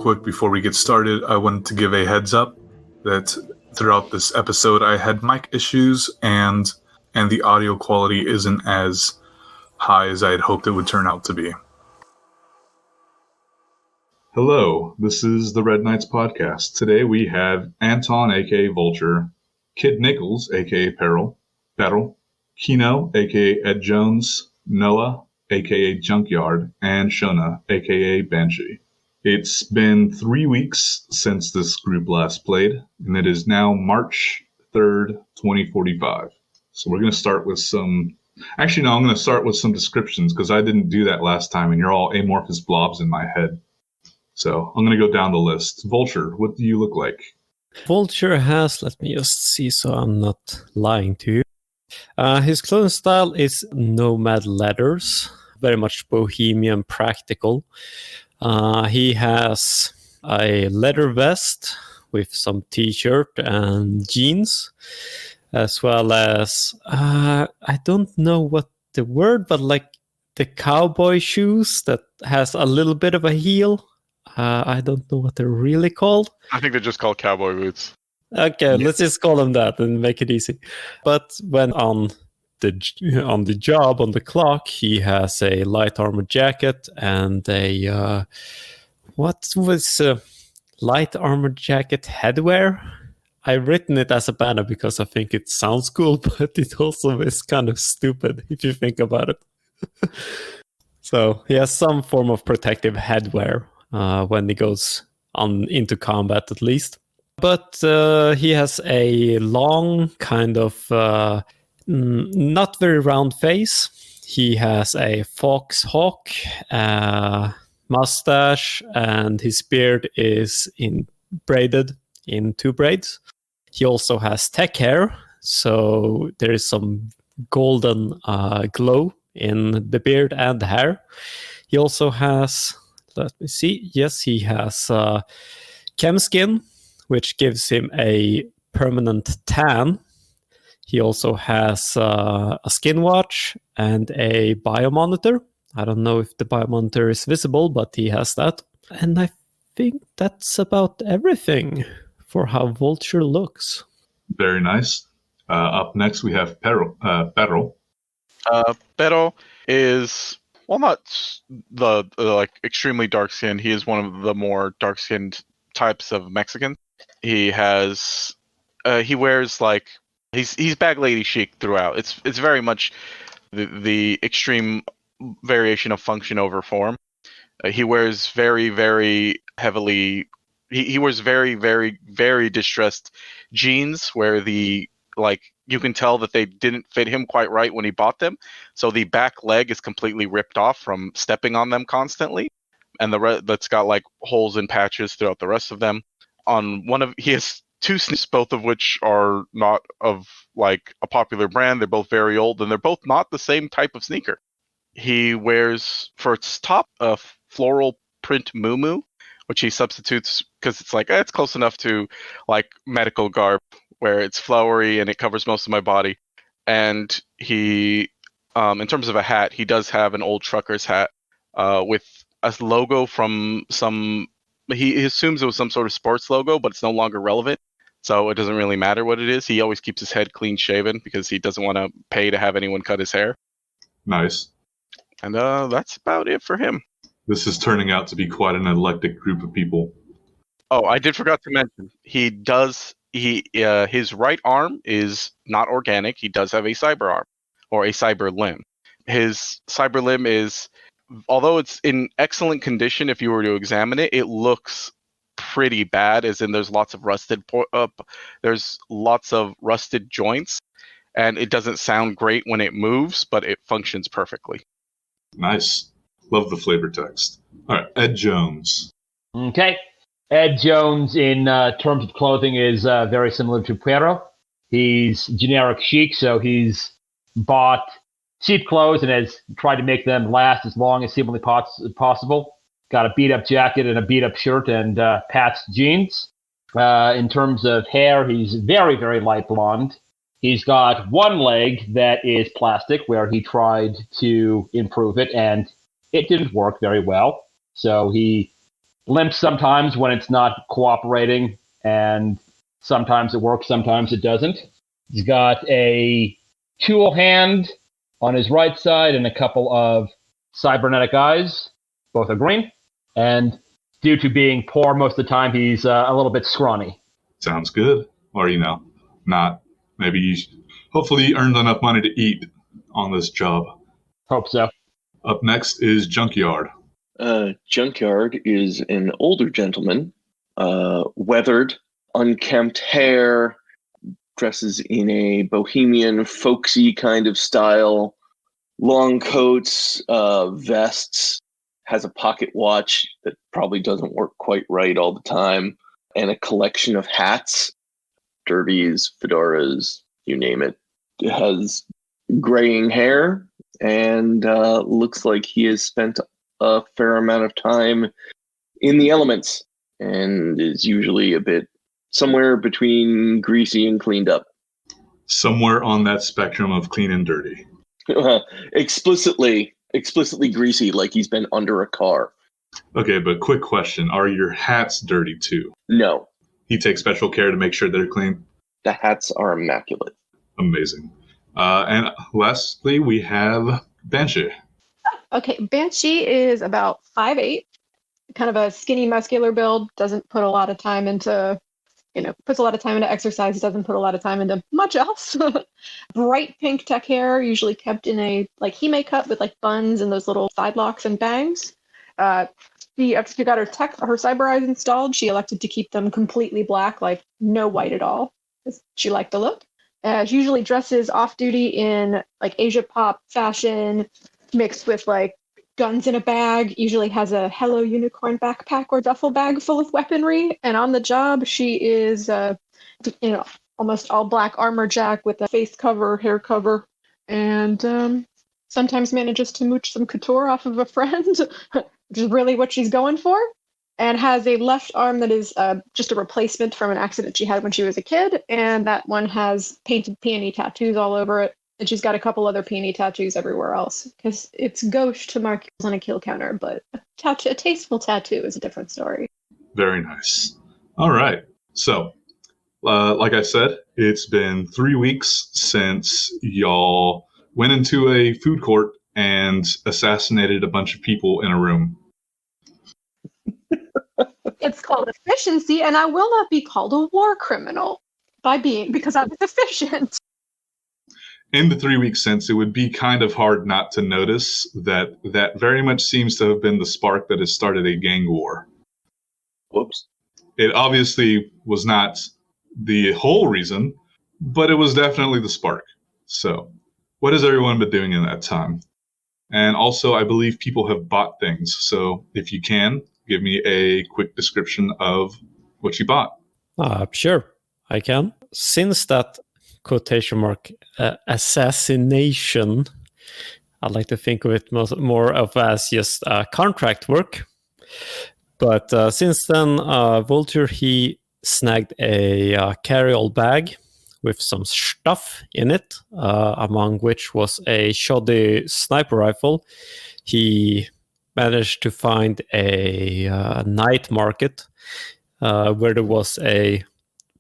quick before we get started, I wanted to give a heads up that throughout this episode I had mic issues and the audio quality isn't as high as I had hoped it would turn out to be. Hello, this is the Red Knights podcast. Today we have Anton, aka Vulture, Kid Nichols, aka Peril, Kino, aka Ed Jones, Noah, aka Junkyard, and Shona, aka Banshee. It's been 3 weeks since this group last played, and it is now March 3rd, 2045. So we're going to start with some... Actually, no, I'm going to start with some descriptions, because I didn't do that last time, and you're all amorphous blobs in my head. So I'm going to go down the list. Vulture, what do you look like? Vulture has, let me just see so I'm not lying to you. His clothing style is nomad leathers, very much bohemian practical. He has a leather vest with some t-shirt and jeans, as well as, I don't know what the word, but like the cowboy shoes that has a little bit of a heel. I don't know what they're really called. I think they're just called cowboy boots. Okay, let's just call them that and make it easy. But when on the job, on the clock, he has a light armor jacket and a what was light armor jacket headwear. I've written it as a banner because I think it sounds cool, but it also is kind of stupid if you think about it. So he has some form of protective headwear when he goes on into combat, at least. But he has a long kind of not very round face. He has a fox hawk mustache, and his beard is braided in 2 braids. He also has tech hair, so there is some golden glow in the beard and the hair. He also has, let me see, yes, he has chem skin, which gives him a permanent tan. He also has a skin watch and a biomonitor. I don't know if the biomonitor is visible, but he has that. And I think that's about everything for how Vulture looks. Very nice. Up next, we have Peril. Peril is, well, not the like extremely dark skinned. He is one of the more dark skinned types of Mexican. He has, he wears like he's bag lady chic throughout. It's very much the extreme variation of function over form. He wears very, very heavily. He wears very, very, very distressed jeans where you can tell that they didn't fit him quite right when he bought them. So the back leg is completely ripped off from stepping on them constantly, and that's got like holes and patches throughout the rest of them. He has 2 sneakers, both of which are not of like a popular brand. They're both very old, and they're both not the same type of sneaker. He wears, for its top, a floral print muumuu, which he substitutes because it's like it's close enough to like medical garb, where it's flowery and it covers most of my body. And he, in terms of a hat, he does have an old trucker's hat with a logo from some. He assumes it was some sort of sports logo, but it's no longer relevant, so it doesn't really matter what it is. He always keeps his head clean shaven because he doesn't want to pay to have anyone cut his hair. Nice. And that's about it for him. This is turning out to be quite an eclectic group of people. Oh, I did forgot to mention, his right arm is not organic. He does have a cyber arm, or a cyber limb. His cyber limb is, although it's in excellent condition, if you were to examine it, it looks pretty bad, as in there's lots of rusted joints, and it doesn't sound great when it moves, but it functions perfectly. Nice. Love the flavor text. All right, Ed Jones. Okay. Ed Jones, in terms of clothing, is very similar to Peril. He's generic chic, so he's bought cheap clothes and has tried to make them last as long as humanly possible. Got a beat-up jacket and a beat-up shirt and patched jeans. In terms of hair, he's very, very light blonde. He's got one leg that is plastic, where he tried to improve it, and it didn't work very well. So he limps sometimes when it's not cooperating, and sometimes it works, sometimes it doesn't. He's got a tool hand on his right side and a couple of cybernetic eyes. Both are green. And due to being poor most of the time, he's a little bit scrawny. Sounds good. Or, not. Maybe hopefully you earned enough money to eat on this job. Hope so. Up next is Junkyard. Junkyard is an older gentleman, weathered, unkempt hair, dresses in a bohemian, folksy kind of style, long coats, vests, has a pocket watch that probably doesn't work quite right all the time, and a collection of hats, derbies, fedoras, you name it. It has graying hair and looks like he has spent a fair amount of time in the elements and is usually a bit somewhere between greasy and cleaned up. Somewhere on that spectrum of clean and dirty. explicitly greasy, like he's been under a car. Okay, but quick question. Are your hats dirty too? No, He takes special care to make sure they're clean? the hats are immaculate. Amazing. And lastly, we have Banshee. Okay, Banshee is about 5'8", kind of a skinny, muscular build, doesn't put a lot of time into, puts a lot of time into exercise, doesn't put a lot of time into much else. Bright pink tech hair, usually kept in a, hime cut with, buns and those little side locks and bangs. After she got her cyber eyes installed, she elected to keep them completely black, no white at all, because she liked the look. She usually dresses off-duty in, Asia pop fashion, mixed with guns in a bag, usually has a Hello Unicorn backpack or duffel bag full of weaponry. And on the job, she is, almost all black armor jack with a face cover, hair cover, and sometimes manages to mooch some couture off of a friend, which is really what she's going for. And has a left arm that is just a replacement from an accident she had when she was a kid. And that one has painted peony tattoos all over it. And she's got a couple other peony tattoos everywhere else, because it's gauche to mark on a kill counter, but a tasteful tattoo is a different story. Very nice. All right. So, like I said, it's been 3 weeks since y'all went into a food court and assassinated a bunch of people in a room. It's called efficiency, and I will not be called a war criminal because I was efficient. In the 3 weeks since, it would be kind of hard not to notice that very much seems to have been the spark that has started a gang war. Whoops. It obviously was not the whole reason, but it was definitely the spark. So, what has everyone been doing in that time? And also, I believe people have bought things. So, if you can, give me a quick description of what you bought. Sure, I can. Since that quotation mark assassination, I like to think of it more of as just contract work. But since then, Vulture, he snagged a carry-all bag with some stuff in it, among which was a shoddy sniper rifle. He managed to find a night market where there was a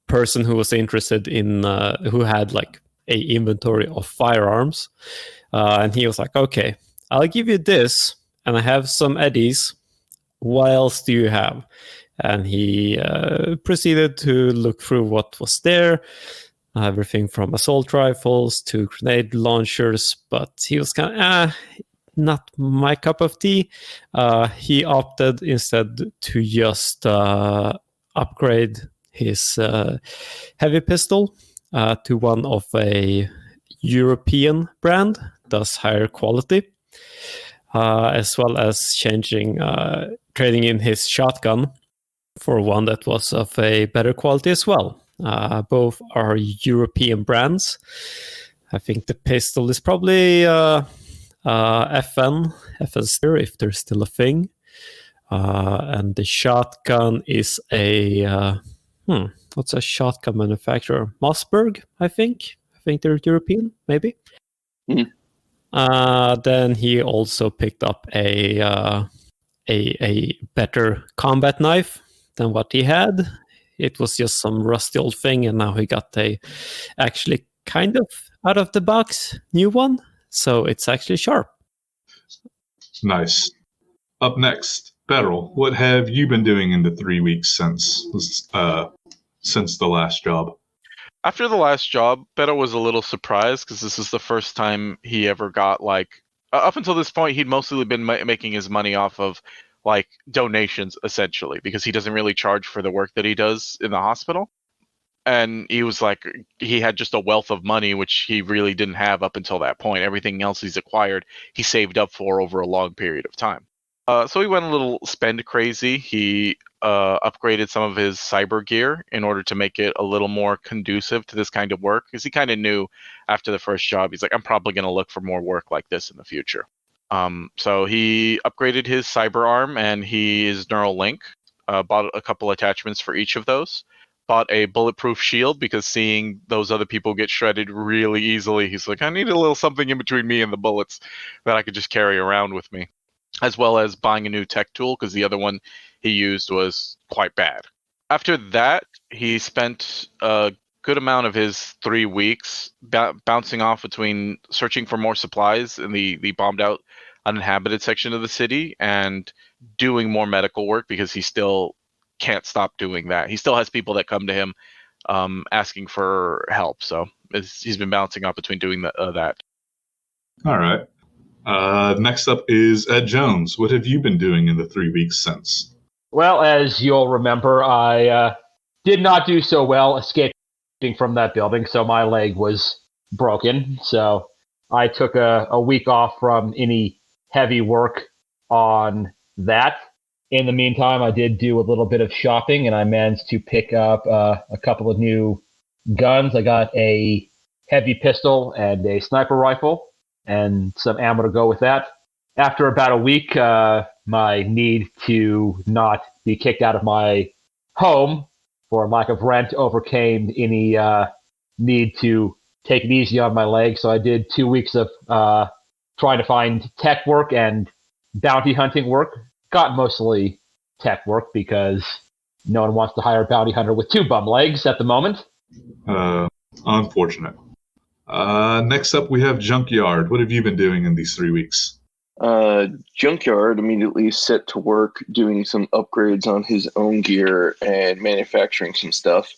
person who was interested in who had a inventory of firearms, and he was like, okay, I'll give you this, and I have some eddies. What else do you have? And he proceeded to look through what was there, everything from assault rifles to grenade launchers, but he was kind of not my cup of tea. He opted instead to just upgrade his heavy pistol to one of a European brand, thus higher quality, as well as trading in his shotgun for one that was of a better quality as well. Both are European brands. I think the pistol is probably FN if there's still a thing. And the shotgun is a what's a shotgun manufacturer? Mossberg, I think. I think they're European, maybe. Mm. Then he also picked up a a better combat knife than what he had. It was just some rusty old thing, and now he got a actually kind of out of the box new one. So it's actually sharp. Nice. Up next, Beryl, what have you been doing in the 3 weeks since the last job? After the last job, Beto was a little surprised because this is the first time he ever got up until this point, he'd mostly been making his money off of donations, essentially, because he doesn't really charge for the work that he does in the hospital. And he was he had just a wealth of money, which he really didn't have up until that point. Everything else he's acquired, he saved up for over a long period of time. So he went a little spend crazy. He upgraded some of his cyber gear in order to make it a little more conducive to this kind of work, because he kind of knew after the first job, he's like, I'm probably going to look for more work like this in the future. So he upgraded his cyber arm and his neural link, bought a couple attachments for each of those, bought a bulletproof shield because seeing those other people get shredded really easily, he's like, I need a little something in between me and the bullets that I could just carry around with me, as well as buying a new tech tool because the other one he used was quite bad. After that, he spent a good amount of his 3 weeks bouncing off between searching for more supplies in the bombed out uninhabited section of the city and doing more medical work because he still can't stop doing that. He still has people that come to him asking for help. So he's been bouncing off between doing that. All right. Next up is Ed Jones. What have you been doing in the 3 weeks since? Well, as you'll remember, I did not do so well escaping from that building, so my leg was broken. So I took a week off from any heavy work on that. In the meantime, I did do a little bit of shopping, and I managed to pick up a couple of new guns. I got a heavy pistol and a sniper rifle, and some ammo to go with that. After about a week, my need to not be kicked out of my home for lack of rent overcame any need to take it easy on my leg. So I did 2 weeks of trying to find tech work and bounty hunting work. Got mostly tech work because no one wants to hire a bounty hunter with 2 bum legs at the moment. Unfortunate. Next up, we have Junkyard. What have you been doing in these 3 weeks? Junkyard immediately set to work doing some upgrades on his own gear and manufacturing some stuff.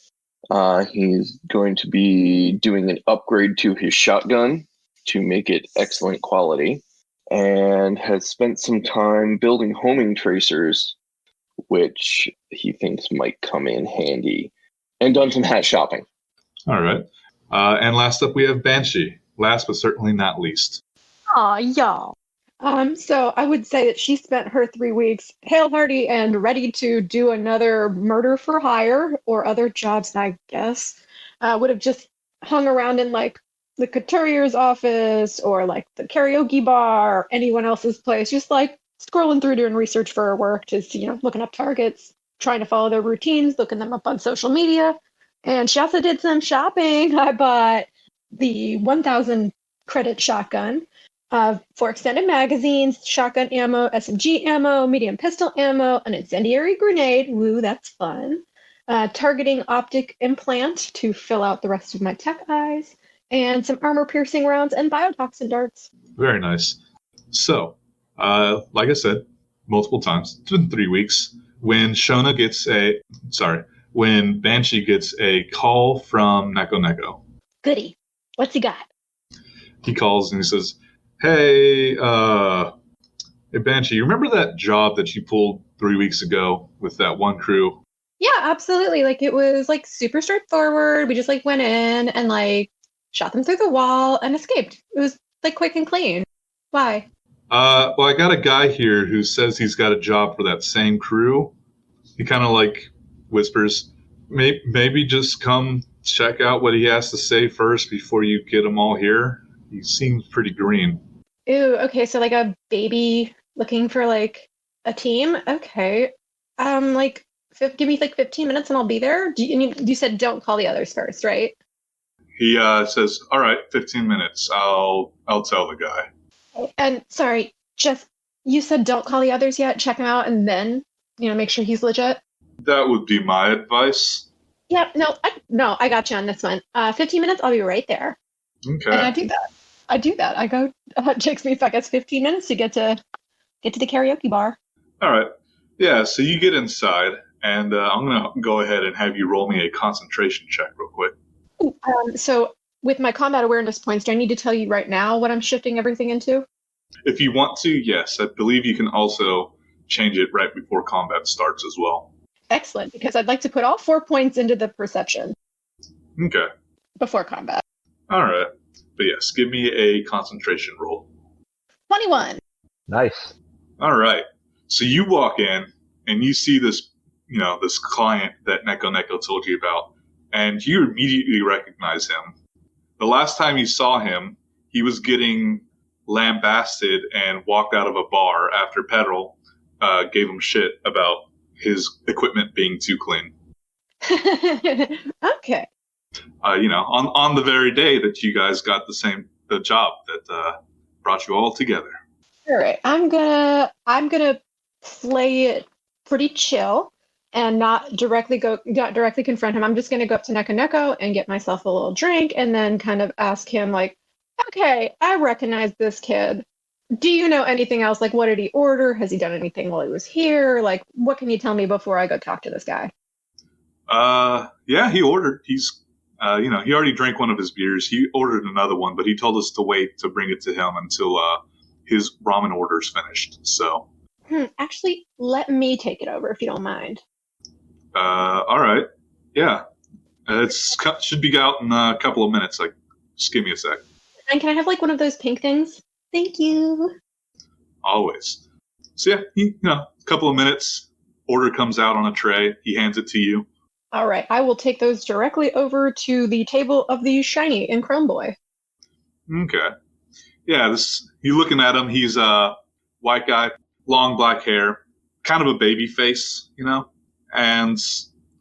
He's going to be doing an upgrade to his shotgun to make it excellent quality, and has spent some time building homing tracers, which he thinks might come in handy, and done some hat shopping. All right. And last up, we have Banshee. Last but certainly not least. Aw, y'all. So I would say that she spent her 3 weeks hail-hearty and ready to do another murder for hire or other jobs, I guess. Would have just hung around in the couturier's office or the karaoke bar or anyone else's place, just scrolling through doing research for her work, just, looking up targets, trying to follow their routines, looking them up on social media. And she also did some shopping. I bought the 1,000 credit shotgun for extended magazines, shotgun ammo, SMG ammo, medium pistol ammo, an incendiary grenade. Woo, that's fun. Targeting optic implant to fill out the rest of my tech eyes, and some armor-piercing rounds and biotoxin darts. Very nice. So, like I said multiple times, it's been 3 weeks. When Banshee gets a call from Neko Neko. Goody. What's he got? He calls and he says, Hey, Banshee, you remember that job that you pulled 3 weeks ago with that one crew? Yeah, absolutely. It was super straightforward. We just went in and shot them through the wall and escaped. It was quick and clean. Why? Well, I got a guy here who says he's got a job for that same crew. He kind of whispers, maybe just come check out what he has to say first before you get them all here. He seems pretty green. Ooh, okay, so a baby looking for a team? Okay. Give me 15 minutes and I'll be there. You said don't call the others first, right? He says, all right, 15 minutes. I'll tell the guy. And sorry, just You said don't call the others yet. Check him out, and then make sure he's legit. That would be my advice. Yep. No, I got you on this one. 15 minutes. I'll be right there. Okay. And I do that. I go. It takes me, I guess, 15 minutes to get to the karaoke bar. All right. Yeah, so you get inside, and I'm going to go ahead and have you roll me a concentration check real quick. So with my combat awareness points, do I need to tell you right now what I'm shifting everything into? If you want to, yes. I believe you can also change it right before combat starts as well. Excellent, because I'd like to put all 4 points into the perception Okay. before combat. All right. But yes, give me a concentration roll. 21. Nice. All right. So you walk in, and you see this, this client that Neko told you about, and you immediately recognize him. The last time you saw him, he was getting lambasted and walked out of a bar after Petrol gave him shit about his equipment being too clean. Okay. On the very day that you guys got the job that brought you all together. All right. I'm gonna play it pretty chill and not directly confront him. I'm just gonna go up to Neko and get myself a little drink and then kind of ask him like, okay, I recognize this kid. Do you know anything else? Like, what did he order? Has he done anything while he was here? Like, what can you tell me before I go talk to this guy? Yeah, he ordered. He's, he already drank one of his beers. He ordered another one, but he told us to wait to bring it to him until his ramen order's finished. So. Actually, let me take it over if you don't mind. All right. Yeah. Should be out in a couple of minutes. Like, just give me a sec. And can I have like one of those pink things? Thank you. Always. So yeah, a couple of minutes. Order comes out on a tray. He hands it to you. All right. I will take those directly over to the table of the Shiny and Chrome Boy. Okay. Yeah, you looking at him. He's a white guy, long black hair, kind of a baby face, and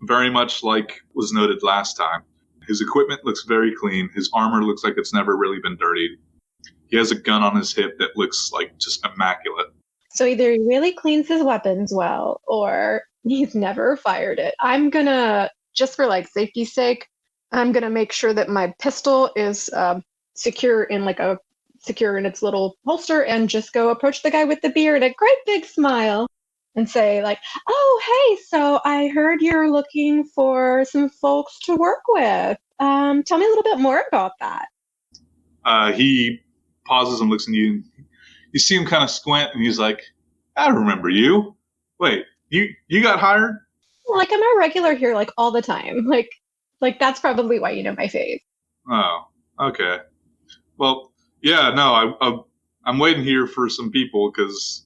very much like was noted last time. His equipment looks very clean. His armor looks like it's never really been dirtied. He has a gun on his hip that looks like just immaculate. So either he really cleans his weapons well, or he's never fired it. I'm gonna, just for like safety's sake, I'm gonna make sure that my pistol is secure in its little holster, and just go approach the guy with the beer and a great big smile and say like, oh, hey, so I heard you're looking for some folks to work with. Tell me a little bit more about that. He pauses and looks at you. You see him kind of squint, and he's like, I remember you. Wait, you got hired? Like, I'm a regular here, like, all the time. Like that's probably why you know my face. Oh, okay. Well, yeah, no, I'm waiting here for some people because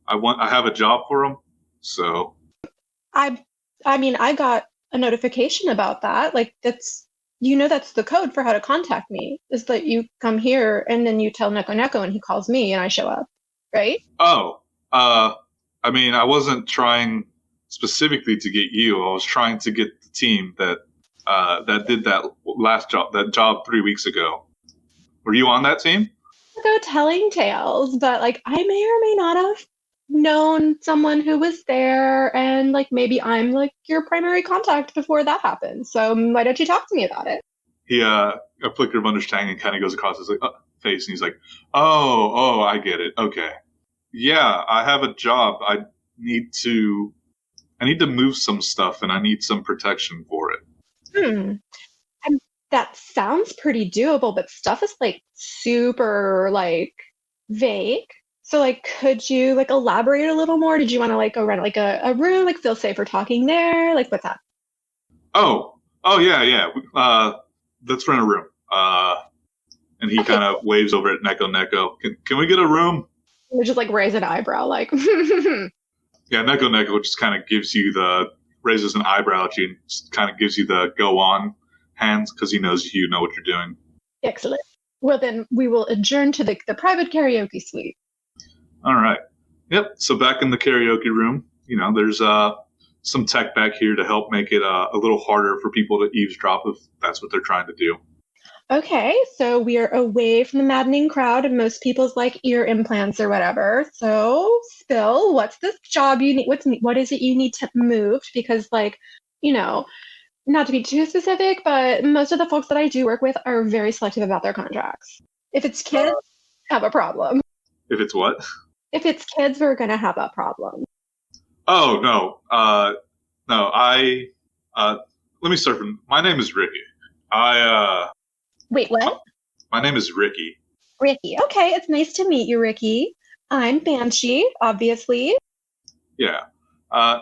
I have a job for them. So. I mean, I got a notification about that. Like, that's the code for how to contact me, is that you come here and then you tell Neko and he calls me and I show up, right? Oh, I mean, I wasn't trying specifically to get you. I was trying to get the team that did that last job, that job 3 weeks ago. Were you on that team? Go telling tales, but like I may or may not have known someone who was there, and like maybe I'm like your primary contact before that happened. So why don't you talk to me about it? He a flicker of understanding kind of goes across his face, and he's like, "Oh, I get it. Okay, yeah, I have a job. I need to move some stuff, and I need some protection for it." That sounds pretty doable, but stuff is like super like vague. So like, could you like elaborate a little more? Did you want to like go rent like a room, like feel safer talking there? Like, what's that? Oh yeah. Let's rent a room. And he kind of waves over at Neko. Can we get a room? You just like raise an eyebrow, like. Yeah, Neko just kind of raises an eyebrow at you and just kind of gives you the go on hands because he knows you know what you're doing. Excellent. Well, then we will adjourn to the private karaoke suite. All right. Yep. So back in the karaoke room, there's some tech back here to help make it a little harder for people to eavesdrop if that's what they're trying to do. Okay, so we are away from the maddening crowd and most people's like ear implants or whatever. So, Spill, what's this job you need? What is it you need to move? Because, like, you know, not to be too specific, but most of the folks that I do work with are very selective about their contracts. If it's kids, have a problem. If it's what? If it's kids, we're gonna have a problem. Oh no, no. Let me start from. My name is Ricky. Wait, what? My name is Ricky. Ricky. Okay, it's nice to meet you, Ricky. I'm Banshee, obviously. Yeah.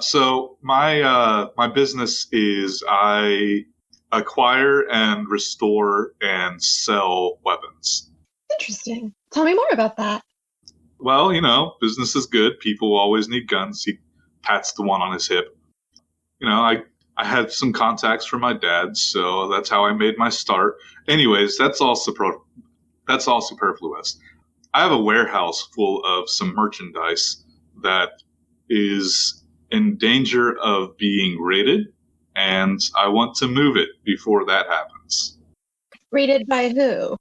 So my business is I acquire and restore and sell weapons. Interesting. Tell me more about that. Well, business is good. People always need guns. He pats the one on his hip. I had some contacts from my dad, so that's how I made my start. Anyways, that's all superfluous. I have a warehouse full of some merchandise that is in danger of being raided, and I want to move it before that happens. Rated by who?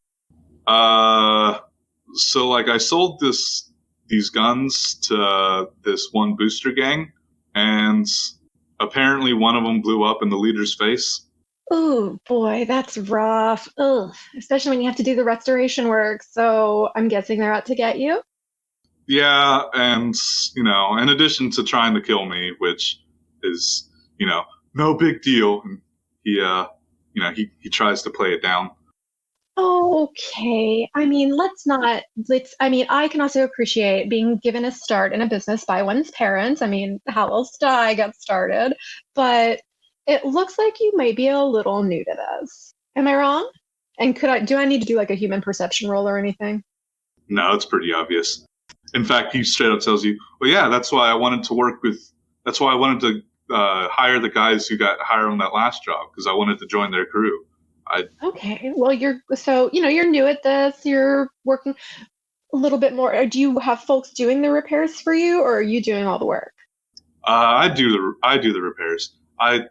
So like I sold these guns to this one booster gang, and apparently one of them blew up in the leader's face. Ooh, boy, that's rough. Ugh, especially when you have to do the restoration work. So I'm guessing they're out to get you? Yeah, and, in addition to trying to kill me, which is, no big deal, and he tries to play it down. Okay. I mean, I can also appreciate being given a start in a business by one's parents. I mean, how else did I get started? But it looks like you might be a little new to this. Am I wrong? And do I need to do like a human perception roll or anything? No, it's pretty obvious. In fact, he straight up tells you, well, yeah, that's why I wanted to hire the guys who got hired on that last job, because I wanted to join their crew. Okay. Well, you're new at this. You're working a little bit more. Do you have folks doing the repairs for you, or are you doing all the work? I do the repairs. I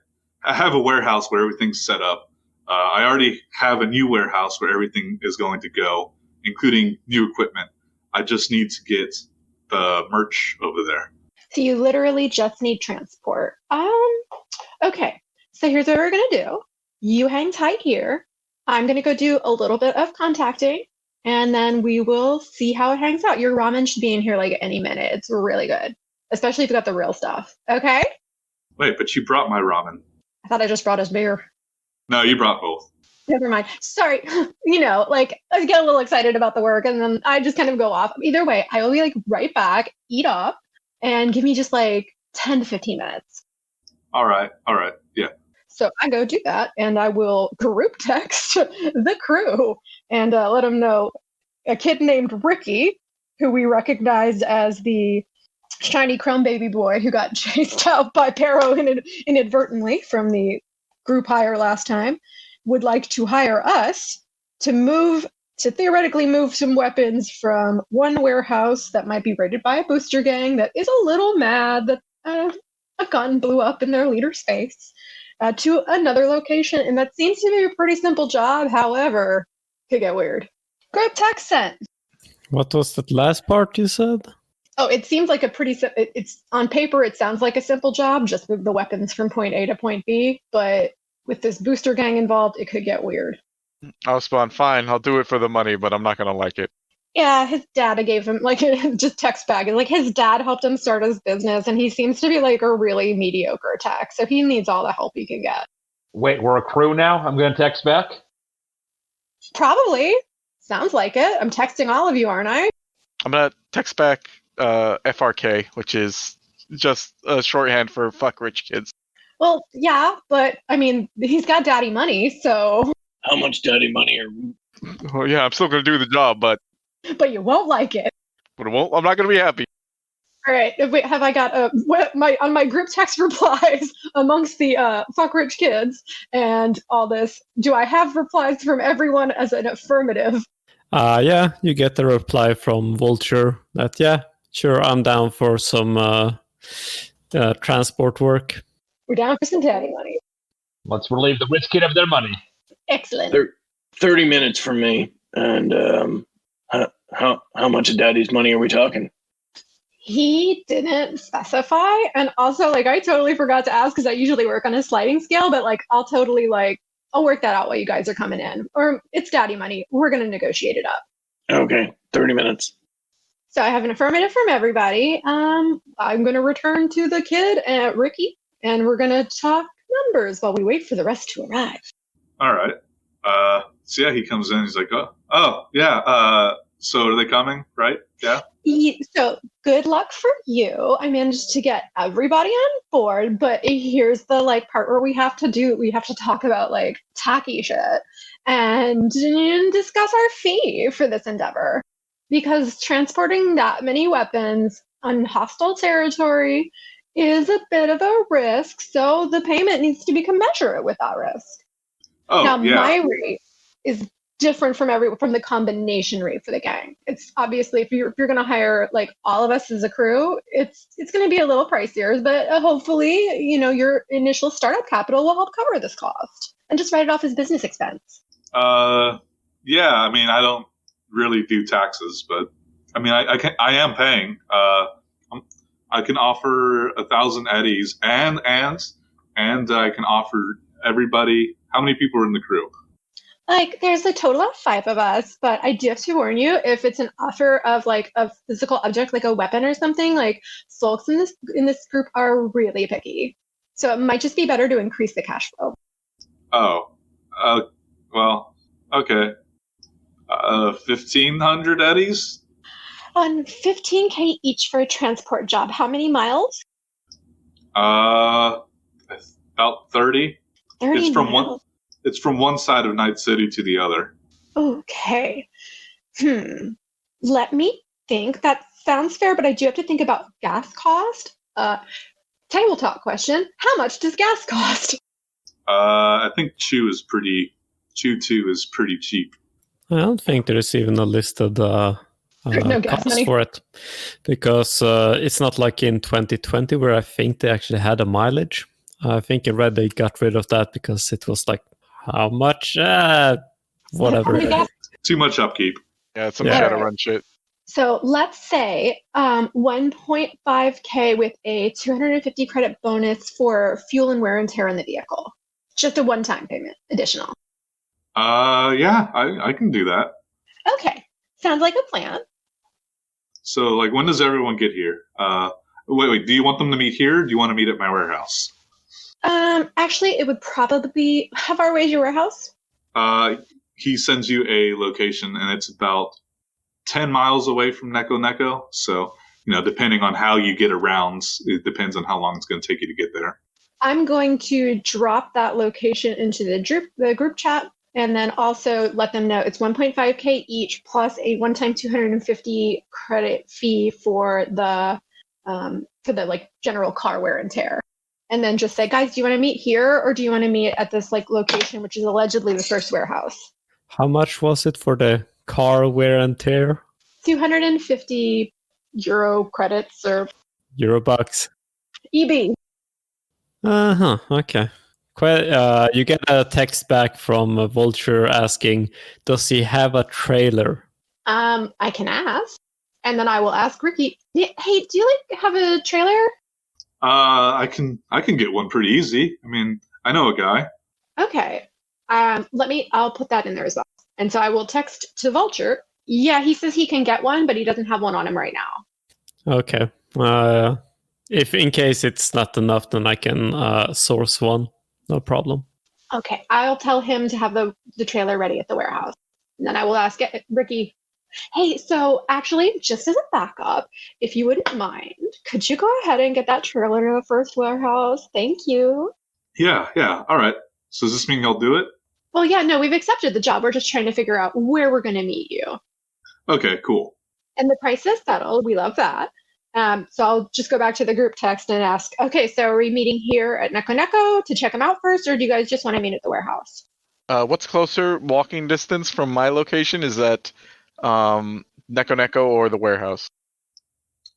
have a warehouse where everything's set up. I already have a new warehouse where everything is going to go, including new equipment. I just need to get the merch over there. So you literally just need transport. Okay. So here's what we're gonna do. You hang tight here. I'm gonna go do a little bit of contacting, and then we will see how it hangs out. Your ramen should be in here like any minute. It's really good, especially if you got the real stuff. Okay? Wait, but you brought my ramen. I thought I just brought us beer. No, you brought both. Never mind. Sorry. I get a little excited about the work and then I just kind of go off. Either way, I will be like right back, eat up, and give me just like 10 to 15 minutes. All right. Yeah. So I go do that and I will group text the crew and let them know a kid named Ricky, who we recognized as the shiny chrome baby boy who got chased out by Pero inadvertently from the group hire last time, would like to hire us to theoretically move some weapons from one warehouse that might be raided by a booster gang that is a little mad that a gun blew up in their leader's face to another location. And that seems to be a pretty simple job. However, could get weird. Group text sent. What was that last part you said? Oh, it seems like it's on paper, it sounds like a simple job, just move the weapons from point A to point B. But with this booster gang involved, it could get weird. I'll spawn fine. I'll do it for the money, but I'm not going to like it. Yeah, his dad gave him, just text back. Like, his dad helped him start his business, and he seems to be, like, a really mediocre tech. So he needs all the help he can get. Wait, we're a crew now? I'm going to text back? Probably. Sounds like it. I'm texting all of you, aren't I? I'm going to text back FRK, which is just a shorthand for fuck rich kids. Well, yeah, but, I mean, he's got daddy money, so... How much daddy money are... Well, yeah, I'm still going to do the job, but you won't like it. I'm not going to be happy. All right. Wait, have I got on my group text replies amongst the fuck rich kids and all this? Do I have replies from everyone as an affirmative? Yeah, you get the reply from Vulture that sure, I'm down for some transport work. We're down for some daddy money. Let's relieve the rich kid of their money. Excellent. 30 minutes from me. And how much of Daddy's money are we talking? He didn't specify, and also like I totally forgot to ask because I usually work on a sliding scale, but like I'll work that out while you guys are coming in. Or it's daddy money. We're gonna negotiate it up. Okay, 30 minutes. So I have an affirmative from everybody. I'm gonna return to the kid and Ricky, and we're gonna talk numbers while we wait for the rest to arrive. All right. So yeah, he comes in. He's like, oh yeah. So are they coming? Right? Yeah. So good luck for you. I managed to get everybody on board, but here's the like part where we have to talk about like tacky shit and discuss our fee for this endeavor. Because transporting that many weapons on hostile territory is a bit of a risk, so the payment needs to be commensurate with that risk. Oh Now, yeah. my rate is different from the combination rate for the gang. It's obviously if you're going to hire like all of us as a crew, it's going to be a little pricier, but hopefully, your initial startup capital will help cover this cost and just write it off as business expense. Yeah. I mean, I don't really do taxes, but I mean, I am paying. I can offer 1,000 eddies, and I can offer everybody. How many people are in the crew? Like, there's a total of 5 of us, but I do have to warn you, if it's an offer of like a physical object, like a weapon or something, like folks in this group are really picky. So it might just be better to increase the cash flow. Oh, well, okay. 1,500 eddies. On 15K each for a transport job. How many miles? About 30. 30 It's from miles. It's from one side of Night City to the other. Okay. Let me think. That sounds fair, but I do have to think about gas cost. Table talk question. How much does gas cost? I think Chew 2 is pretty cheap. I don't think there is even a listed No gas cost money. for it, because it's not like in 2020 where I think they actually had a mileage. I think in Red they got rid of that because it was like, how much? Whatever. Too much upkeep. Yeah, it's some Yeah. Shadowrun shit. So let's say 1.5K with a 250 credit bonus for fuel and wear and tear in the vehicle. Just a one-time payment, additional. Yeah, I can do that. Okay, sounds like a plan. So, like, when does everyone get here? Wait, do you want them to meet here, or do you want to meet at my warehouse? Actually, it would probably be, how far away is your warehouse? He sends you a location, and it's about 10 miles away from Neko Neko. So, depending on how you get around, it depends on how long it's going to take you to get there. I'm going to drop that location into the group chat, and then also let them know it's 1.5K each plus a one-time 250 credit fee for the like general car wear and tear. And then just say, guys, do you want to meet here or do you want to meet at this like location, which is allegedly the first warehouse? How much was it for the car wear and tear? 250 euro credits or Eurobucks. EB. Okay. You get a text back from Vulture asking, does he have a trailer? I can ask. And then I will ask Ricky, hey, do you like have a trailer? I can get one pretty easy. I mean, I know a guy. Okay. I'll put that in there as well. And so I will text to Vulture. Yeah, he says he can get one, but he doesn't have one on him right now. Okay. If in case it's not enough, then I can source one. No problem. Okay, I'll tell him to have the trailer ready at the warehouse. And then I will ask Ricky, hey, so actually, just as a backup, if you wouldn't mind, could you go ahead and get that trailer to the first warehouse? Thank you. Yeah. All right. So does this mean you'll do it? Well, yeah, no, we've accepted the job. We're just trying to figure out where we're going to meet you. Okay, cool. And the price is settled. We love that. So I'll just go back to the group text and ask, okay, so are we meeting here at Neko Neko to check them out first, or do you guys just want to meet at the warehouse? What's closer walking distance from my location? Is that Neko Neko or the warehouse?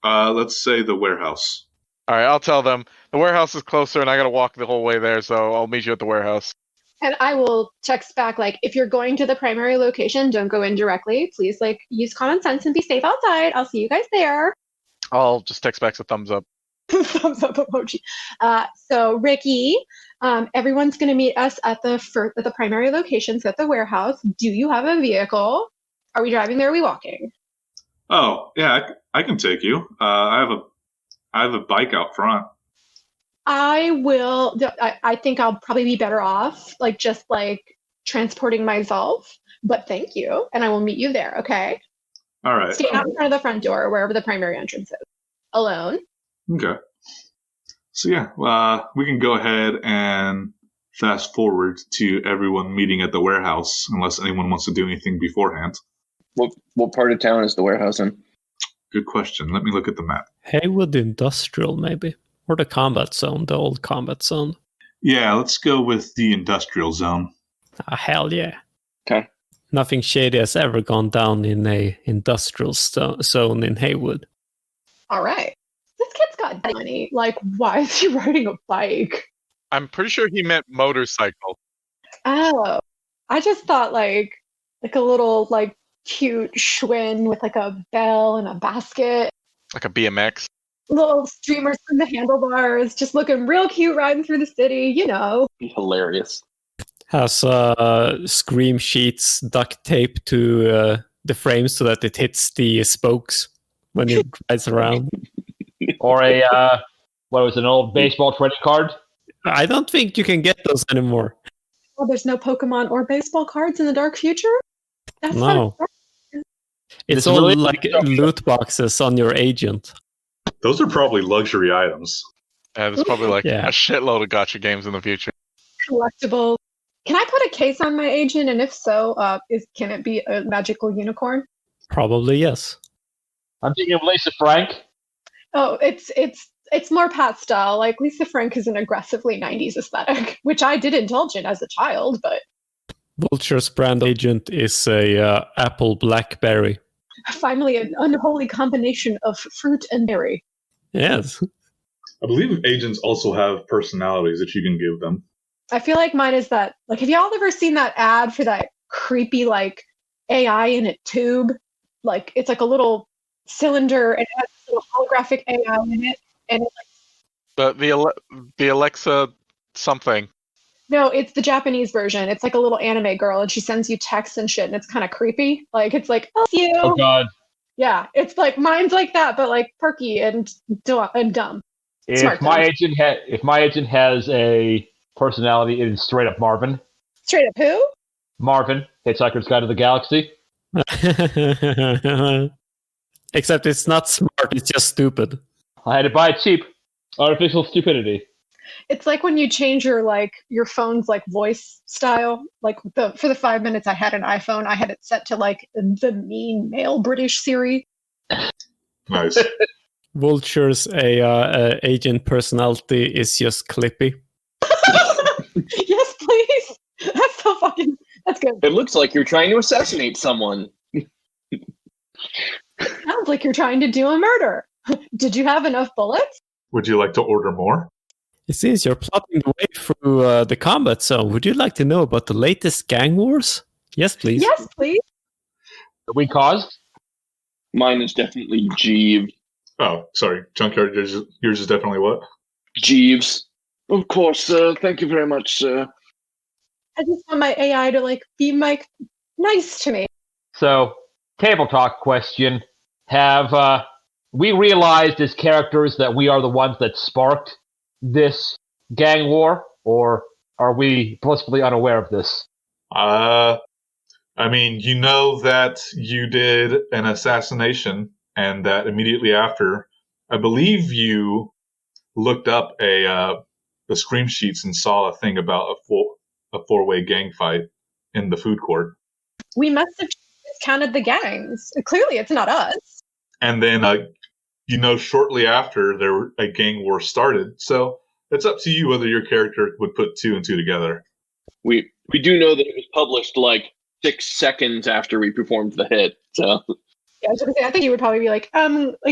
Let's say the warehouse. All right, I'll tell them the warehouse is closer, and I got to walk the whole way there, so I'll meet you at the warehouse. And I will text back, like, if you're going to the primary location, don't go in directly. Please, like, use common sense and be safe outside. I'll see you guys there. I'll just text back a thumbs up. Thumbs up emoji. So, Ricky, everyone's going to meet us at the primary locations at the warehouse. Do you have a vehicle? Are we driving there? Are we walking? Oh, yeah, I can take you. I have a bike out front. I think I'll probably be better off, like, just like transporting myself. But thank you, and I will meet you there. Okay. All right. Stand out in front of the front door, wherever the primary entrance is. Alone. Okay. So yeah, we can go ahead and fast forward to everyone meeting at the warehouse, unless anyone wants to do anything beforehand. What part of town is the warehouse in? Good question. Let me look at the map. Haywood Industrial, maybe. Or the combat zone, the old combat zone. Yeah, let's go with the industrial zone. Ah, hell yeah. Okay. Nothing shady has ever gone down in a industrial zone in Haywood. All right. This kid's got money. Like, why is he riding a bike? I'm pretty sure he meant motorcycle. Oh, I just thought like a little like cute Schwinn with like a bell and a basket. Like a BMX. Little streamers from the handlebars, just looking real cute riding through the city, you know. Hilarious. Has scream sheets duct taped to the frames so that it hits the spokes when it rides around. Or an old baseball trading card? I don't think you can get those anymore. Oh, there's no Pokemon or baseball cards in the dark future? That's No. It's all really like loot boxes on your agent. Those are probably luxury items. There's probably like Yeah. a shitload of gacha games in the future. collectible. Can I put a case on my agent? And if so, can it be a magical unicorn? Probably yes. I'm thinking of Lisa Frank. Oh, it's more Pat style. Like Lisa Frank is an aggressively 90s aesthetic, which I did indulge in as a child, but Vulture's brand agent is a apple blackberry. finally an unholy combination of fruit and berry. Yes. I believe agents also have personalities that you can give them. I feel like mine is that, like, have y'all ever seen that ad for that creepy, like, AI in a tube? Like, it's like a little cylinder and it has a little holographic AI in it. And The Alexa something. no, it's the Japanese version. It's like a little anime girl and she sends you texts and shit and it's kind of creepy. Like, it's like, oh, you. Oh God! Yeah, it's like, mine's like that, but like perky and dumb. If my agent has a personality, it is straight up Marvin. Straight up who? Marvin, Hitchhiker's Guide to the Galaxy. Except it's not smart, it's just stupid. I had to buy it cheap. Artificial stupidity. It's like when you change your phone's like voice style. Like for the 5 minutes I had an iPhone, I had it set to like the mean male British Siri. Nice. Vulture's agent personality is just Clippy. Yes, please. That's good. It looks like you're trying to assassinate someone. Sounds like you're trying to do a murder. Did you have enough bullets? Would you like to order more? It seems you're plotting the way through the combat zone. Would you like to know about the latest gang wars? Yes, please. Yes, please. That we caused? Mine is definitely Jeeves. Oh, sorry. Junkyard, yours is definitely what? Jeeves. Of course, sir. Thank you very much, sir. I just want my AI to like be nice to me. So, table talk question. Have we realized as characters that we are the ones that sparked this gang war, or are we blissfully unaware of this? I mean, you know that you did an assassination, and that immediately after, I believe you looked up the scream sheets and saw a thing about a four-way gang fight in the food court. We must have counted the gangs. Clearly, it's not us. And then, shortly after, a gang war started. So it's up to you whether your character would put two and two together. We do know that it was published like 6 seconds after we performed the hit. So Yeah, I was gonna say, I think you would probably be like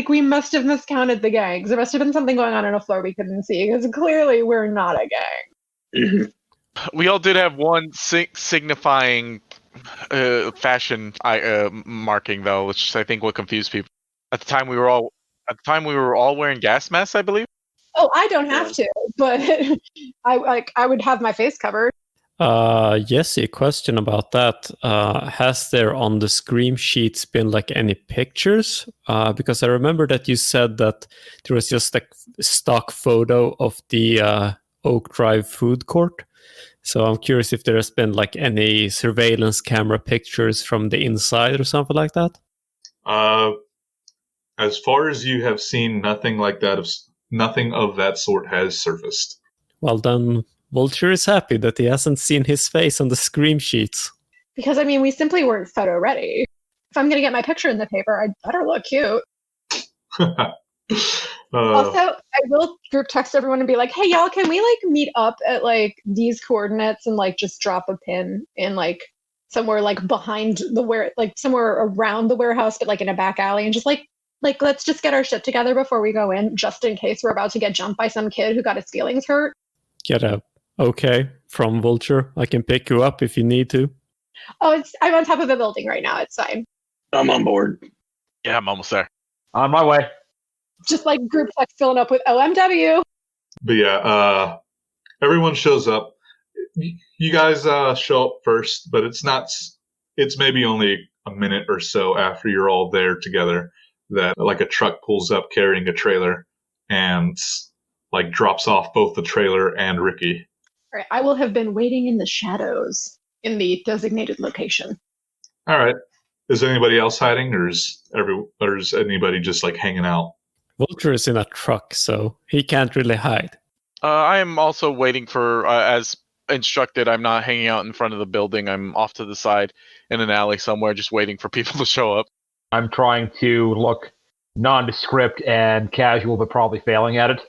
we must have miscounted the gangs. There must have been something going on a floor we couldn't see because clearly we're not a gang. We all did have one signifying fashion marking though, which I think would confuse people. At the time, we were all wearing gas masks, I believe. Oh, I don't have to, but I would have my face covered. Yes, a question about that. Has there on the scream sheets been like any pictures? Because I remember that you said that there was just a stock photo of the Oak Drive food court. So I'm curious if there has been like any surveillance camera pictures from the inside or something like that. As far as you have seen, nothing like that. Nothing of that sort has surfaced. Well, then Vulture is happy that he hasn't seen his face on the scream sheets. Because, I mean, we simply weren't photo ready. If I'm going to get my picture in the paper, I'd better look cute. Also, I will group text everyone and be like, hey, y'all, can we, like, meet up at, like, these coordinates and, like, just drop a pin in, like, somewhere, like, behind somewhere around the warehouse, but, like, in a back alley, and just, like, let's just get our shit together before we go in, just in case we're about to get jumped by some kid who got his feelings hurt. Get a okay from Vulture. I can pick you up if you need to. Oh, I'm on top of a building right now. It's fine. I'm on board. Yeah, I'm almost there. On my way. Just like group text filling up with OMW. But yeah, everyone shows up. You guys show up first, but it's maybe only a minute or so after you're all there together that like a truck pulls up carrying a trailer and like drops off both the trailer and Ricky. All right, I will have been waiting in the shadows in the designated location. All right. Is anybody else hiding, or is anybody just like hanging out? Vulture is in a truck, so he can't really hide. I am also waiting for, as instructed, I'm not hanging out in front of the building. I'm off to the side in an alley somewhere, just waiting for people to show up. I'm trying to look nondescript and casual, but probably failing at it.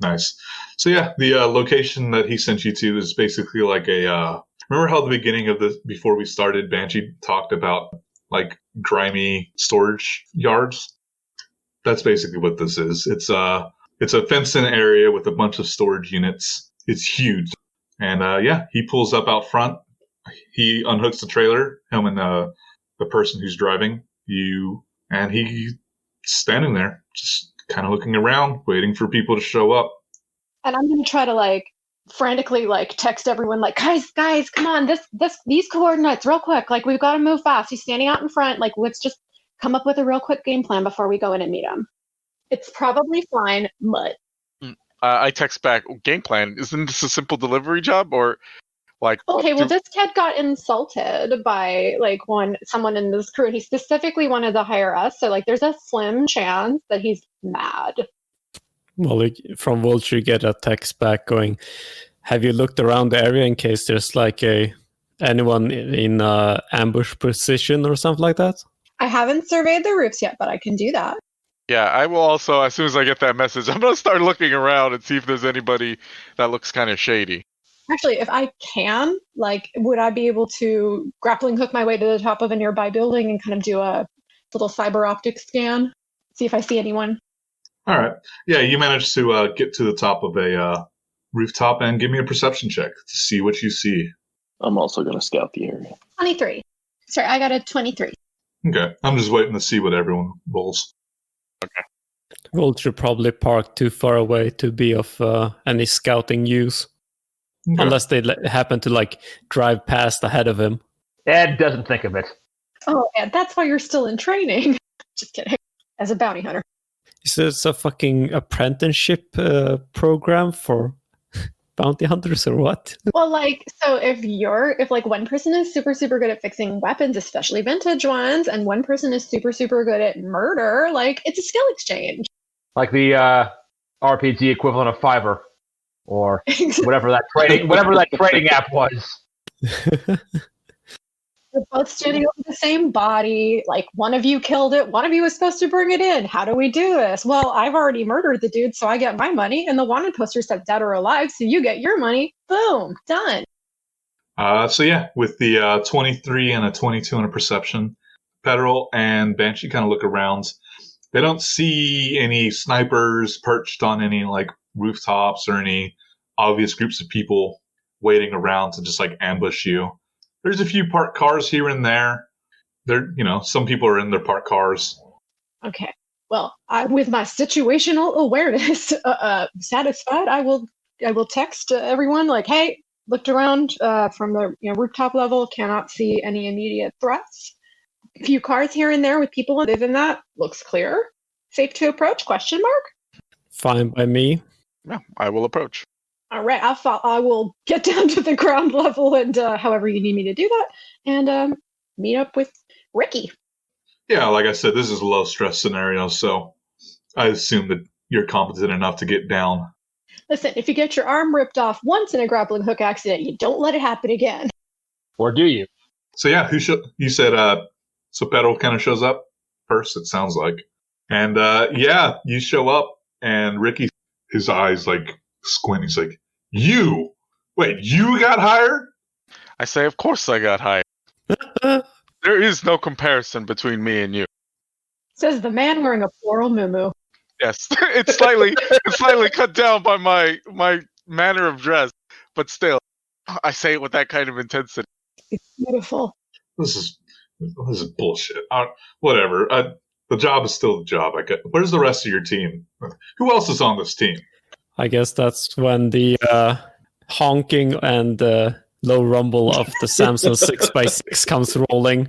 Nice. So yeah, the location that he sent you to is basically like a. Remember how at the beginning of this, before we started, Banshee talked about like grimy storage yards? That's basically what this is. It's a fenced-in area with a bunch of storage units. It's huge, and yeah, he pulls up out front. He unhooks the trailer. Him and the person who's driving and he's standing there, just kind of looking around, waiting for people to show up. And I'm gonna try to like frantically like text everyone like, guys, come on, these coordinates real quick. Like we've got to move fast. He's standing out in front. Like let's just come up with a real quick game plan before we go in and meet him. It's probably fine, but I text back, game plan. Isn't this a simple delivery job or? Like, okay, well, this kid got insulted by like someone in this crew, and he specifically wanted to hire us. So like, there's a slim chance that he's mad. Well, like, from Vulture, you get a text back going, "Have you looked around the area in case there's like anyone in ambush position or something like that?" I haven't surveyed the roofs yet, but I can do that. Yeah, I will also, as soon as I get that message, I'm gonna start looking around and see if there's anybody that looks kind of shady. Actually, if I can, like, would I be able to grappling hook my way to the top of a nearby building and kind of do a little fiber optic scan? See if I see anyone. All right. Yeah, you managed to get to the top of a rooftop and give me a perception check to see what you see. I'm also going to scout the area. 23. Sorry, I got a 23. Okay. I'm just waiting to see what everyone rolls. Okay. Vulture probably parked too far away to be of any scouting use. Okay. Unless they happen to like drive past ahead of him. Ed doesn't think of it. Oh, Ed, that's why you're still in training. Just kidding. As a bounty hunter. Is this a fucking apprenticeship program for bounty hunters or what? Well, like, so if like one person is super, super good at fixing weapons, especially vintage ones, and one person is super, super good at murder, like, it's a skill exchange. Like the RPG equivalent of Fiverr. Or whatever that trading app was. We're both standing over the same body. Like, one of you killed it. One of you was supposed to bring it in. How do we do this? Well, I've already murdered the dude, so I get my money. And the wanted poster said dead or alive, so you get your money. Boom. Done. So yeah, with the 23 and a 22 and a perception, Petrol and Banshee kind of look around. They don't see any snipers perched on any like rooftops or any obvious groups of people waiting around to just like ambush you. There's a few parked cars here and there. Some people are in their parked cars. Okay. Well, with my situational awareness satisfied, I will text everyone like, hey, looked around from the rooftop level, cannot see any immediate threats. A few cars here and there with people. Other than that, looks clear. Safe to approach? Question mark. Fine by me. Yeah, I will approach. All right, I will get down to the ground level and however you need me to do that, and meet up with Ricky. Yeah, like I said, this is a low stress scenario, so I assume that you're competent enough to get down. Listen, if you get your arm ripped off once in a grappling hook accident, you don't let it happen again. Or do you? So yeah, you said so Pedro kind of shows up first, it sounds like. And yeah, you show up and Ricky, his eyes like squint. He's like, you got hired? I say, of course I got hired. There is no comparison between me and you. Says the man wearing a floral muumuu. Yes, it's slightly cut down by my manner of dress, but still, I say it with that kind of intensity. It's beautiful. This is bullshit. Whatever. The job is still the job. Where's the rest of your team? Who else is on this team? I guess that's when the honking and low rumble of the Samsung 6x6 comes rolling.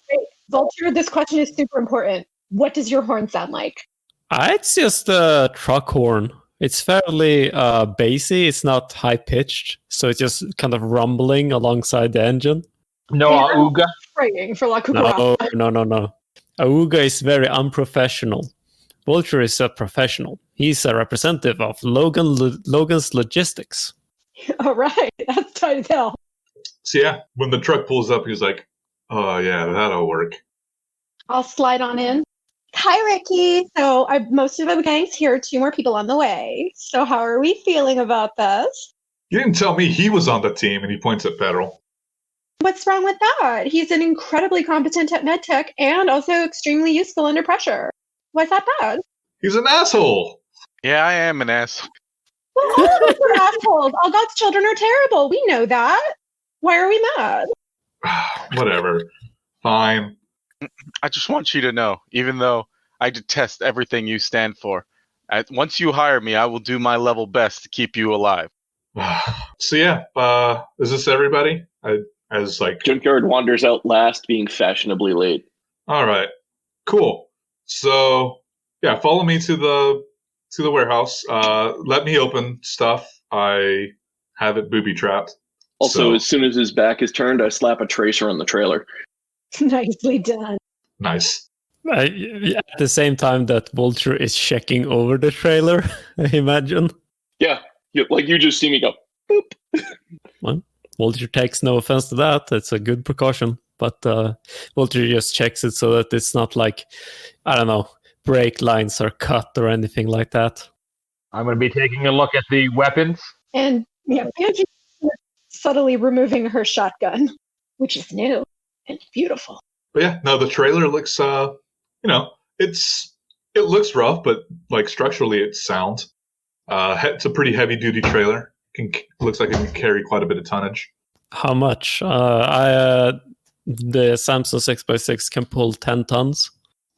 Hey, Vulture, this question is super important. What does your horn sound like? It's just a truck horn. It's fairly bassy. It's not high pitched, so it's just kind of rumbling alongside the engine. No auga. Praying for La Cucaracha. No. Auga is very unprofessional. Vulture is a professional. He's a representative of Logan's Logistics. All right, that's tight as hell. So yeah, when the truck pulls up, he's like, "Oh yeah, that'll work." I'll slide on in. Hi, Ricky. So most of the gang's here. 2 more people on the way. So how are we feeling about this? You didn't tell me he was on the team, and he points at Pedro. What's wrong with that? He's an incredibly competent at medtech and also extremely useful under pressure. Why's that bad? He's an asshole. Yeah, I am an ass. Well, all of us are assholes. All God's children are terrible. We know that. Why are we mad? Whatever. Fine. I just want you to know, even though I detest everything you stand for, once you hire me, I will do my level best to keep you alive. So yeah, is this everybody? Junkyard wanders out last, being fashionably late. All right, cool. So yeah, follow me to the warehouse. Let me open stuff. I have it booby trapped. Also, as soon as his back is turned, I slap a tracer on the trailer. Nicely done. Nice. At the same time that Vulture is checking over the trailer, I imagine. Yeah, like you just see me go, boop. Well, Vulture takes no offense to that. It's a good precaution. But Vulture just checks it so that it's not like, I don't know, brake lines are cut or anything like that. I'm going to be taking a look at the weapons. And yeah, Banshee subtly removing her shotgun, which is new and beautiful. But yeah, no, the trailer looks, it looks rough, but like structurally it's sound. It's a pretty heavy duty trailer. Looks like it can carry quite a bit of tonnage. How much? The Samsung 6x6 can pull 10 tons.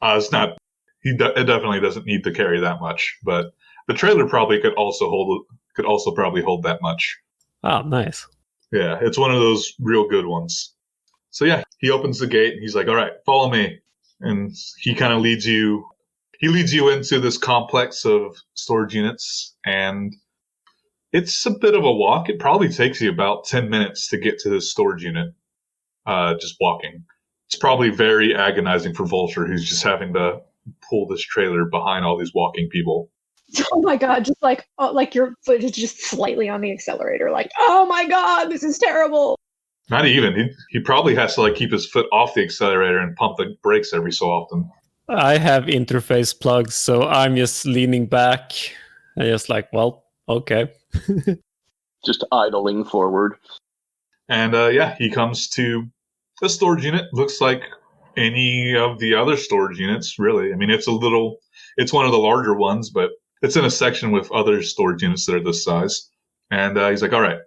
It's not. It definitely doesn't need to carry that much, but the trailer probably could also probably hold that much. Oh, nice. Yeah, it's one of those real good ones. So yeah, he opens the gate and he's like, "All right, follow me." And he kind of leads you into this complex of storage units, and it's a bit of a walk. It probably takes you about 10 minutes to get to this storage unit, just walking. It's probably very agonizing for Vulture, who's just having to pull this trailer behind all these walking people. Oh my god, just like your foot is just slightly on the accelerator, like, oh my god, this is terrible. Not even. He probably has to like keep his foot off the accelerator and pump the brakes every so often. I have interface plugs, so I'm just leaning back and just like, well, okay. Just idling forward. And yeah, he comes to a storage unit. Looks like any of the other storage units, really. I mean, it's one of the larger ones, but it's in a section with other storage units that are this size. And he's like, "All right."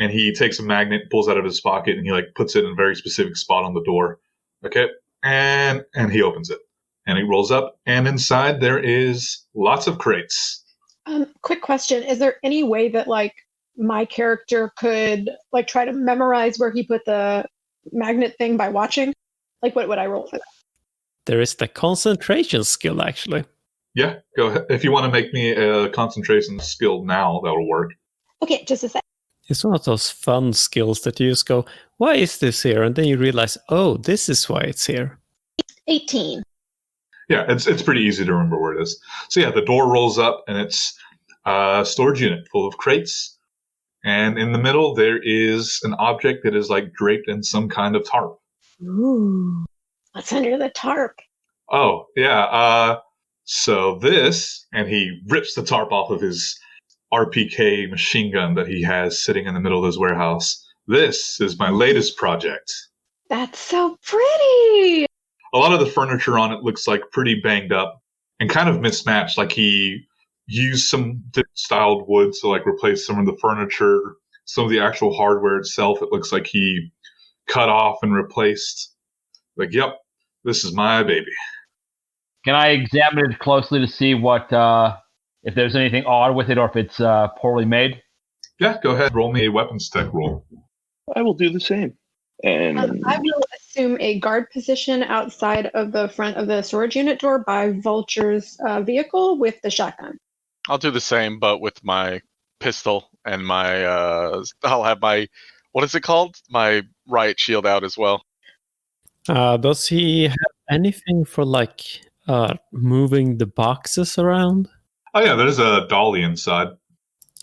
and he takes a magnet, pulls out of his pocket, and he like puts it in a very specific spot on the door. Okay, and he opens it, and he rolls up, and inside there is lots of crates. Quick question: is there any way that like my character could like try to memorize where he put the magnet thing by watching? Like, what would I roll for that? There is the concentration skill, actually. Yeah, go ahead. If you want to make me a concentration skill now, that'll work. Okay, just a sec. It's one of those fun skills that you just go, why is this here? And then you realize, oh, this is why it's here. 18. Yeah, it's pretty easy to remember where it is. So yeah, the door rolls up, and it's a storage unit full of crates. And in the middle, there is an object that is like draped in some kind of tarp. Ooh, what's under the tarp? Oh, yeah. So this, and he rips the tarp off of his RPK machine gun that he has sitting in the middle of his warehouse. This is my latest project. That's so pretty. A lot of the furniture on it looks like pretty banged up and kind of mismatched. Like he used some styled wood to like replace some of the furniture. Some of the actual hardware itself, it looks like he cut off and replaced. Like, yep, this is my baby. Can I examine it closely to see what if there's anything odd with it or if it's poorly made? Yeah, go ahead. Roll me a weapons tech roll. I will do the same. And I will assume a guard position outside of the front of the storage unit door by Vulture's vehicle with the shotgun. I'll do the same, but with my pistol and my. I'll have my. What is it called? My riot shield out as well. Does he have anything for like moving the boxes around? Oh yeah, there's a dolly inside.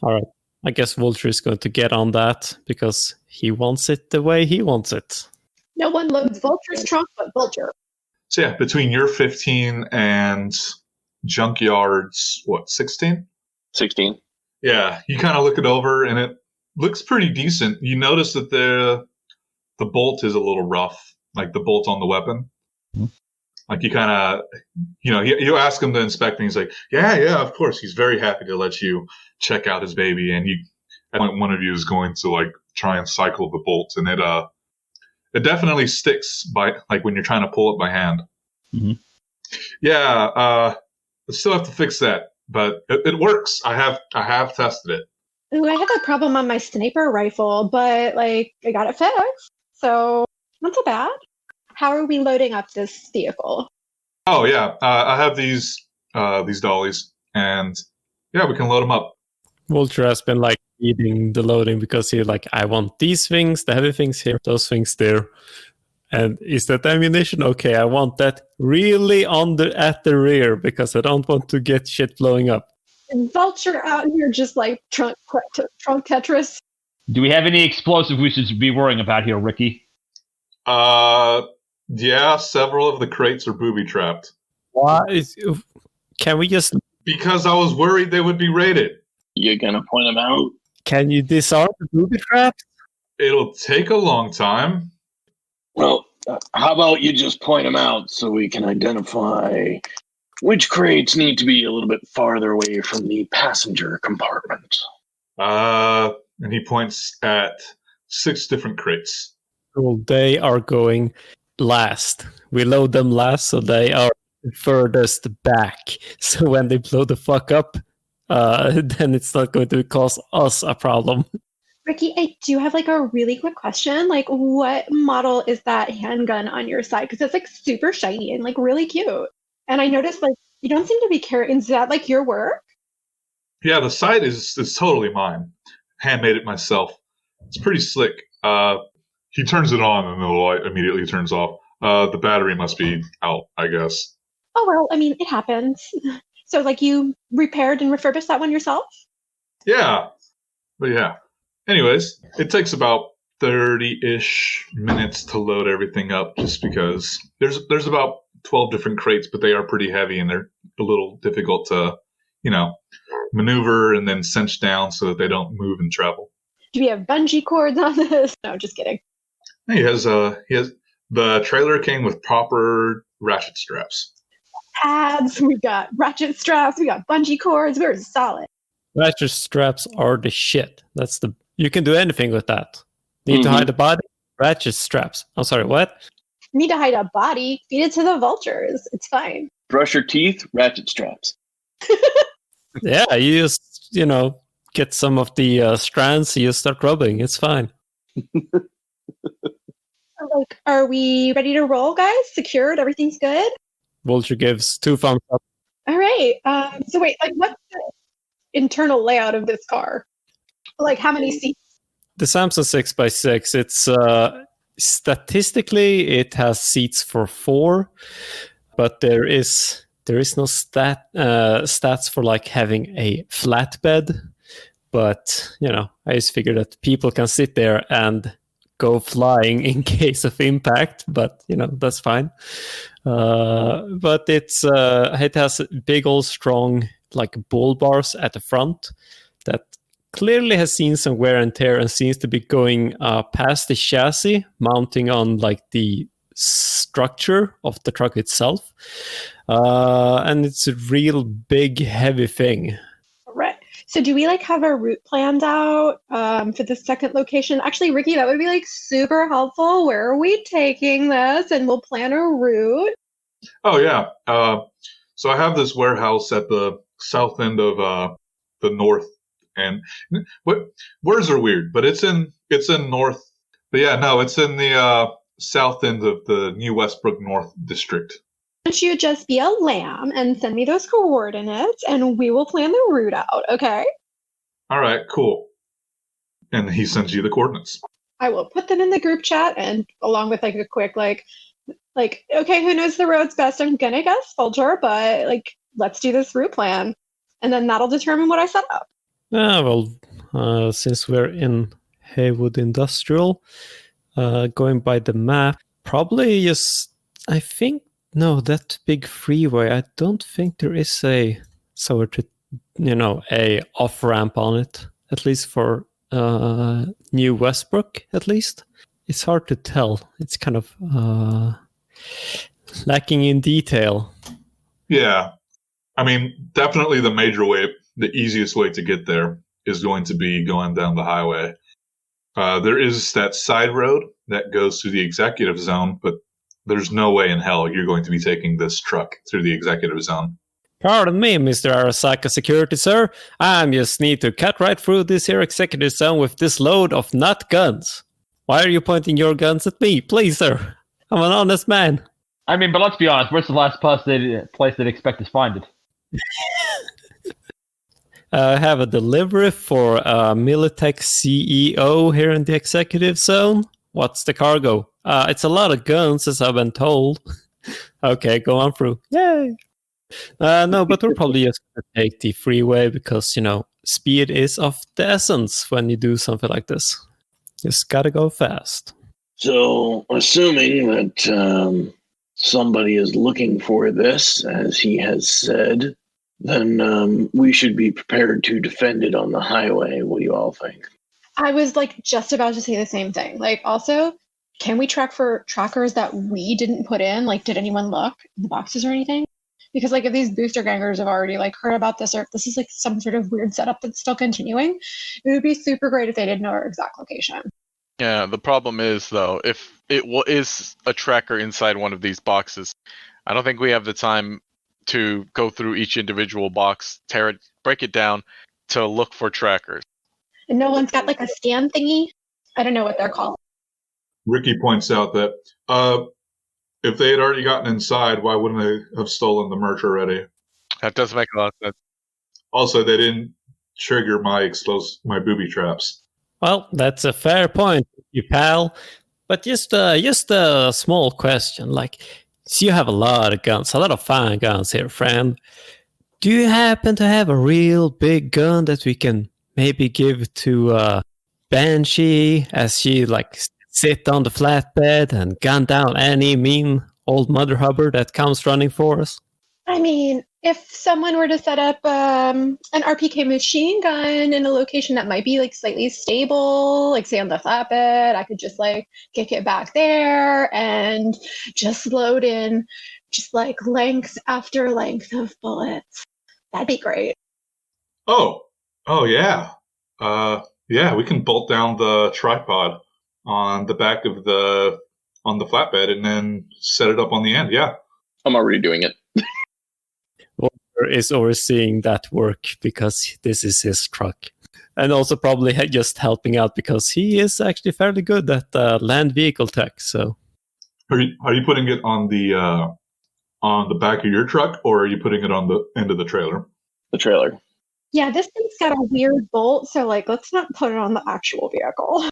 All right. I guess Vulture is going to get on that because he wants it the way he wants it. No one loads Vulture's trunk but Vulture. So yeah, between your 15 and Junkyard's, 16? 16. Yeah, you kind of look it over, and it looks pretty decent. You notice that the bolt is a little rough, like the bolt on the weapon. Mm-hmm. Like you kind of, you ask him to inspect, and he's like, yeah, of course. He's very happy to let you check out his baby, and one of you is going to like try and cycle the bolt, and it definitely sticks by like when you're trying to pull it by hand. Mm-hmm. Yeah, I still have to fix that, but it works. I have tested it. Ooh, I have a problem on my sniper rifle, but like I got it fixed, so not so bad. How are we loading up this vehicle? Oh yeah, I have these dollies, and yeah, we can load them up. Vulture has been like eating the loading because he's like, I want these things, the heavy things here, those things there. And is that ammunition? Okay, I want that really at the rear because I don't want to get shit blowing up. Vulture out here just like trunk Tetris. Do we have any explosive we should be worrying about here, Ricky? Yeah, several of the crates are booby trapped. Why? Can we just... Because I was worried they would be raided. You're gonna point them out? Can you disarm the booby traps? It'll take a long time. Well, how about you just point them out so we can identify which crates need to be a little bit farther away from the passenger compartment. And he points at 6 different crates. Well, they are going last. We load them last, so they are furthest back. So when they blow the fuck up, then it's not going to cause us a problem. Ricky, I do have like a really quick question. Like, what model is that handgun on your side? Because it's like super shiny and like really cute. And I noticed like you don't seem to be carrying. Is that like your work? Yeah, the sight is totally mine. Handmade it myself. It's pretty slick. He turns it on and the light immediately turns off. The battery must be out, I guess. Oh, well, I mean, it happens. So like you repaired and refurbished that one yourself? Yeah. But yeah. Anyways, it takes about 30-ish minutes to load everything up just because there's about 12 different crates, but they are pretty heavy and they're a little difficult to, maneuver and then cinch down so that they don't move and travel. Do we have bungee cords on this? No, just kidding. He has the trailer came with proper ratchet straps. Pads, we got ratchet straps, we got bungee cords, we're solid. Ratchet straps are the shit. That's the You can do anything with that. Need to hide the body? Ratchet straps. I'm sorry, what? Need to hide a body? Feed it to the vultures. It's fine. Brush your teeth, ratchet straps. Yeah, you just, get some of the strands, you start rubbing. It's fine. Like, are we ready to roll, guys? Secured? Everything's good? Vulture gives 2 thumbs up. All right. So wait, like, what's the internal layout of this car? Like, how many seats? The Samsung 6x6, it's statistically it has seats for 4, but there is no stats for like having a flatbed. But I just figure that people can sit there and go flying in case of impact. But that's fine. But it has big old strong like bull bars at the front that clearly has seen some wear and tear and seems to be going past the chassis, mounting on like the structure of the truck itself. And it's a real big, heavy thing. Right. So do we like have our route planned out for the second location? Actually, Ricky, that would be like super helpful. Where are we taking this? And we'll plan a route. Oh, yeah. So I have this warehouse at the south end of the north end. Words are weird, but it's in north. But yeah, no, it's in the south end of the New Westbrook North District. Why don't you just be a lamb and send me those coordinates, and we will plan the route out, okay? All right, cool. And he sends you the coordinates. I will put them in the group chat, and along with like a quick like, okay, who knows the roads best? I'm gonna guess Vulture, but like, let's do this route plan, and then that'll determine what I set up. Well, since we're in Haywood Industrial, going by the map, probably just, I think, no, that big freeway, I don't think there is a off ramp on it, at least for New Westbrook, at least. It's hard to tell. It's kind of lacking in detail. Yeah. I mean, definitely the major way, the easiest way to get there is going to be going down the highway. There is that side road that goes through the executive zone, but there's no way in hell you're going to be taking this truck through the executive zone. Pardon me, Mr. Arasaka Security, sir. I just need to cut right through this here executive zone with this load of nut guns. Why are you pointing your guns at me? Please, sir. I'm an honest man. I mean, but let's be honest. Where's the last place they'd expect to find it? I have a delivery for Militech CEO here in the executive zone. What's the cargo? It's a lot of guns, as I've been told. Okay, go on through. Yay! No, but we're probably just going to take the freeway because, speed is of the essence when you do something like this. Just gotta go fast. So, assuming that somebody is looking for this, as he has said, then we should be prepared to defend it on the highway. What do you all think? I was like just about to say the same thing. Like, also, can we track for trackers that we didn't put in? Like, did anyone look in the boxes or anything? Because like if these booster gangers have already like heard about this, or if this is like some sort of weird setup that's still continuing, it would be super great if they didn't know our exact location. Yeah, the problem is though, if it is a tracker inside one of these boxes, I don't think we have the time to go through each individual box, tear it, break it down to look for trackers. And no one's got like a scan thingy. I don't know what they're called. Ricky points out that if they had already gotten inside, why wouldn't they have stolen the merch already? That does make a lot of sense. Also, they didn't trigger my booby traps. Well, that's a fair point, you pal. But just a small question. Like, so you have a lot of guns, a lot of fine guns here, friend. Do you happen to have a real big gun that we can maybe give to Banshee as she like sit on the flatbed and gun down any mean old Mother Hubbard that comes running for us? I mean, if someone were to set up an RPK machine gun in a location that might be like slightly stable, like say on the flatbed, I could just like kick it back there and just load in just like length after length of bullets. That'd be great. Oh yeah. Yeah, we can bolt down the tripod on the back of on the flatbed and then set it up on the end. Yeah. I'm already doing it. Walter is overseeing that work because this is his truck. And also probably just helping out because he is actually fairly good at land vehicle tech. So, Are you putting it on the back of your truck, or are you putting it on the end of the trailer? The trailer. Yeah, this thing's got a weird bolt, so like let's not put it on the actual vehicle.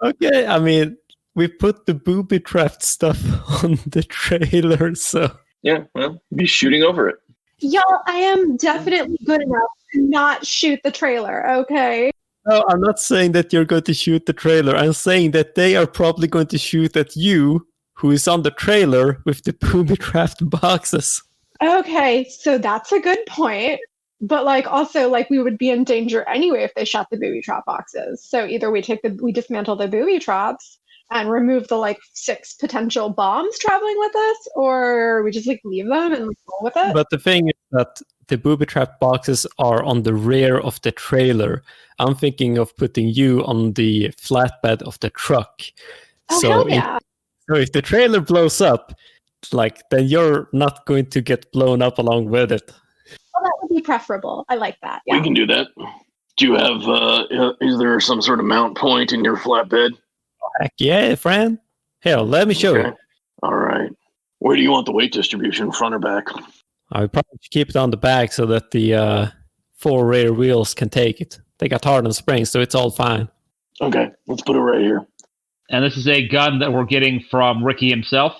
okay, I mean, we put the booby-trapped stuff on the trailer, so... Yeah, well, be shooting over it. Y'all, I am definitely good enough to not shoot the trailer, okay? No, I'm not saying that you're going to shoot the trailer. I'm saying that they are probably going to shoot at you, who is on the trailer with the booby-trapped boxes. Okay, so that's a good point. But like also like we would be in danger anyway if they shot the booby trap boxes. So either we dismantle the booby traps and remove the like 6 potential bombs traveling with us, or we just like leave them and roll with it. But the thing is that the booby trap boxes are on the rear of the trailer. I'm thinking of putting you on the flatbed of the truck. Oh, So hell yeah. if the trailer blows up, like then you're not going to get blown up along with it. Well, that would be preferable. I like that. Yeah. We can do that. Do you have, is there some sort of mount point in your flatbed? Heck yeah, friend. Here, let me show you. All right. Where do you want the weight distribution, front or back? I would probably keep it on the back so that the 4 rear wheels can take it. They got hardened springs, so it's all fine. Okay, let's put it right here. And this is a gun that we're getting from Ricky himself.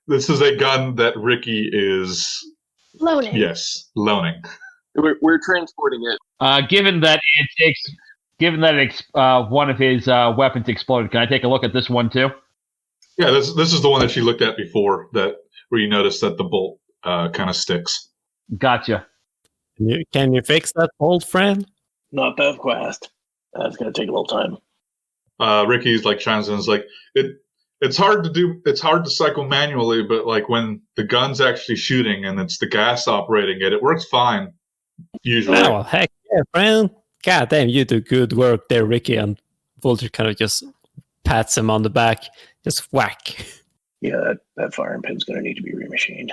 This is a gun that Ricky is... Loaning. Yes, loaning. We're transporting it. Given that one of his weapons exploded, can I take a look at this one too? Yeah, this is the one that she looked at before, where you noticed that the bolt kind of sticks. Gotcha. Can you fix that bolt, friend? Not that fast. That's going to take a little time. Ricky's like chimes in and is like, it's hard to do. It's hard to cycle manually, but like when the gun's actually shooting and it's the gas operating it works fine. Usually. Oh, heck yeah, friend. God damn, you do good work there, Ricky. And Vulture kind of just pats him on the back. Just whack. Yeah, that firing pin's going to need to be remachined.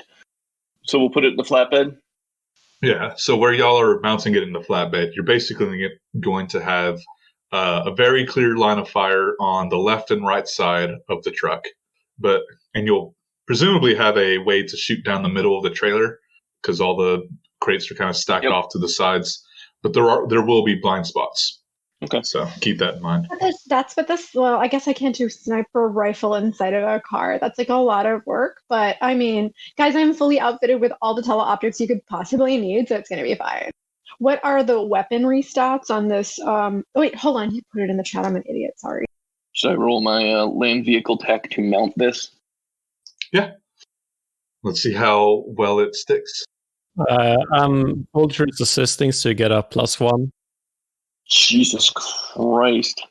So we'll put it in the flatbed? Yeah, so where y'all are mounting it in the flatbed, you're basically going to have a very clear line of fire on the left and right side of the truck, and you'll presumably have a way to shoot down the middle of the trailer because all the crates are kind of stacked off to the sides. But there will be blind spots. Okay, so keep that in mind. Well, I guess I can't do sniper rifle inside of a car. That's like a lot of work. But I mean, guys, I'm fully outfitted with all the teleoptics you could possibly need, so it's going to be fine. What are the weaponry stats on this? Wait, hold on. You put it in the chat. I'm an idiot. Sorry. Should I roll my land vehicle tech to mount this? Yeah. Let's see how well it sticks. Vulture is assisting, so you get a +1. Jesus Christ.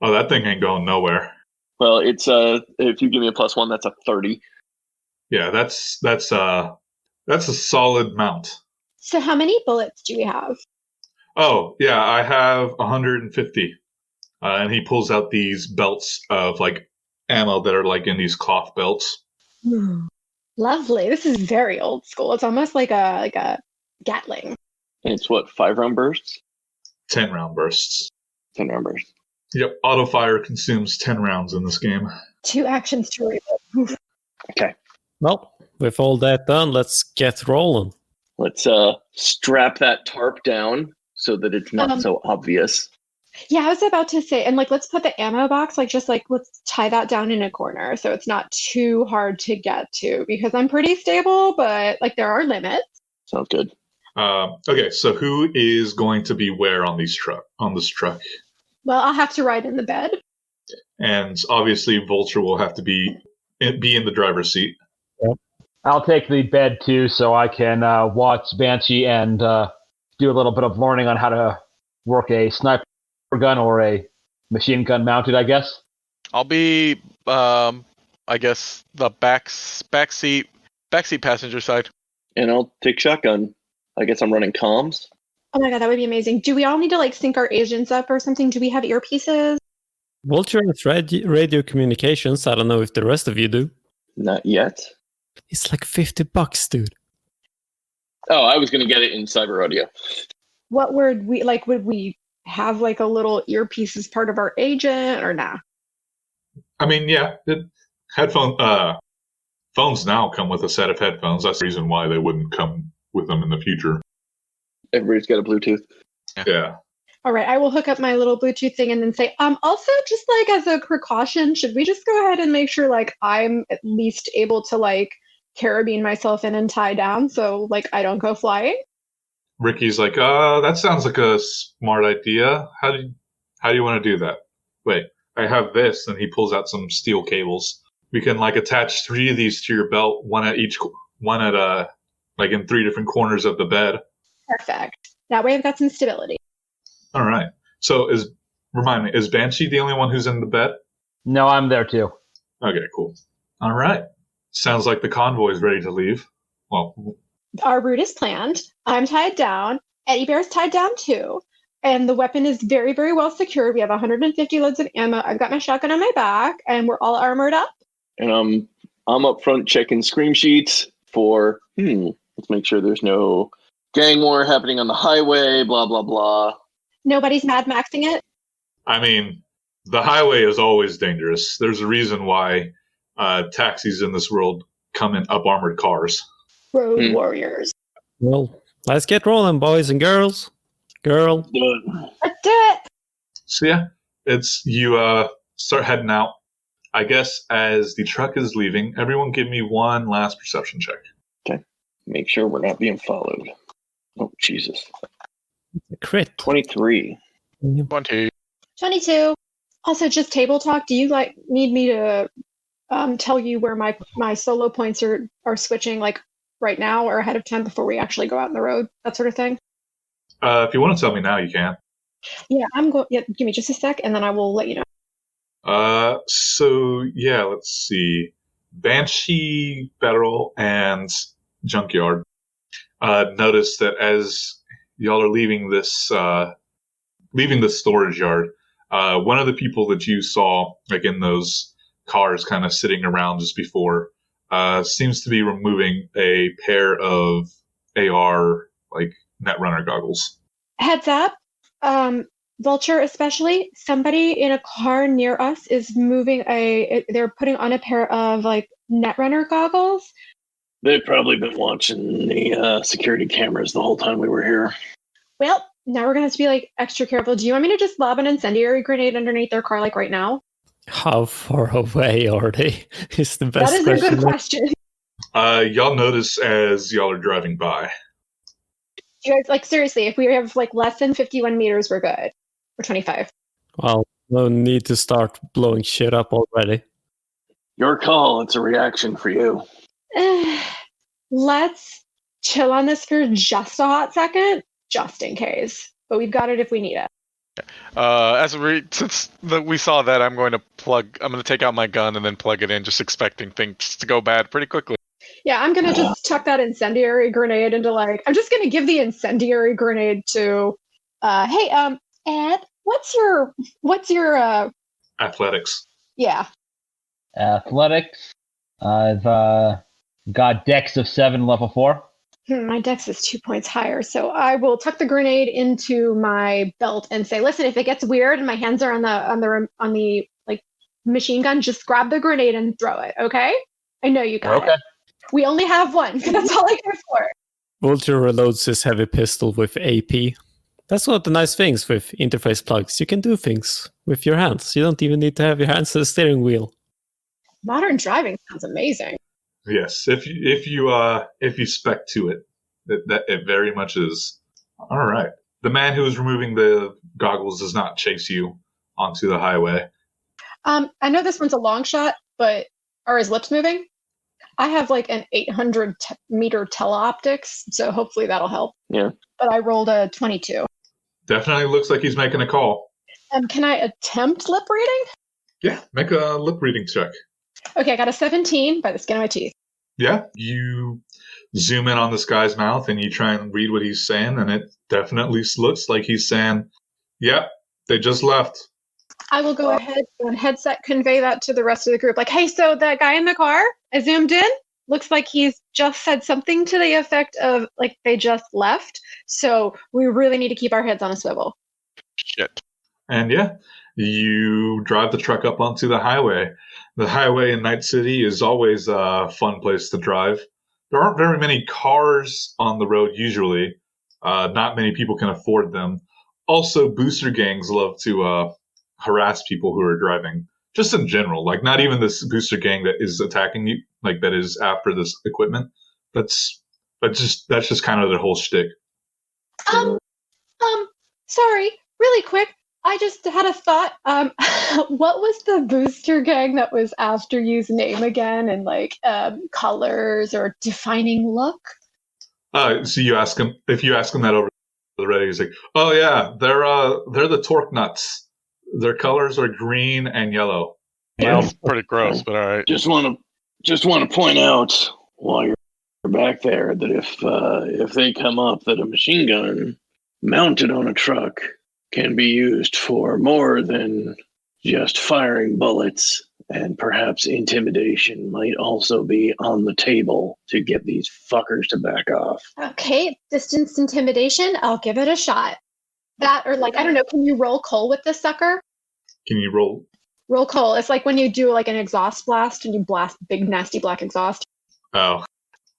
Oh, that thing ain't going nowhere. Well, it's if you give me a +1, that's a 30. Yeah, that's a solid mount. So how many bullets do we have? Oh, yeah, I have 150. And he pulls out these belts of like ammo that are like in these cloth belts. Lovely. This is very old school. It's almost like a Gatling. And it's what, 5-round bursts? 10 round bursts. 10 round bursts. Yep, auto fire consumes 10 rounds in this game. 2 actions to reload. Okay. Well, with all that done, let's get rolling. Let's strap that tarp down so that it's not so obvious. Yeah, I was about to say, and like let's put the ammo box, let's tie that down in a corner so it's not too hard to get to, because I'm pretty stable, but like there are limits. Sounds good. Okay, so who is going to be where on this truck? Well, I'll have to ride in the bed. And obviously Vulture will have to be in the driver's seat. Yep. I'll take the bed too, so I can watch Banshee and do a little bit of learning on how to work a sniper gun or a machine gun mounted, I guess. I'll be, I guess, the backseat passenger side. And I'll take shotgun. I guess I'm running comms. Oh my god, that would be amazing. Do we all need to like sync our agents up or something? Do we have earpieces? Vulture has radio communications. I don't know if the rest of you do. Not yet. It's like $50, dude. Oh, I was going to get it in cyber audio. What would we like? Would we have like a little earpiece as part of our agent or nah? I mean, yeah, phones now come with a set of headphones. That's the reason why they wouldn't come with them in the future. Everybody's got a Bluetooth. Yeah. All right, I will hook up my little Bluetooth thing and then say, also just like as a precaution, should we just go ahead and make sure like I'm at least able to like carabine myself in and tie down so like I don't go flying? Ricky's like, that sounds like a smart idea. How do you want to do that? Wait, I have this, and he pulls out some steel cables. We can like attach 3 of these to your belt, one at like in 3 different corners of the bed. Perfect. That way I've got some stability. All right. So remind me, is Banshee the only one who's in the bed? No, I'm there too. Okay, cool. All right. Sounds like the convoy is ready to leave. Well, Our route is planned. I'm tied down. Eddie Bear's tied down too. And the weapon is very, very well secured. We have 150 loads of ammo. I've got my shotgun on my back, and we're all armored up. And I'm up front checking scream sheets for, let's make sure there's no gang war happening on the highway, blah, blah, blah. Nobody's Mad Maxing it. I mean, the highway is always dangerous. There's a reason why taxis in this world come in up-armored cars. Road warriors. Well, let's get rolling, boys and girls. Girl. Let's do it. So yeah, it's you start heading out. I guess as the truck is leaving, everyone give me one last perception check. Okay. Make sure we're not being followed. Oh, Jesus. Crit. 23. 20. 22. Also, just table talk. Do you like need me to tell you where my solo points are switching like right now or ahead of time before we actually go out on the road? That sort of thing. If you want to tell me now, you can. Yeah, I'm going. Yeah, give me just a sec, and then I will let you know. So yeah, let's see. Banshee, Federal, and Junkyard notice that as y'all are leaving the storage yard, one of the people that you saw, like in those cars, kind of sitting around just before, seems to be removing a pair of AR like Netrunner goggles. Heads up, Vulture especially. Somebody in a car near us is moving they're putting on a pair of like Netrunner goggles. They've probably been watching the security cameras the whole time we were here. Well, now we're gonna have to be like extra careful. Do you want me to just lob an incendiary grenade underneath their car like right now? How far away are they? Is the best That is question. a good question. Y'all notice as y'all are driving by. You guys, like seriously, if we have like less than 51 meters, we're good. Or 25. Well, no need to start blowing shit up already. Your call. It's a reaction for you. Let's chill on this for just a hot second, just in case. But we've got it if we need it. Since we saw that, I'm going to take out my gun and then plug it in, just expecting things to go bad pretty quickly. Yeah, I'm gonna just tuck that incendiary grenade into I'm just gonna give the incendiary grenade to hey, Ed, what's your Athletics. Yeah. Athletics. I've got Dex of 7, level 4. My dex is 2 points higher, so I will tuck the grenade into my belt and say, "Listen, if it gets weird and my hands are on the like machine gun, just grab the grenade and throw it, okay? I know you got it. We only have one. That's all I can afford." Vulture reloads his heavy pistol with AP. That's one of the nice things with interface plugs. You can do things with your hands. You don't even need to have your hands on the steering wheel. Modern driving sounds amazing. Yes, if you spec to it, that it very much is. All right. The man who is removing the goggles does not chase you onto the highway. I know this one's a long shot, but are his lips moving? I have like an 800 meter teleoptics, so hopefully that'll help. Yeah. But I rolled a 22. Definitely looks like he's making a call. Can I attempt lip reading? Yeah, make a lip reading check. Okay, I got a 17 by the skin of my teeth. Yeah, you zoom in on this guy's mouth and you try and read what he's saying, and it definitely looks like he's saying, "Yep, they just left." I will go ahead and headset convey that to the rest of the group. Like, hey, so that guy in the car, I zoomed in. Looks like he's just said something to the effect of, like, they just left. So we really need to keep our heads on a swivel. Shit. And yeah, you drive the truck up onto the highway. The highway in Night City is always a fun place to drive. There aren't very many cars on the road usually. Not many people can afford them. Also, booster gangs love to harass people who are driving. Just in general, like not even this booster gang that is attacking you, like that is after this equipment. That's just kind of their whole shtick. Sorry, really quick. I just had a thought. What was the booster gang that was after you's name again, and like colors or defining look? So you ask him, if you ask him that over the radio, he's like, "Oh yeah, they're the Torque Nuts. Their colors are green and yellow." Yeah, it's pretty gross, but all right. Just want to point out while you're back there that if they come up, that a machine gun mounted on a truck can be used for more than just firing bullets, and perhaps intimidation might also be on the table to get these fuckers to back off. Okay, distance intimidation. I'll give it a shot. That, or like, I don't know, can you roll coal with this sucker? Can you roll? Roll coal. It's like when you do like an exhaust blast and you blast big nasty black exhaust. Oh,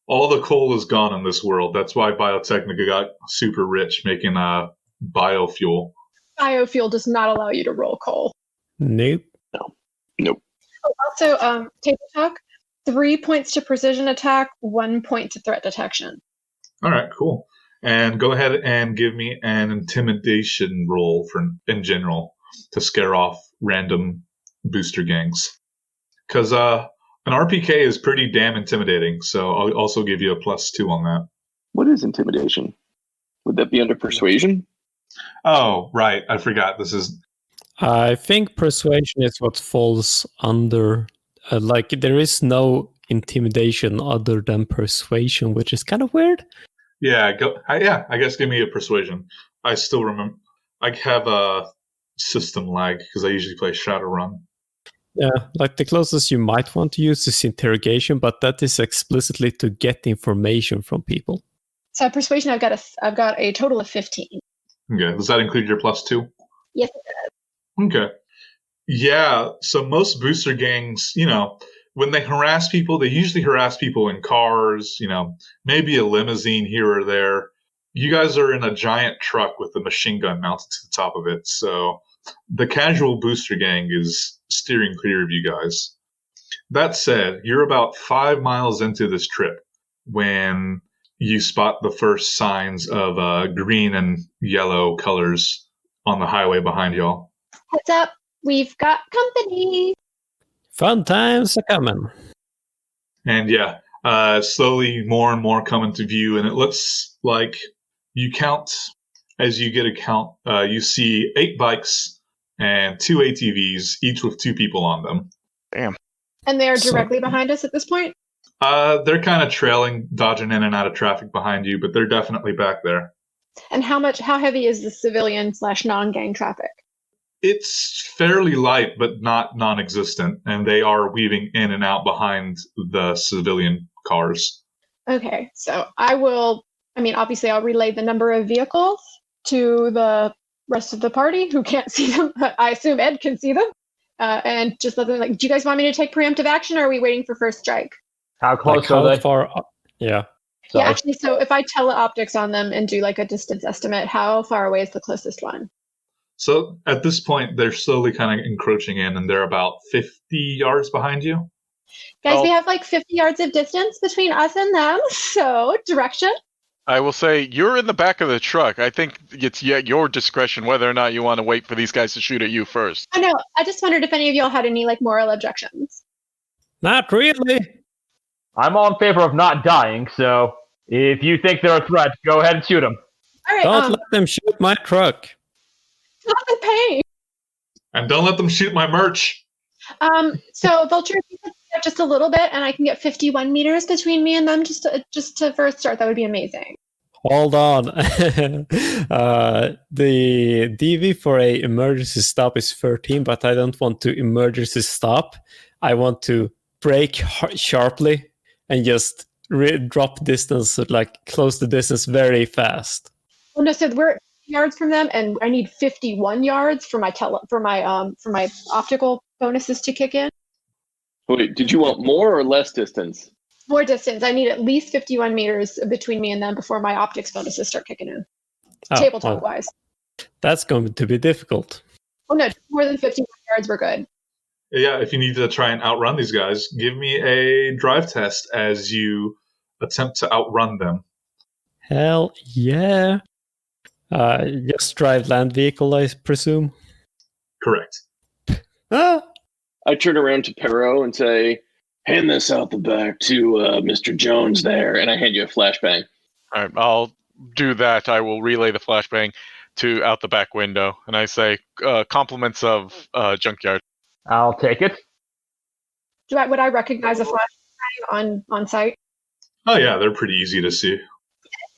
all the coal is gone in this world. That's why Biotechnica got super rich making biofuel. Biofuel does not allow you to roll coal. Nope. Nope. Oh, also, table talk. 3 points to precision attack, 1 point to threat detection. All right, cool. And go ahead and give me an intimidation roll in general to scare off random booster gangs. Because an RPK is pretty damn intimidating, so I'll also give you a +2 on that. What is intimidation? Would that be under persuasion? Oh, right. I forgot. This is... I think persuasion is what falls under. Like, there is no intimidation other than persuasion, which is kind of weird. Yeah, I guess give me a persuasion. I still remember. I have a system lag because I usually play Shadowrun. Yeah, like the closest you might want to use is interrogation, but that is explicitly to get information from people. So persuasion, I've got a total of 15. Okay, does that include your +2? Yes, it does. Okay. Yeah, so most booster gangs, when they harass people, they usually harass people in cars, maybe a limousine here or there. You guys are in a giant truck with a machine gun mounted to the top of it, so the casual booster gang is steering clear of you guys. That said, you're about 5 miles into this trip when you spot the first signs of green and yellow colors on the highway behind y'all. Heads up, we've got company. Fun times are coming. And yeah, slowly more and more come into view, and it looks like you count, as you get a count, you see 8 bikes and 2 ATVs, each with 2 people on them. Damn. And they are directly behind us at this point? They're kind of trailing, dodging in and out of traffic behind you, but they're definitely back there. And how heavy is the civilian/non-gang traffic? It's fairly light, but not non-existent, and they are weaving in and out behind the civilian cars. Okay, so obviously I'll relay the number of vehicles to the rest of the party who can't see them. I assume Ed can see them. And just let them, do you guys want me to take preemptive action, or are we waiting for first strike? How close Like, how are they? far? Yeah. Sorry. Yeah, actually, so if I teleoptics on them and do like a distance estimate, how far away is the closest one? So at this point, they're slowly kind of encroaching in, and they're about 50 yards behind you. Guys, we have like 50 yards of distance between us and them, so direction. I will say, you're in the back of the truck. I think it's at your discretion whether or not you want to wait for these guys to shoot at you first. I know, I just wondered if any of y'all had any moral objections. Not really. I'm all in favor of not dying, so if you think they're a threat, go ahead and shoot them. All right, Don't let them shoot my truck. not the pain. And don't let them shoot my merch. So Vulture, just a little bit, and I can get 51 meters between me and them just to for a start. That would be amazing. Hold on. The DV for a emergency stop is 13, but I don't want to emergency stop. I want to brake sharply and just drop distance, like close the distance very fast. Well, no, so we're yards from them, and I need 51 yards for my optical bonuses to kick in. Wait, did you want more or less distance? More distance. I need at least 51 meters between me and them before my optics bonuses start kicking in. Tabletop wise. That's going to be difficult. Oh no, more than 51 yards, we're good. Yeah, if you need to try and outrun these guys, give me a drive test as you attempt to outrun them. Hell yeah. Just drive land vehicle, I presume? Correct. Ah! I turn around to Perot and say, hand this out the back to Mr. Jones there, and I hand you a flashbang. All right, I'll do that. I will relay the flashbang to out the back window, and I say, compliments of Junkyard. I'll take it. Would I recognize a flashbang on site? Oh yeah, they're pretty easy to see. If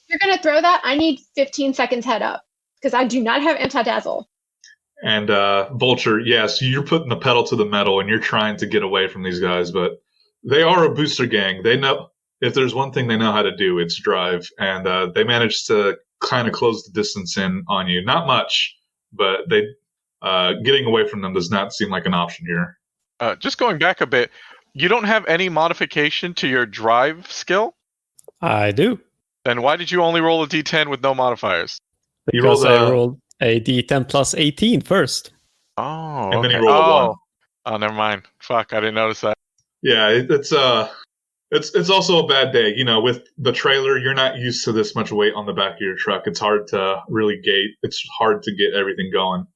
you're going to throw that, I need 15 seconds head up, because I do not have anti-dazzle. And Vulture, yes, you're putting the pedal to the metal and you're trying to get away from these guys, but they are a booster gang. They know, if there's one thing they know how to do, it's drive. And they managed to kind of close the distance in on you. Not much, but getting away from them does not seem like an option here. Just going back a bit, you don't have any modification to your drive skill? I do. Then why did you only roll a d10 with no modifiers? Because I rolled a d10 plus 18 first. Oh, okay. And then you roll a 1. Oh, never mind. Fuck, I didn't notice that. Yeah, it's also a bad day. You know, with the trailer, you're not used to this much weight on the back of your truck. It's hard to really gate. It's hard to get everything going.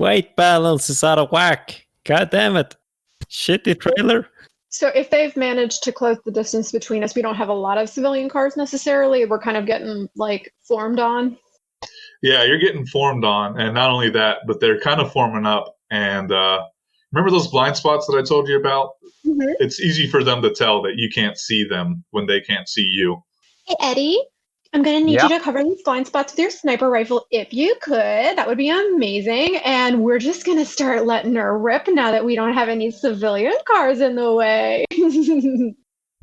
Weight balance is out of whack. God damn it. Shitty trailer. So if they've managed to close the distance between us, we don't have a lot of civilian cars necessarily. We're kind of getting, like, formed on. Yeah, you're getting formed on. And not only that, but they're kind of forming up. And remember those blind spots that I told you about? Mm-hmm. It's easy for them to tell that you can't see them when they can't see you. Hey, Eddie, I'm going to need you to cover these blind spots with your sniper rifle if you could. That would be amazing. And we're just going to start letting her rip now that we don't have any civilian cars in the way. Do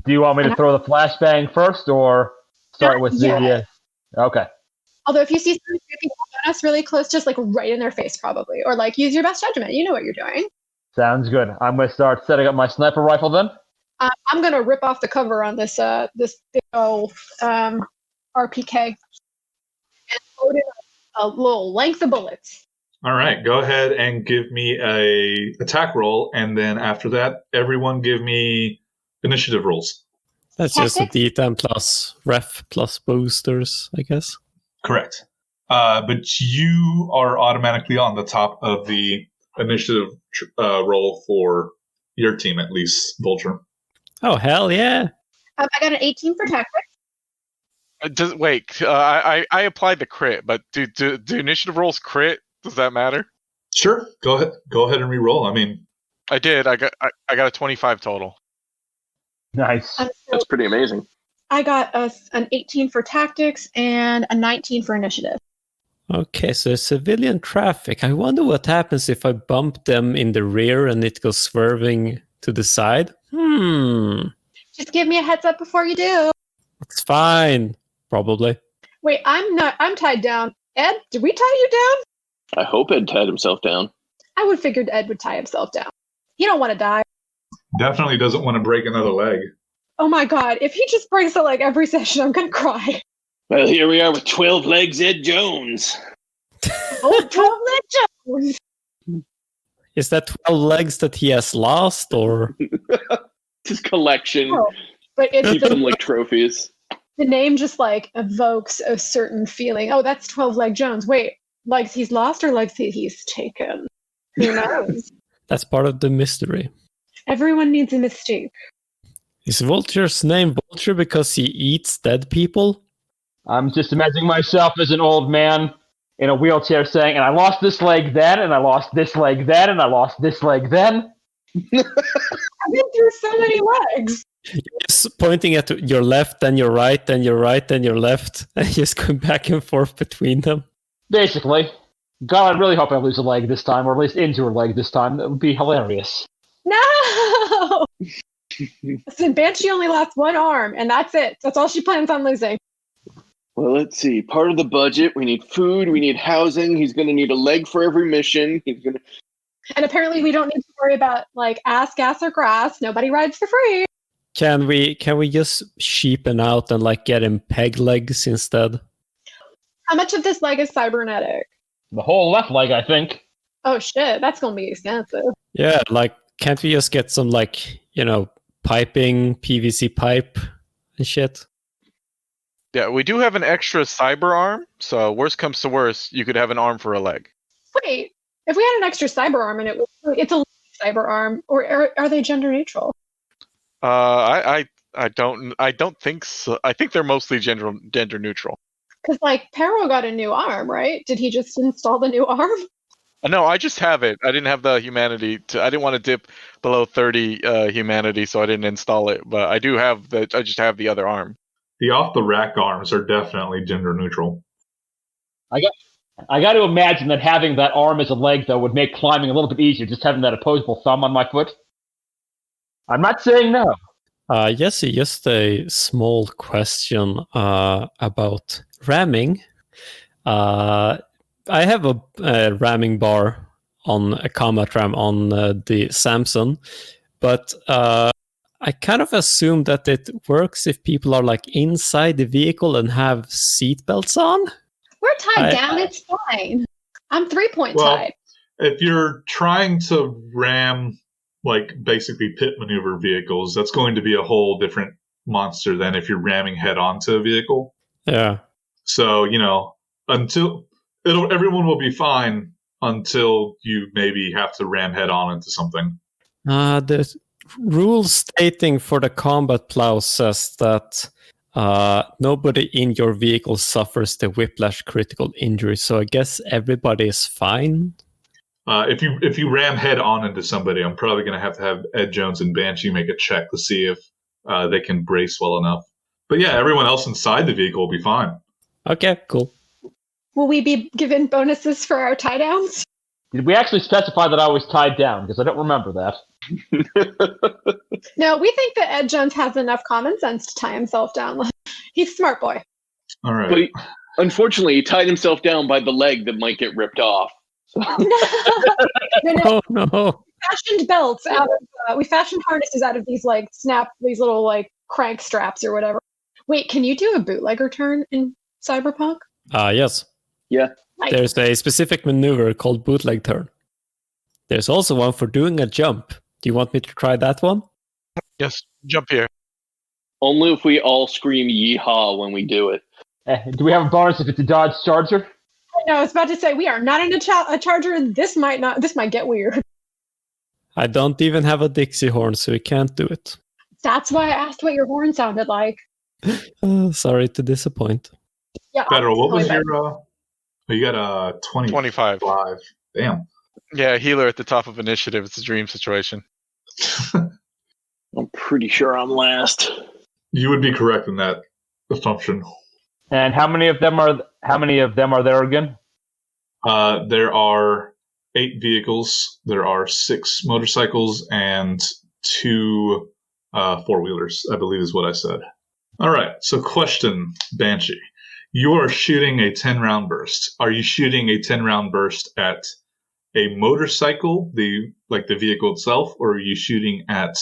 you want me to throw the flashbang first or start with the... Okay. Although if you see somebody creeping up on us really close, just like right in their face probably. Or like use your best judgment. You know what you're doing. Sounds good. I'm going to start setting up my sniper rifle then. I'm going to rip off the cover on this big old RPK and load in a little length of bullets. All right, go ahead and give me a attack roll, and then after that, everyone give me initiative rolls. That's just a D10 plus ref plus boosters, I guess. Correct. But you are automatically on the top of the initiative roll for your team, at least, Vulture. Oh, hell yeah. I got an 18 for tactics. I applied the crit, but do initiative rolls crit? Does that matter? Sure. Go ahead and re-roll. I mean, I did. I got a 25 total. Nice. That's pretty amazing. I got an 18 for tactics and a 19 for initiative. Okay, so civilian traffic. I wonder what happens if I bump them in the rear and it goes swerving to the side. Just give me a heads up before you do. It's fine. Probably. Wait, I'm tied down. Ed, did we tie you down? I hope Ed tied himself down. I would figured Ed would tie himself down. He don't want to die. definitely doesn't want to break another leg. Oh my god, if he just breaks a leg every session, I'm gonna cry. Well, here we are with 12 legs Ed Jones. Oh, 12 leg Jones! Is that 12 legs that he has lost, or? His collection. Oh, but it's Keeps them like trophies. The name just like evokes a certain feeling. Oh, that's 12 leg Jones. Wait, legs he's lost or legs he's taken? Who knows? That's part of the mystery. Everyone needs a mystique. Is Vulture's name Vulture because he eats dead people? I'm just imagining myself as an old man in a wheelchair saying, and I lost this leg then, and I lost this leg then, and I lost this leg then. I've been through so many legs. Just pointing at your left, then your right, then your right, then your left, and just going back and forth between them. Basically. God, I really hope I lose a leg this time, or at least into a leg this time. That would be hilarious. No! Listen, Banshee only lost one arm, and that's it. That's all she plans on losing. Well, let's see. Part of the budget, we need food, we need housing. He's going to need a leg for every mission. He's going to. And apparently we don't need to worry about like ass, gas, or grass. Nobody rides for free. Can we just sheepen out and like get him peg legs instead? How much of this leg is cybernetic? The whole left leg, I think. Oh shit, that's gonna be expensive. Yeah, like can't we just get some like, piping, PVC pipe and shit? Yeah, we do have an extra cyber arm, so worst comes to worst, you could have an arm for a leg. Wait, if we had an extra cyber arm and it's a cyber arm, or are they gender neutral? I don't think so. I think they're mostly gender neutral. Because like Perro got a new arm, right? Did he just install the new arm? No, I just have it. I didn't have the humanity I didn't want to dip below 30 humanity, so I didn't install it. But I do have I just have the other arm. The off-the-rack arms are definitely gender neutral. I got to imagine that having that arm as a leg, though, would make climbing a little bit easier, just having that opposable thumb on my foot. I'm not saying no. Yes, just a small question about ramming. I have a ramming bar on a combat ram on the Samson, but I kind of assume that it works if people are like inside the vehicle and have seatbelts on. We're tied down, it's fine. I'm 3-point tied. If you're trying to ram like basically pit maneuver vehicles, that's going to be a whole different monster than if you're ramming head onto a vehicle. Yeah. So, until everyone will be fine until you maybe have to ram head on into something. The rule stating for the combat plow says that nobody in your vehicle suffers the whiplash critical injury. So I guess everybody is fine. If you ram head on into somebody, I'm probably going to have Ed Jones and Banshee make a check to see if they can brace well enough. But yeah, everyone else inside the vehicle will be fine. Okay, cool. Will we be given bonuses for our tie downs? Did we actually specify that I was tied down? Because I don't remember that. No, we think that Ed Jones has enough common sense to tie himself down. He's a smart boy. All right. But unfortunately, he tied himself down by the leg that might get ripped off. So. No. Oh no! We fashioned belts out of. We fashioned harnesses out of these these little crank straps or whatever. Wait, can you do a bootlegger turn in Cyberpunk? Yes. Yeah. Nice. There's a specific maneuver called bootleg turn. There's also one for doing a jump. Do you want me to try that one? Yes, jump here. Only if we all scream yeehaw when we do it. Do we have a bonus if it's a Dodge Charger? No, I was about to say we are not in a Charger. This might get weird. I don't even have a Dixie horn, so you can't do it. That's why I asked what your horn sounded like. Sorry to disappoint. Yeah. Federal, what was your... you got a 25. Damn. Yeah, healer at the top of initiative. It's a dream situation. I'm pretty sure I'm last. You would be correct in that assumption. And how many of them are there again? There are 8 vehicles. There are 6 motorcycles and 2 4-wheelers, I believe is what I said. All right. So question, Banshee. You are shooting a 10-round burst. Are you shooting a 10-round burst at a motorcycle, the vehicle itself, or are you shooting at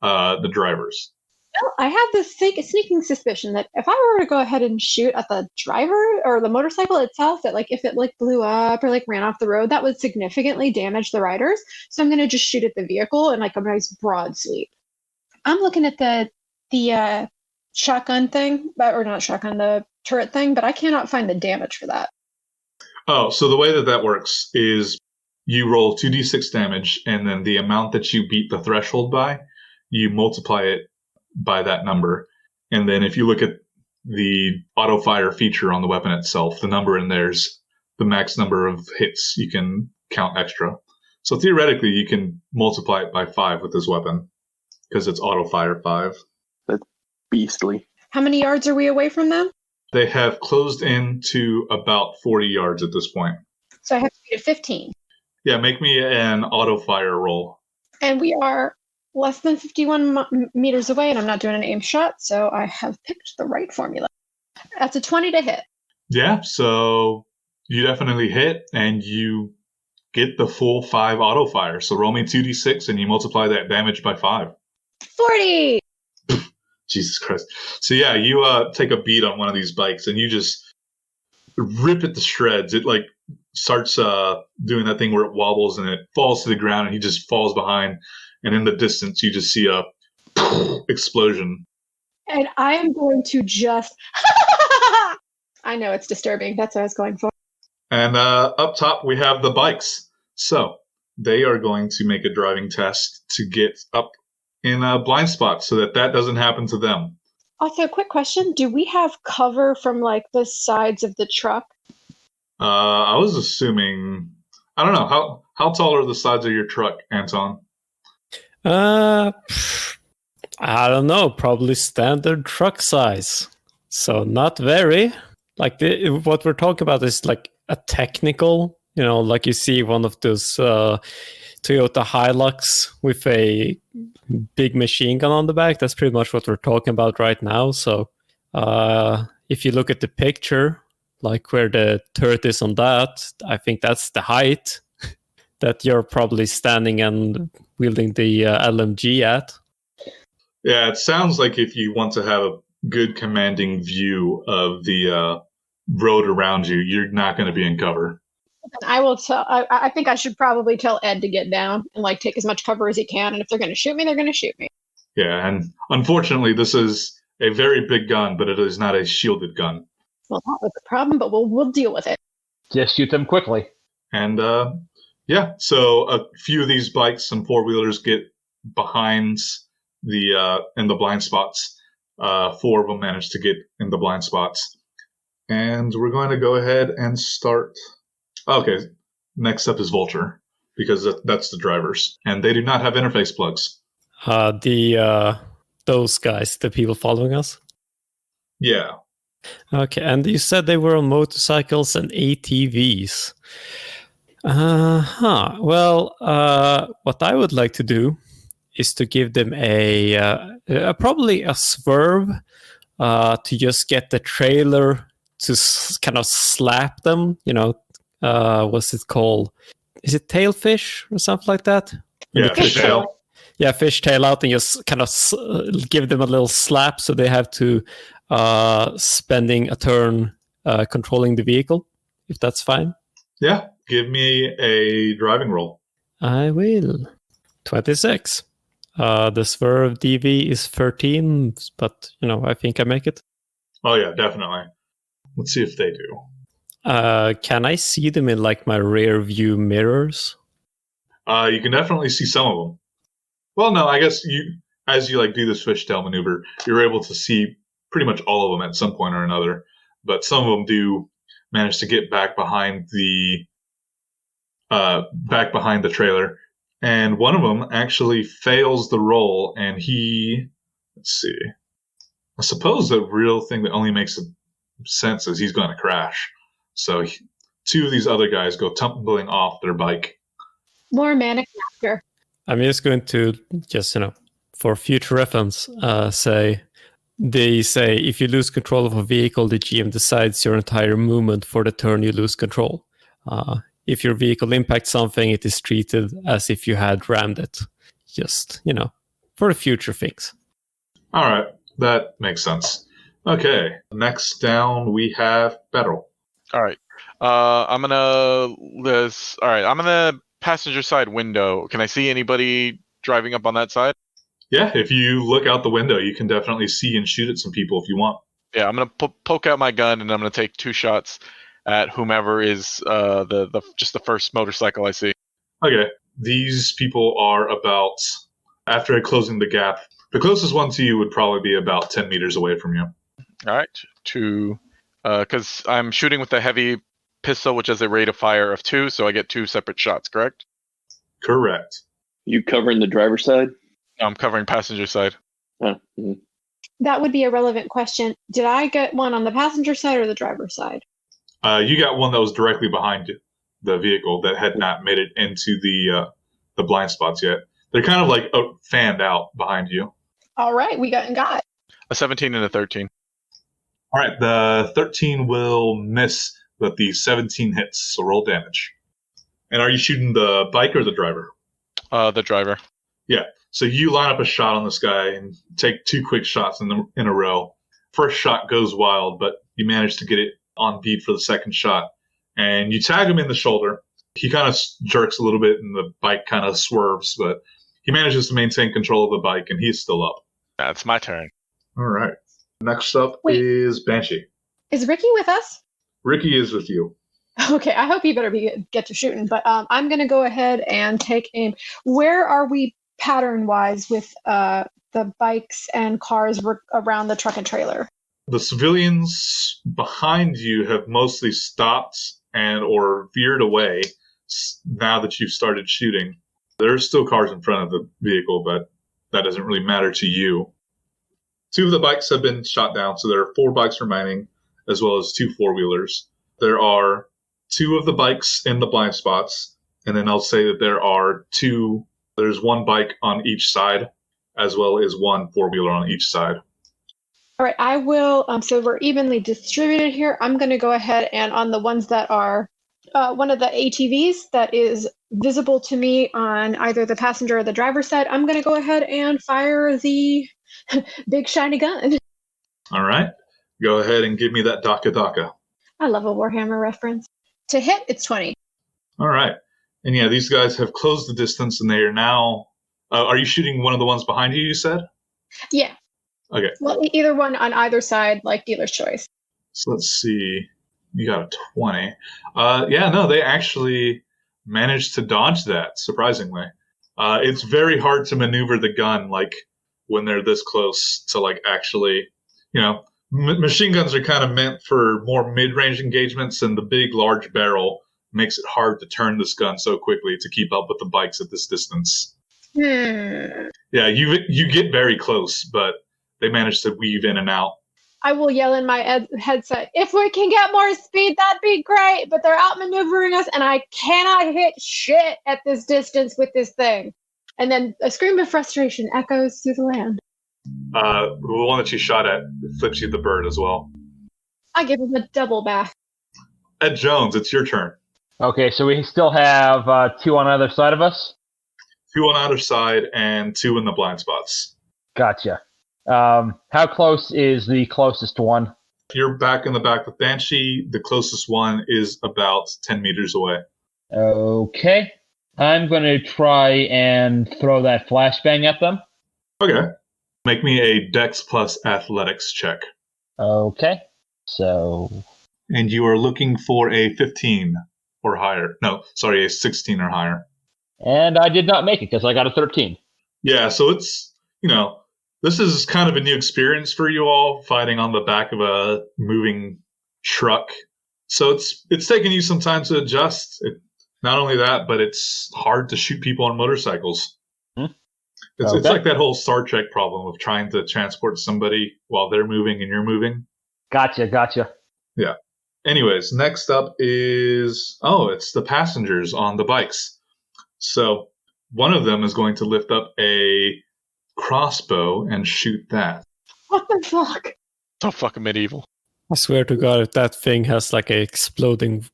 the drivers? Well, I have this sneaking suspicion that if I were to go ahead and shoot at the driver or the motorcycle itself, that if it blew up or ran off the road, that would significantly damage the riders. So I'm going to just shoot at the vehicle in a nice broad sweep. I'm looking at the shotgun thing, or not shotgun, the turret thing, but I cannot find the damage for that. Oh, so the way that works is you roll 2d6 damage, and then the amount that you beat the threshold by, you multiply it by that number. And then if you look at the auto fire feature on the weapon itself, the number in there's the max number of hits you can count extra. So theoretically, you can multiply it by 5 with this weapon because it's auto fire 5. Beastly. How many yards are we away from them? They have closed in to about 40 yards at this point. So I have to be at 15. Yeah, make me an auto fire roll. And we are less than 51 meters away, and I'm not doing an aim shot, so I have picked the right formula. That's a 20 to hit. Yeah, so you definitely hit, and you get the full 5 auto fire. So roll me 2d6, and you multiply that damage by 5. 40! Jesus Christ. So yeah, you take a beat on one of these bikes, and you just rip it to shreds. It like starts doing that thing where it wobbles and it falls to the ground, and he just falls behind. And in the distance, you just see a explosion. And I am going to just... I know it's disturbing. That's what I was going for. And up top, we have the bikes. So they are going to make a driving test to get up in a blind spot so that doesn't happen to them. Also, quick question. Do we have cover from, like, the sides of the truck? I was assuming... I don't know. How tall are the sides of your truck, Anton? I don't know. Probably standard truck size. So not very. Like what we're talking about is like a technical, like you see one of those Toyota Hilux with a big machine gun on the back. That's pretty much what we're talking about right now. So if you look at the picture, like where the turret is on that, I think that's the height that you're probably standing and wielding the LMG at. Yeah, it sounds like if you want to have a good commanding view of the road around you, you're not going to be in cover. I will tell. I think I should probably tell Ed to get down and like take as much cover as he can. And if they're going to shoot me, they're going to shoot me. Yeah, and unfortunately, this is a very big gun, but it is not a shielded gun. Well, that was the problem, but we'll deal with it. Just shoot them quickly. And yeah, so a few of these bikes and 4-wheelers get behind in the blind spots. 4 of them manage to get in the blind spots. And we're going to go ahead and start. Okay, next up is Vulture, because that's the drivers. And they do not have interface plugs. Those guys, the people following us? Yeah. Okay, and you said they were on motorcycles and ATVs. Well, what I would like to do is to give them probably a swerve to just get the trailer to kind of slap them. What's it called? Is it tailfish or something like that? Yeah, fishtail. Yeah, fishtail out and just kind of give them a little slap so they have to spending a turn controlling the vehicle, if that's fine. Yeah, give me a driving roll. I will. 26. The swerve DV is 13, but, I think I make it. Oh, yeah, definitely. Let's see if they do. Can I see them in, like, my rear view mirrors? You can definitely see some of them. Well, no, I guess as you do this fishtail maneuver, you're able to see pretty much all of them at some point or another. But some of them do manage to get back behind the trailer, and one of them actually fails the roll. And let's see. I suppose the real thing that only makes sense is he's going to crash. So 2 of these other guys go tumbling off their bike. More manic laughter. I'm just going to for future reference, they say if you lose control of a vehicle, the GM decides your entire movement for the turn you lose control. If your vehicle impacts something, it is treated as if you had rammed it. Just, for the future things. All right, that makes sense. Okay, next down we have Beryl. All right. I'm in the passenger side window. Can I see anybody driving up on that side? Yeah, if you look out the window, you can definitely see and shoot at some people if you want. Yeah, I'm gonna poke out my gun and I'm gonna take 2 shots at whomever is the first motorcycle I see. Okay. These people are about, after closing the gap, the closest one to you would probably be about 10 meters away from you. All right. Because I'm shooting with a heavy pistol, which has a rate of fire of 2, so I get 2 separate shots, correct? Correct. You covering the driver's side? No, I'm covering passenger side. Oh, mhm. That would be a relevant question. Did I get one on the passenger side or the driver's side? You got one that was directly behind the vehicle that had not made it into the blind spots yet. They're kind of like fanned out behind you. All right, we got. A 17 and a 13. All right, the 13 will miss, but the 17 hits, so roll damage. And are you shooting the bike or the driver? The driver. Yeah. So you line up a shot on this guy and take 2 quick shots in a row. First shot goes wild, but you manage to get it on beat for the second shot. And you tag him in the shoulder. He kind of jerks a little bit and the bike kind of swerves, but he manages to maintain control of the bike and he's still up. That's my turn. All right. Next up Wait. is Banshee. Is Ricky with us? Ricky is with you. Okay, I hope you better get to shooting, but I'm going to go ahead and take aim. Where are we pattern-wise with the bikes and cars around the truck and trailer? The civilians behind you have mostly stopped and or veered away now that you've started shooting. There are still cars in front of the vehicle, but that doesn't really matter to you. 2 of the bikes have been shot down, so there are 4 bikes remaining, as well as 2 4-wheelers. There are 2 of the bikes in the blind spots, and then I'll say that there's 1 bike on each side, as well as 1 4-wheeler on each side. All right, I will. So we're evenly distributed here. I'm going to go ahead and on the ones that are one of the ATVs that is visible to me on either the passenger or the driver's side, I'm going to go ahead and fire the big shiny gun. All right. Go ahead and give me that Daka Daka. I love a Warhammer reference. To hit, it's 20. All right. And yeah, these guys have closed the distance and they are now... are you shooting one of the ones behind you said? Yeah. Okay. Well, either one on either side, like dealer's choice. So let's see. You got a 20. Yeah, no, they actually managed to dodge that, surprisingly. It's very hard to maneuver the gun, like, when they're this close to, like, actually, machine guns are kind of meant for more mid-range engagements, and the big, large barrel makes it hard to turn this gun so quickly to keep up with the bikes at this distance. Yeah, you get very close, but they manage to weave in and out. I will yell in my headset, if we can get more speed, that'd be great, but they're outmaneuvering us, and I cannot hit shit at this distance with this thing. And then a scream of frustration echoes through the land. The one that you shot at flips you the bird as well. I give him a double back. Ed Jones, it's your turn. Okay, so we still have 2 on either side of us? 2 on either side and 2 in the blind spots. Gotcha. How close is the closest one? You're back in the back with Banshee. The closest one is about 10 meters away. Okay. I'm going to try and throw that flashbang at them. Okay. Make me a Dex plus Athletics check. Okay. So... And you are looking for a 15 or higher. No, sorry, a 16 or higher. And I did not make it because I got a 13. Yeah, so it's, this is kind of a new experience for you all, fighting on the back of a moving truck. So it's taken you some time to adjust. Not only that, but it's hard to shoot people on motorcycles. It's like that whole Star Trek problem of trying to transport somebody while they're moving and you're moving. Gotcha. Yeah. Anyways, next up is, it's the passengers on the bikes. So one of them is going to lift up a crossbow and shoot that. What the fuck? So fucking medieval. I swear to God, if that thing has like a exploding,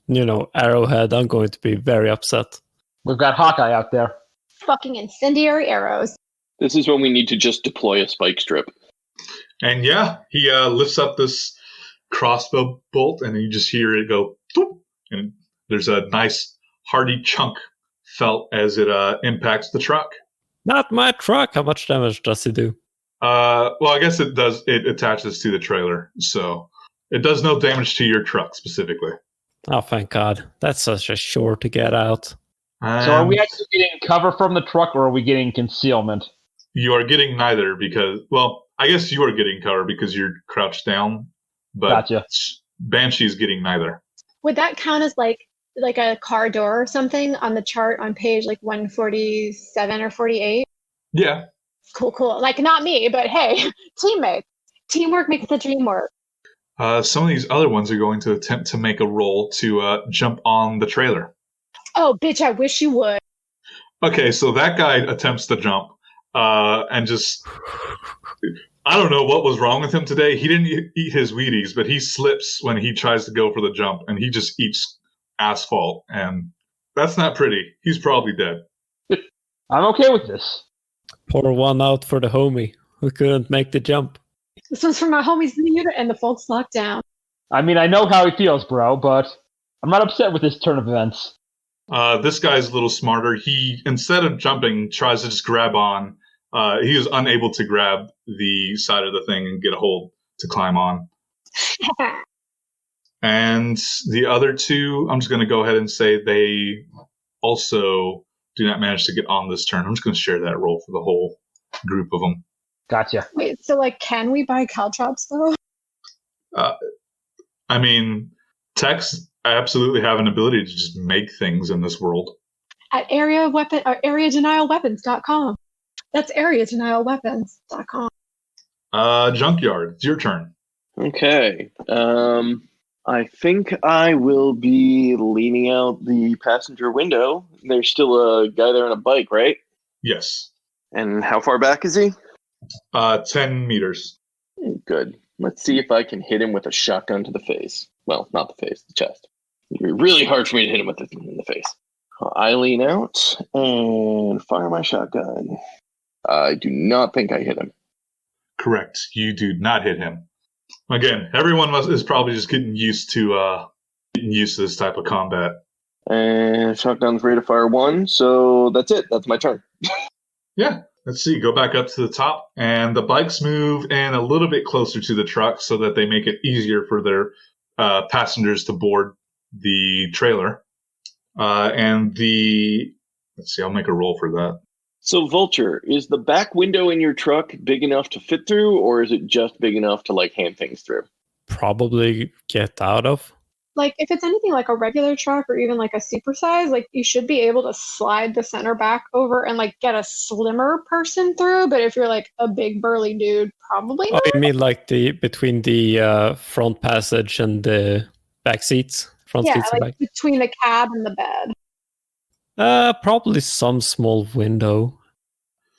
arrowhead, I'm going to be very upset. We've got Hawkeye out there. Fucking incendiary arrows. This is when we need to just deploy a spike strip. And yeah, he lifts up this crossbow bolt, and you just hear it go, boop, and there's a nice hearty chunk felt as it impacts the truck. Not my truck. How much damage does it do? Well, I guess it does. It attaches to the trailer, so it does no damage to your truck specifically. Oh, thank God. That's such a chore to get out. So are we actually getting cover from the truck, or are we getting concealment? You are getting neither because, well, I guess you are getting cover because you're crouched down, but Gotcha. Banshee's getting neither. Would that count as like like a car door or something on the chart on page like 147 or 48? Yeah. Cool. Like not me, but hey, teammates. Teamwork makes the dream work. Some of these other ones are going to attempt to make a roll to jump on the trailer. Oh, bitch, I wish you would. Okay, so that guy attempts to jump and just... I don't know what was wrong with him today. He didn't eat his Wheaties, but he slips when he tries to go for the jump, and he just eats asphalt, and that's not pretty. He's probably dead. I'm okay with this. Pour one out for the homie who couldn't make the jump. This one's for my homies in the unit and the folks locked down. I mean, I know how he feels, bro, but I'm not upset with this turn of events. This guy's a little smarter. He, instead of jumping, tries to just grab on. He is unable to grab the side of the thing and get a hold to climb on. And the other two, I'm just going to go ahead and say they also do not manage to get on this turn. I'm just going to share that roll for the whole group of them. Gotcha. Wait, so like, can we buy caltrops though? I mean, techs absolutely have an ability to just make things in this world. At areadenialweapons.com. That's areadenialweapons.com. Junkyard, it's your turn. Okay. I think I will be leaning out the passenger window. There's still a guy there on a bike, right? Yes. And how far back is he? 10 meters. Good. Let's see if I can hit him with a shotgun to the face. Well, not the face, the chest. It'd be really hard for me to hit him with it in the face. I lean out and fire my shotgun. I do not think I hit him. Correct. You do not hit him. Again, everyone is probably just getting used to this type of combat. And shotgun's rate of fire 1, so that's it. That's my turn. Yeah. Let's see. Go back up to the top, and the bikes move in a little bit closer to the truck so that they make it easier for their passengers to board the trailer. Let's see. I'll make a roll for that. So, Vulture, is the back window in your truck big enough to fit through, or is it just big enough to, like, hand things through? Probably get out of. Like, if it's anything like a regular truck or even like a supersize, like, you should be able to slide the center back over and, like, get a slimmer person through. But if you're, like, a big burly dude, probably Oh, not. you mean like between the front passage and the back seats? Front Yeah, seats and like back? between the cab and the bed. Probably some small window.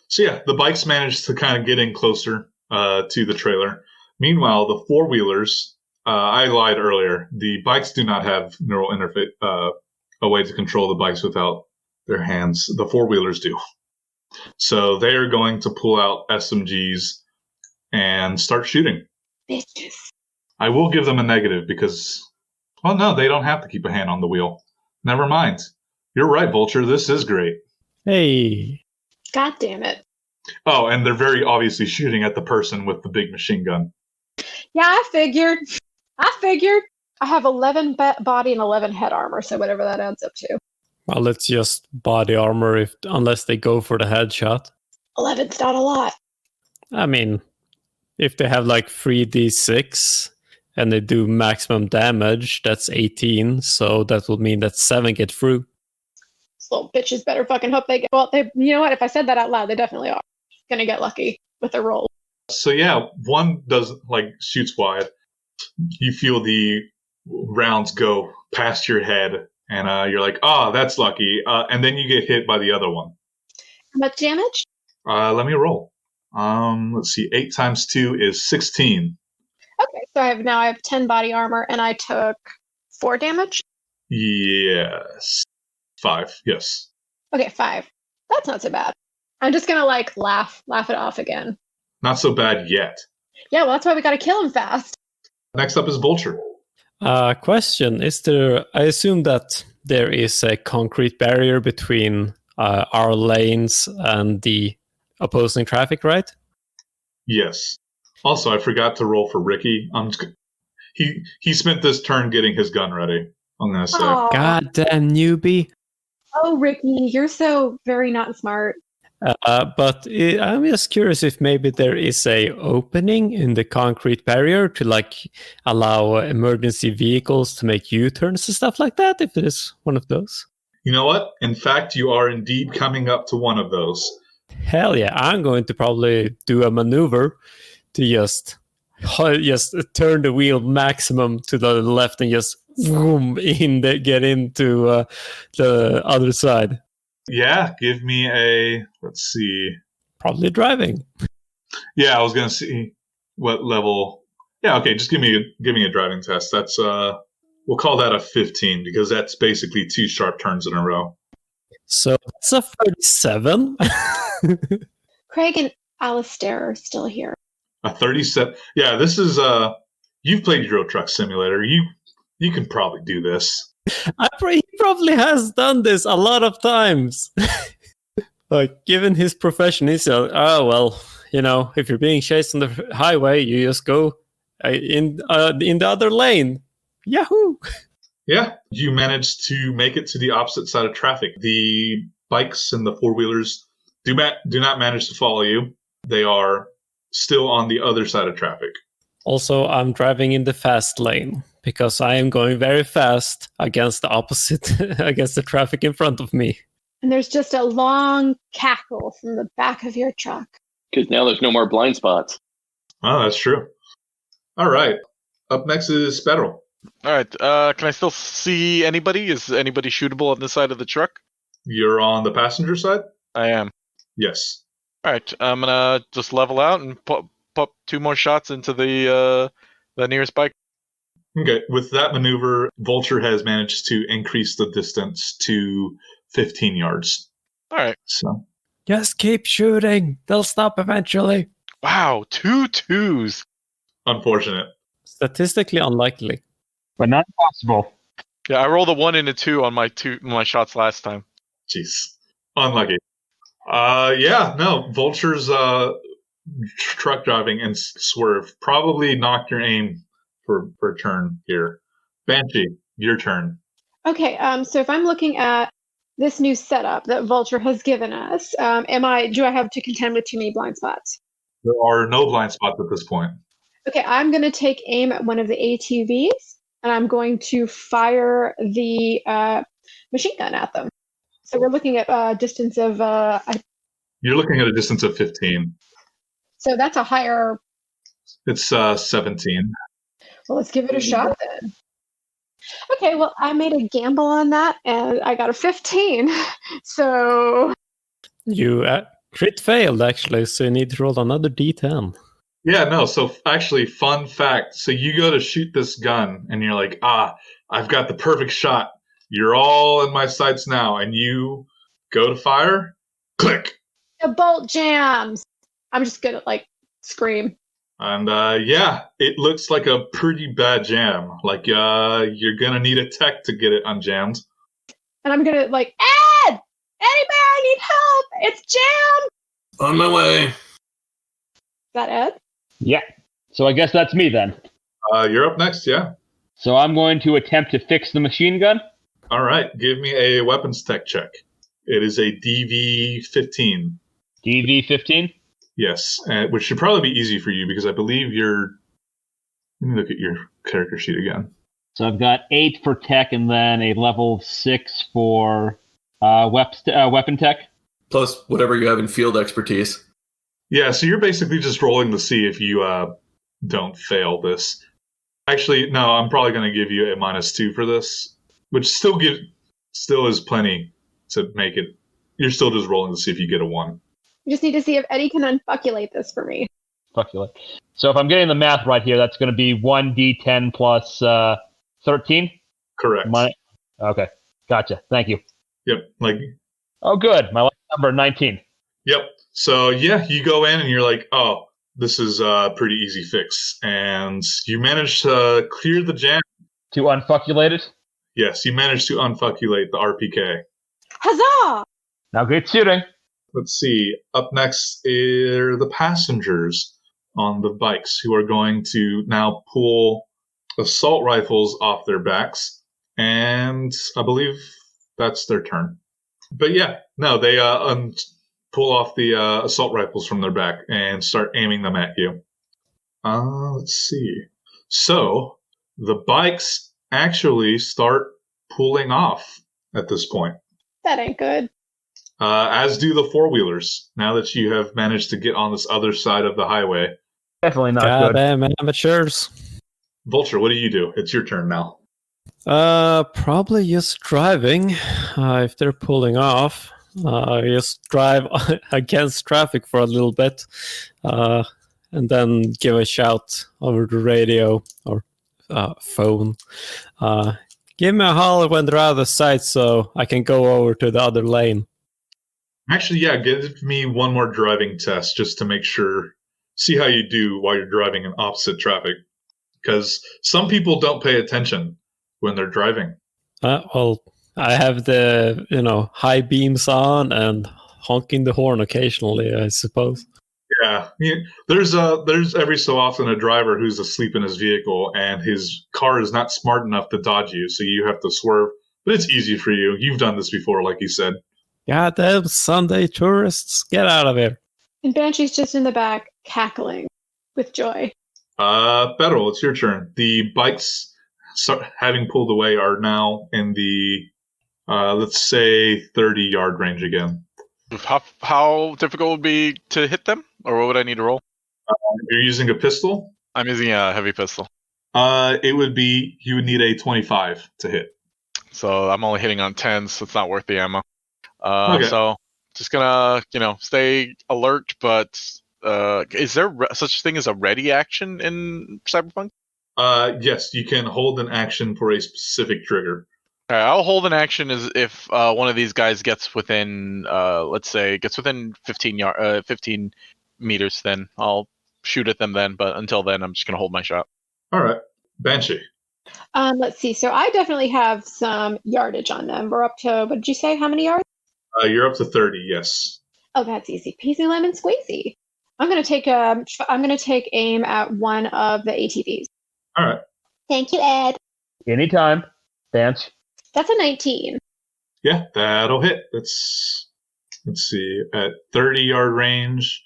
So yeah, the bikes managed to kind of get in closer to the trailer. Meanwhile, the four-wheelers, I lied earlier. The bikes do not have neural interface, a way to control the bikes without their hands. The four-wheelers do. So they are going to pull out SMGs and start shooting. Bitches. I will give them a negative because, well, no, they don't have to keep a hand on the wheel. Never mind. You're right, Vulture. This is great. Hey. God damn it. Oh, and they're very obviously shooting at the person with the big machine gun. Yeah, I figured. I have 11 body and 11 head armor, so whatever that adds up to. Well, it's just body armor unless they go for the headshot. 11's not a lot. I mean, if they have like 3d6 and they do maximum damage, that's 18. So that would mean that 7 get through. These little bitches better fucking hope they get. Well, you know what? If I said that out loud, they definitely are gonna get lucky with their roll. So yeah, one does shoots wide. You feel the rounds go past your head, and you're like, "Oh, that's lucky." And then you get hit by the other one. How much damage? Let me roll. Let's see. 8 times 2 is 16. Okay, so I have 10 body armor, and I took 4 damage. Yes. 5. Yes. Okay, 5. That's not so bad. I'm just gonna laugh it off again. Not so bad yet. Yeah, well, that's why we gotta kill him fast. Next up is Vulture. Question: Is there? I assume that there is a concrete barrier between our lanes and the opposing traffic, right? Yes. Also, I forgot to roll for Ricky. He spent this turn getting his gun ready. I'm gonna say. Aw. Goddamn newbie! Oh, Ricky, you're so very not smart. But I'm just curious if maybe there is a opening in the concrete barrier to like allow emergency vehicles to make U-turns and stuff like that. If it is one of those, You know what? In fact, you are indeed coming up to one of those. hell yeah! I'm going to probably do a maneuver to just turn the wheel maximum to the left and just get into the other side. Yeah, give me a, let's see. Probably driving. Yeah, I was going to see what level. Yeah, okay, just give me a driving test. That's we'll call that a 15 because that's basically 2 sharp turns in a row. So it's a 37. Craig and Alistair are still here. A 37. Yeah, this is you've played Euro Truck Simulator. You can probably do this. He probably has done this a lot of times. Like, given his profession, he's well, if you're being chased on the highway, you just go in the other lane. Yahoo! Yeah, you managed to make it to the opposite side of traffic. The bikes and the 4-wheelers do not manage to follow you. They are still on the other side of traffic. Also, I'm driving in the fast lane because I am going very fast against the opposite, against the traffic in front of me. And there's just a long cackle from the back of your truck. Because now there's no more blind spots. Oh, that's true. All right. Up next is Federal. All right. Can I still see anybody? Is anybody shootable on this side of the truck? You're on the passenger side? I am. Yes. All right. I'm gonna just level out and pop 2 more shots into the nearest bike. Okay. With that maneuver, Vulture has managed to increase the distance to 15 yards. All right. So Just keep shooting. They'll stop eventually. Wow, 2 2s. unfortunate. Statistically unlikely. But not impossible. Yeah, I rolled a 1 and a 2 on my shots last time. Jeez. Unlucky. Yeah, no. Vulture's truck driving and swerve probably knocked your aim for a turn here. Banshee, your turn. Okay, so if I'm looking at this new setup that Vulture has given us, do I have to contend with too many blind spots? There are no blind spots at this point. Okay, I'm going to take aim at one of the ATVs, and I'm going to fire the machine gun at them. So we're looking at a distance of... You're looking at a distance of 15. So that's a higher... It's 17. Well, let's give it a shot then. Okay, well, I made a gamble on that, and I got a 15. So... You crit failed, actually, so you need to roll another d10. Yeah, no. So actually, fun fact. So you go to shoot this gun, and you're like, I've got the perfect shot. You're all in my sights now, and you go to fire. Click. The bolt jams. I'm just gonna scream. And yeah, it looks like a pretty bad jam. Like you're gonna need a tech to get it unjammed. And I'm gonna Ed! Anybody, I need help! It's jammed! On my way. Is that Ed? Yeah. So I guess that's me then. You're up next, yeah. So I'm going to attempt to fix the machine gun. All right, give me a weapons tech check. It is a DV-15. DV-15? Yes, which should probably be easy for you because I believe you're... Let me look at your character sheet again. So I've got 8 for tech and then a level 6 for weapon tech. Plus whatever you have in field expertise. Yeah, so you're basically just rolling to see if you don't fail this. Actually, no, I'm probably going to give you a -2 for this, which still is plenty to make it. You're still just rolling to see if you get a 1. We just need to see if Eddie can unfuckulate this for me. Fuckulate. So if I'm getting the math right here, that's going to be 1d10 plus 13? Correct. Okay, gotcha. Thank you. Yep. Oh, good. My last number, 19. Yep. So yeah, you go in and you're like, oh, this is a pretty easy fix, and you manage to clear the jam. To unfuckulate it? Yes, you managed to unfuckulate the RPK. Huzzah! Now good shooting. Let's see. Up next are the passengers on the bikes who are going to now pull assault rifles off their backs, and I believe that's their turn. But yeah, no, they pull off the assault rifles from their back and start aiming them at you. Let's see. So the bikes actually start pulling off at this point. That ain't good. As do the four-wheelers, now that you have managed to get on this other side of the highway. Definitely not good. Goddamn amateurs. Vulture, what do you do? It's your turn now. Probably just driving. If they're pulling off, just drive against traffic for a little bit, and then give a shout over the radio or phone. Give me a holler when they're out of sight, so I can go over to the other lane. Actually, yeah, give me one more driving test just to make sure. See how you do while you're driving in opposite traffic, because some people don't pay attention when they're driving. Well, I have the high beams on and honking the horn occasionally, I suppose. Yeah, there's every so often a driver who's asleep in his vehicle and his car is not smart enough to dodge you, so you have to swerve. But it's easy for you. You've done this before, like you said. Goddamn Sunday tourists, get out of here. And Banshee's just in the back, cackling with joy. Beryl, it's your turn. The bikes, having pulled away, are now in the, let's say, 30-yard range again. How difficult would it be to hit them? Or what would I need to roll? You're using a pistol? I'm using a heavy pistol. It would be, you would need a 25 to hit. So I'm only hitting on 10s, so it's not worth the ammo. Okay. So just gonna, stay alert, but is there such a thing as a ready action in Cyberpunk? Yes, you can hold an action for a specific trigger. All right, I'll hold an action as if one of these guys gets within, let's say, 15 meters. Then I'll shoot at them then. But until then, I'm just gonna hold my shot. All right, Banshee. Let's see. So I definitely have some yardage on them. We're up to, what did you say? How many yards? You're up to 30. Yes. Oh, that's easy peasy lemon squeezy. I'm gonna take aim at one of the ATVs. All right. Thank you, Ed. Anytime. Dance. That's a 19. Yeah, that'll hit. Let's see. At 30-yard range,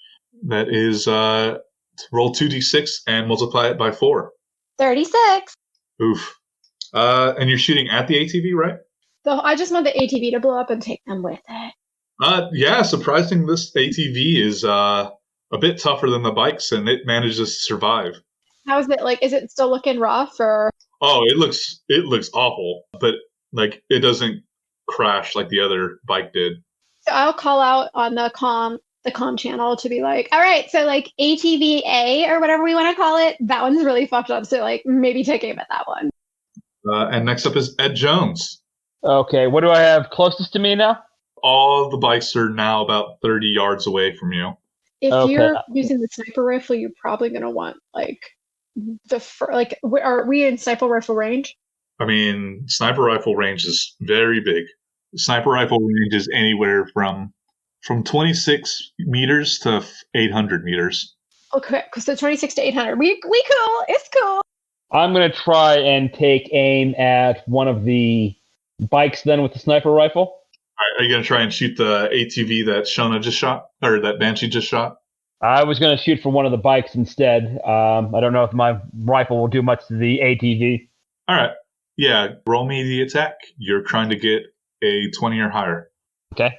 that is roll 2d6 and multiply it by 4. 36. Oof. And you're shooting at the ATV, right? So I just want the ATV to blow up and take them with it. Yeah, surprising. This ATV is a bit tougher than the bikes, and it manages to survive. How is it like? Is it still looking rough or? Oh, it looks awful, but like it doesn't crash like the other bike did. So I'll call out on the comm channel to be like, all right, so like ATV A or whatever we want to call it, that one's really fucked up. So like maybe take aim at that one. And next up is Ed Jones. Okay, what do I have closest to me now? All of the bikes are now about 30 yards away from you. If you're using the sniper rifle, you're probably gonna want like are we in sniper rifle range? I mean, sniper rifle range is very big. Sniper rifle range is anywhere from 26 meters to 800 meters. Okay, so 26 to 800. We cool. It's cool. I'm going to try and take aim at one of the bikes then with the sniper rifle. All right, are you going to try and shoot the ATV that Shona just shot, or that Banshee just shot? I was going to shoot for one of the bikes instead. I don't know if my rifle will do much to the ATV. All right. Yeah, roll me the attack. You're trying to get a 20 or higher. Okay.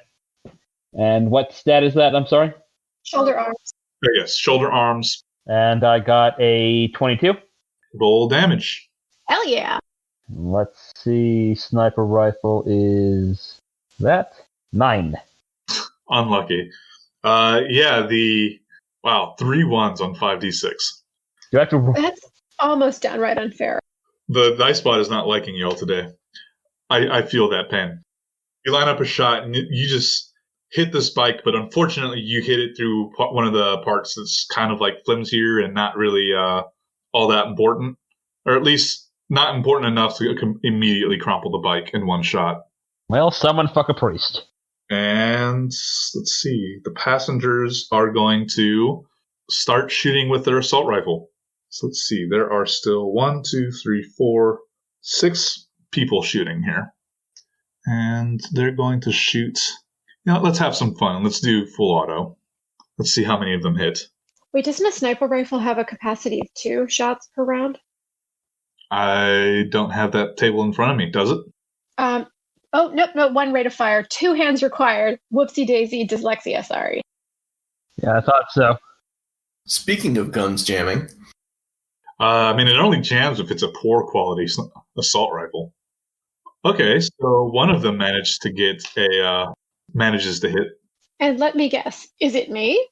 And what stat is that? I'm sorry? Shoulder arms. Yes, shoulder arms. And I got a 22. Roll damage. Hell yeah. Let's see. Sniper rifle is that 9. Unlucky. Yeah, 3 1s on 5d6. Do I have to? That's almost downright unfair. The dice bot is not liking y'all today. I feel that pain. You line up a shot and you just hit this bike, but unfortunately you hit it through one of the parts that's kind of like flimsier and not really all that important, or at least not important enough to immediately crumple the bike in one shot. Well, someone fuck a priest. And let's see, the passengers are going to start shooting with their assault rifle. So let's see, there are still 1, 2, 3, 4, 6 people shooting here. And they're going to shoot let's have some fun. Let's do full auto. Let's see how many of them hit. Wait, doesn't a sniper rifle have a capacity of 2 shots per round? I don't have that table in front of me, does it? Oh, no, 1 rate of fire, 2 hands required. Whoopsie daisy, dyslexia, sorry. Yeah, I thought so. Speaking of guns jamming, it only jams if it's a poor quality assault rifle. Okay, so one of them manages to hit. And let me guess, is it me?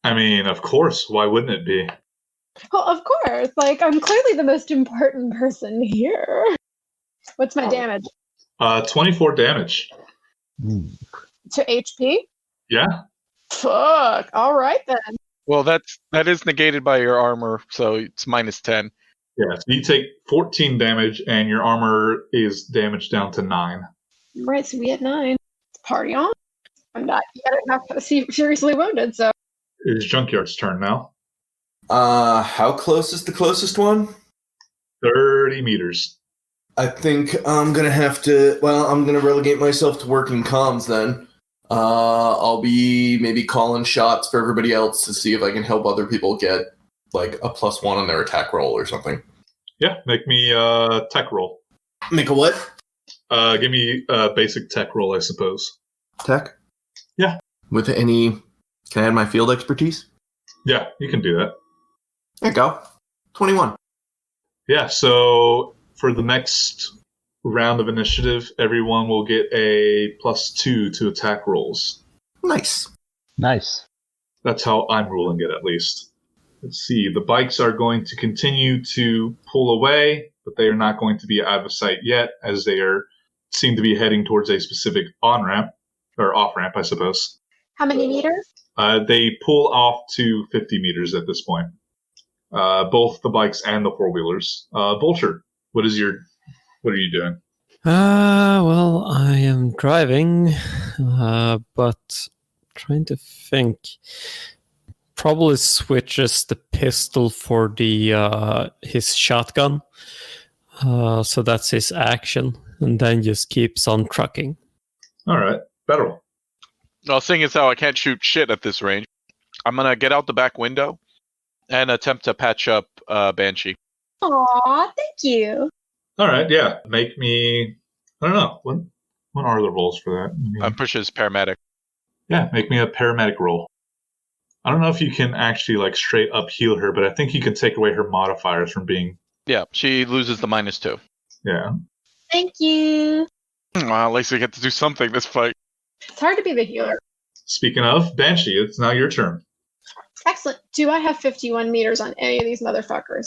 Of course, why wouldn't it be? Well, of course. I'm clearly the most important person here. What's my damage? 24 damage. To HP? Yeah. Fuck. All right, then. Well, that is negated by your armor, so it's -10. Yeah, so you take 14 damage, and your armor is damaged down to 9. All right, so we at 9. Party on. I'm not yet enough seriously wounded, so. It's Junkyard's turn now. how close is the closest one? 30 meters. I think I'm gonna relegate myself to working comms then. I'll be maybe calling shots for everybody else to see if I can help other people get like a +1 on their attack roll or something. Yeah, make me a tech roll. Make a what? Give me a basic tech roll, I suppose. Tech? Yeah. With any... Can I add my field expertise? Yeah, you can do that. There you go. 21. Yeah, so for the next round of initiative, everyone will get a +2 to attack rolls. Nice. That's how I'm ruling it, at least. Let's see. The bikes are going to continue to pull away, but they are not going to be out of sight yet, as they seem to be heading towards a specific on-ramp, or off-ramp, I suppose. How many meters? They pull off to 50 meters at this point. Both the bikes and the four-wheelers. Vulture, what are you doing? Well, I am driving, but trying to think. Probably switches the pistol for the his shotgun. So that's his action, and then just keeps on trucking. All right, Federal. Well, seeing as how I can't shoot shit at this range, I'm gonna get out the back window and attempt to patch up Banshee. Aw, thank you. All right, yeah. Make me... I don't know. What are the rolls for that? I'm pretty sure it's paramedic. Yeah, make me a paramedic roll. I don't know if you can actually straight up heal her, but I think you can take away her modifiers from being... Yeah, she loses the -2. Yeah. Thank you. Well, at least I get to do something this fight. It's hard to be the healer. Speaking of, Banshee, it's now your turn. Excellent. Do I have 51 meters on any of these motherfuckers?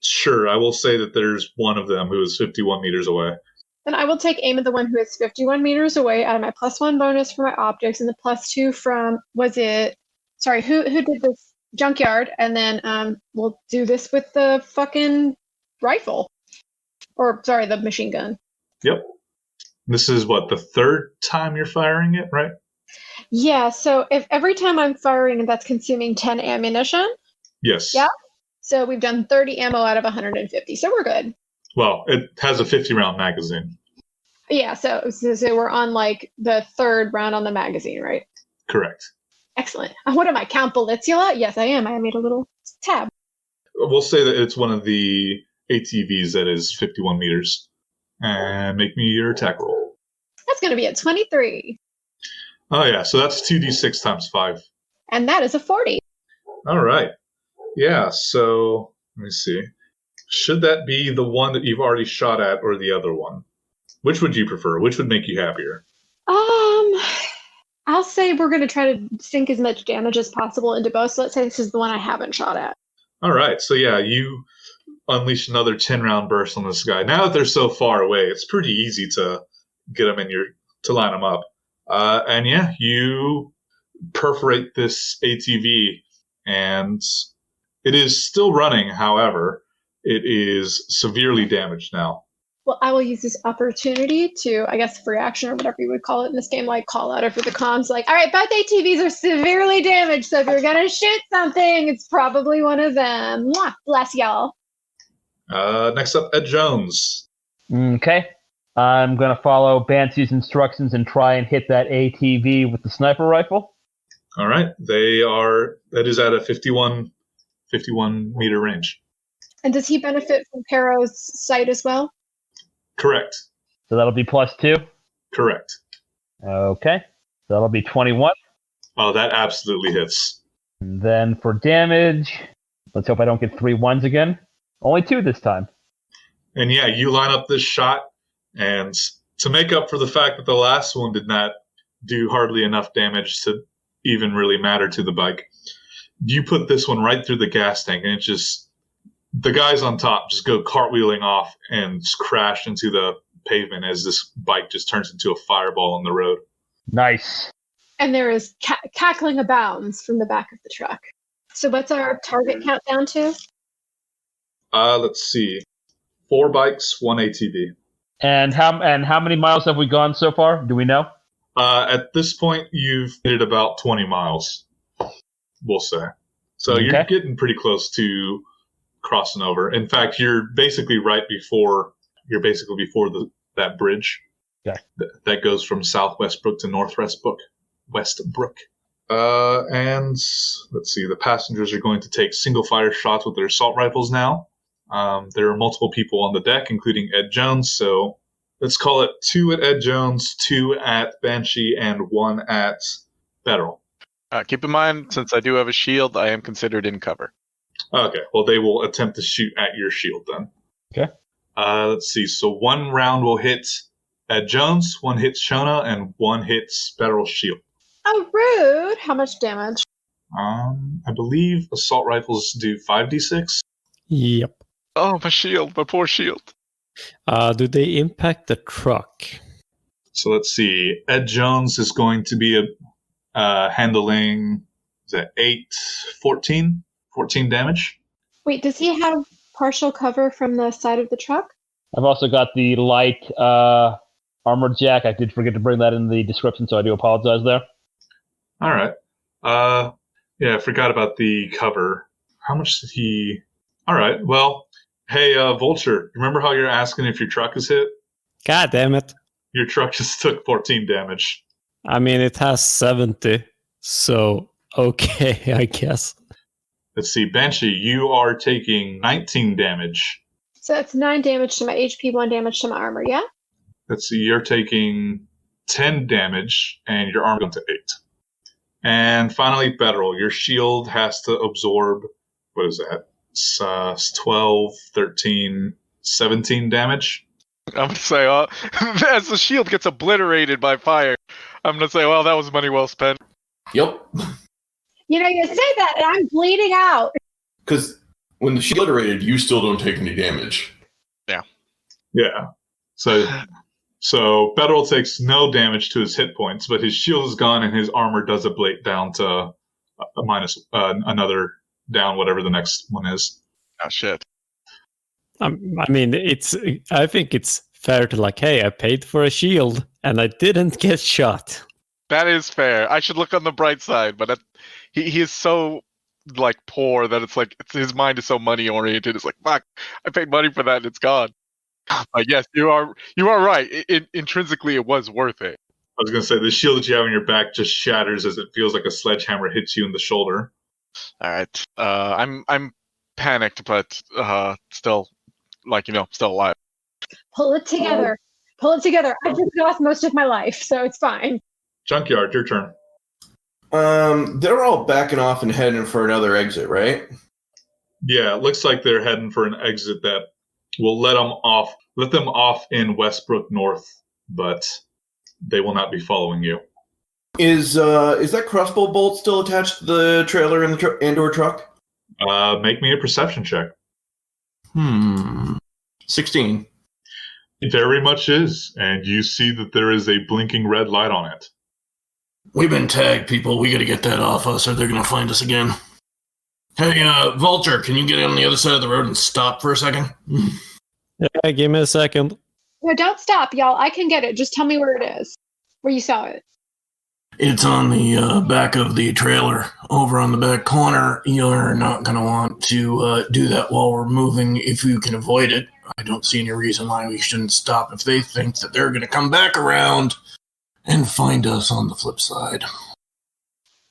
Sure, I will say that there's one of them who is 51 meters away. Then I will take aim at the one who is 51 meters away out of my +1 bonus for my optics and the +2 from, who did this? Junkyard. And then we'll do this with the fucking rifle. The machine gun. Yep. This is the third time you're firing it, right? Yeah, so if every time I'm firing, that's consuming 10 ammunition. Yes. Yeah. So we've done 30 ammo out of 150, so we're good. Well, it has a 50-round magazine. Yeah, so we're on the third round on the magazine, right? Correct. Excellent. What am I, Count Belizula? Yes, I am. I made a little tab. We'll say that it's one of the ATVs that is 51 meters. And make me your attack roll. That's going to be a 23. Oh, yeah, so that's 2d6 times 5. And that is a 40. All right. Yeah, so let me see. Should that be the one that you've already shot at or the other one? Which would you prefer? Which would make you happier? I'll say we're going to try to sink as much damage as possible into both. So let's say this is the one I haven't shot at. All right. So, yeah, you unleash another 10-round burst on this guy. Now that they're so far away, it's pretty easy to get them to line them up. And, yeah, you perforate this ATV, and it is still running. However, it is severely damaged now. Well, I will use this opportunity to, I guess, free action or whatever you would call it in this game, call out over the comms, all right, both ATVs are severely damaged, so if you're going to shoot something, it's probably one of them. Mwah! Bless y'all. Next up, Ed Jones. Okay. I'm going to follow Banshee's instructions and try and hit that ATV with the sniper rifle. All right. That is at a 51 meter range. And does he benefit from Pero's sight as well? Correct. So that'll be +2. Correct. Okay. So that'll be 21. Oh, that absolutely hits. And then for damage, let's hope I don't get 3 1s again. Only 2 this time. And yeah, you line up this shot, and to make up for the fact that the last one did not do hardly enough damage to even really matter to the bike, you put this one right through the gas tank, and it just, the guys on top just go cartwheeling off and just crash into the pavement as this bike just turns into a fireball on the road. Nice. And there is cackling abounds from the back of the truck. So what's our target count down to? Let's see. 4 bikes, 1 ATV. And how many miles have we gone so far? Do we know? At this point, you've hit about 20 miles, we'll say. So Okay. You're getting pretty close to crossing over. In fact, you're basically before that bridge. Okay. That goes from Southwest Brook to Northwest Brook. And let's see, the passengers are going to take single fire shots with their assault rifles now. There are multiple people on the deck, including Ed Jones, so let's call it 2 at Ed Jones, 2 at Banshee, and 1 at Federal. Keep in mind, since I do have a shield, I am considered in cover. Okay, well, they will attempt to shoot at your shield then. Okay. Let's see, so 1 round will hit Ed Jones, 1 hits Shona, and 1 hits Federal's shield. Oh, rude. How much damage? I believe assault rifles do 5d6. Yep. Oh, my shield, my poor shield. Do they impact the truck? So let's see. Ed Jones is going to be handling, is that 14 damage? Wait, does he have partial cover from the side of the truck? I've also got the light armored jack. I did forget to bring that in the description, so I do apologize there. All right. Yeah, I forgot about the cover. How much did he... All right, well, hey, Vulture, remember how you're asking if your truck is hit? God damn it. Your truck just took 14 damage. I mean, it has 70, so okay, I guess. Let's see, Banshee, you are taking 19 damage. So that's 9 damage to my HP, 1 damage to my armor, yeah? Let's see, you're taking 10 damage, and your armor goes to 8. And finally, Federal, your shield has to absorb, what is that? It's 12, 13, 17 damage. I'm going to say, as the shield gets obliterated by fire, I'm going to say, well, that was money well spent. Yep. You know, you say that, and I'm bleeding out. Because when the shield obliterated, you still don't take any damage. Yeah. So Federal takes no damage to his hit points, but his shield is gone and his armor does ablate down to a minus another down, whatever the next one is. Oh, shit. I mean, I think it's fair to like, hey, I paid for a shield and I didn't get shot. That is fair. I should look on the bright side, but he is so like poor that it's like his mind is so money oriented. It's like, fuck, I paid money for that and it's gone. But yes, you are right. Intrinsically, it was worth it. I was going to say, the shield that you have on your back just shatters as it feels like a sledgehammer hits you in the shoulder. All right. I'm panicked, but still, still alive. Pull it together. Pull it together. I've just lost most of my life, so it's fine. Junkyard, your turn. They're all backing off and heading for another exit, right? Yeah, it looks like they're heading for an exit that will let them off in Westbrook North, but they will not be following you. Is that crossbow bolt still attached to the trailer and the and/or truck? Make me a perception check. 16. It very much is, and you see that there is a blinking red light on it. We've been tagged, people. We gotta get that off us or they're gonna find us again. Hey, Vulture, can you get on the other side of the road and stop for a second? Yeah, give me a second. No, don't stop, y'all. I can get it. Just tell me where it is. Where you saw it. It's on the back of the trailer, over on the back corner. You're not going to want to do that while we're moving if you can avoid it. I don't see any reason why we shouldn't stop if they think that they're going to come back around and find us on the flip side.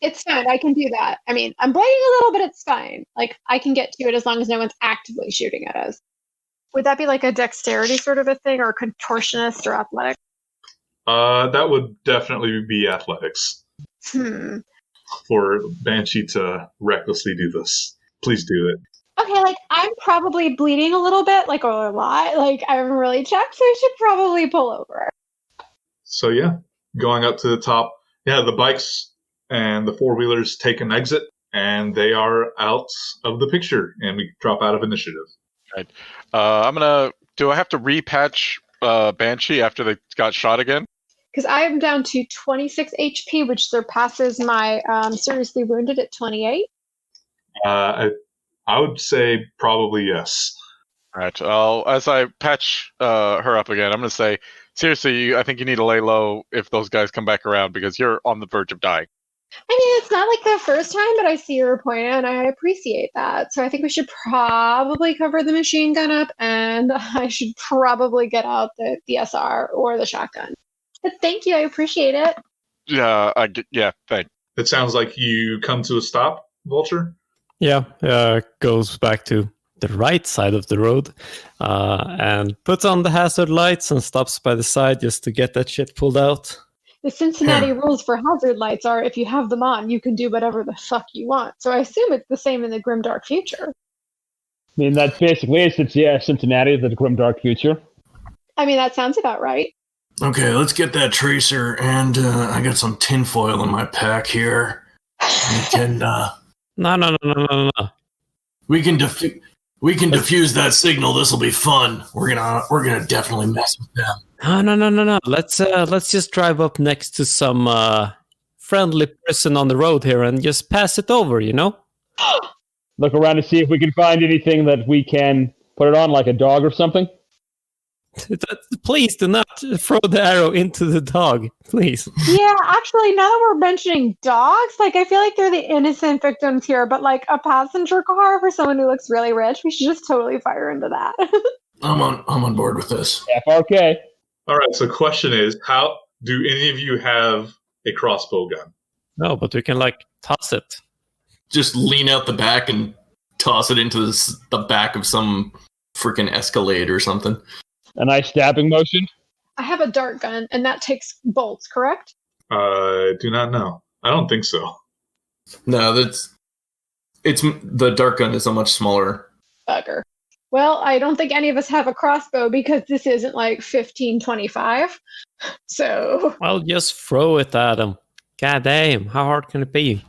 It's fine. I can do that. I mean, I'm bleeding a little, but it's fine. Like, I can get to it as long as no one's actively shooting at us. Would that be like a dexterity sort of a thing, or contortionist or athletic? That would definitely be athletics for Banshee to recklessly do this. Please do it. Okay, like, I'm probably bleeding a little bit, like, a lot. Like, I haven't really checked, so I should probably pull over. So yeah, going up to the top. Yeah, the bikes and the four-wheelers take an exit, and they are out of the picture, and we drop out of initiative. Right. Do I have to repatch Banshee after they got shot again? Because I am down to 26 HP, which surpasses my seriously wounded at 28. I would say probably yes. All right. As I patch her up again, I'm going to say, seriously, I think you need to lay low if those guys come back around because you're on the verge of dying. I mean, it's not like the first time, but I see your point, and I appreciate that. So I think we should probably cover the machine gun up, and I should probably get out the SR or the shotgun. But thank you. I appreciate it. Yeah, thanks. It sounds like you come to a stop, Vulture. Yeah, goes back to the right side of the road and puts on the hazard lights and stops by the side just to get that shit pulled out. The Cincinnati rules for hazard lights are if you have them on, you can do whatever the fuck you want. So I assume it's the same in the grimdark future. I mean, that's basically it. Cincinnati, the grimdark future. I mean, that sounds about right. Okay, let's get that tracer, and I got some tinfoil in my pack here. We can, No. We can defuse that signal. This will be fun. We're gonna definitely mess with them. No. Let's just drive up next to some friendly person on the road here and just pass it over, you know? Look around to see if we can find anything that we can put it on, like a dog or something. Please do not throw the arrow into the dog, please. Yeah, actually, now that we're mentioning dogs, like, I feel like they're the innocent victims here, but like a passenger car for someone who looks really rich, we should just totally fire into that. I'm on board with this. FRK. All right. So, question is, how do any of you have a crossbow gun? No, but we can like toss it. Just lean out the back and toss it into the back of some freaking Escalade or something. A nice stabbing motion. I have a dart gun, and that takes bolts, correct? I do not know. I don't think so. No, it's the dart gun is a much smaller. Bugger. Well, I don't think any of us have a crossbow because this isn't like 1525. So. Well, just throw it at him. God damn, how hard can it be?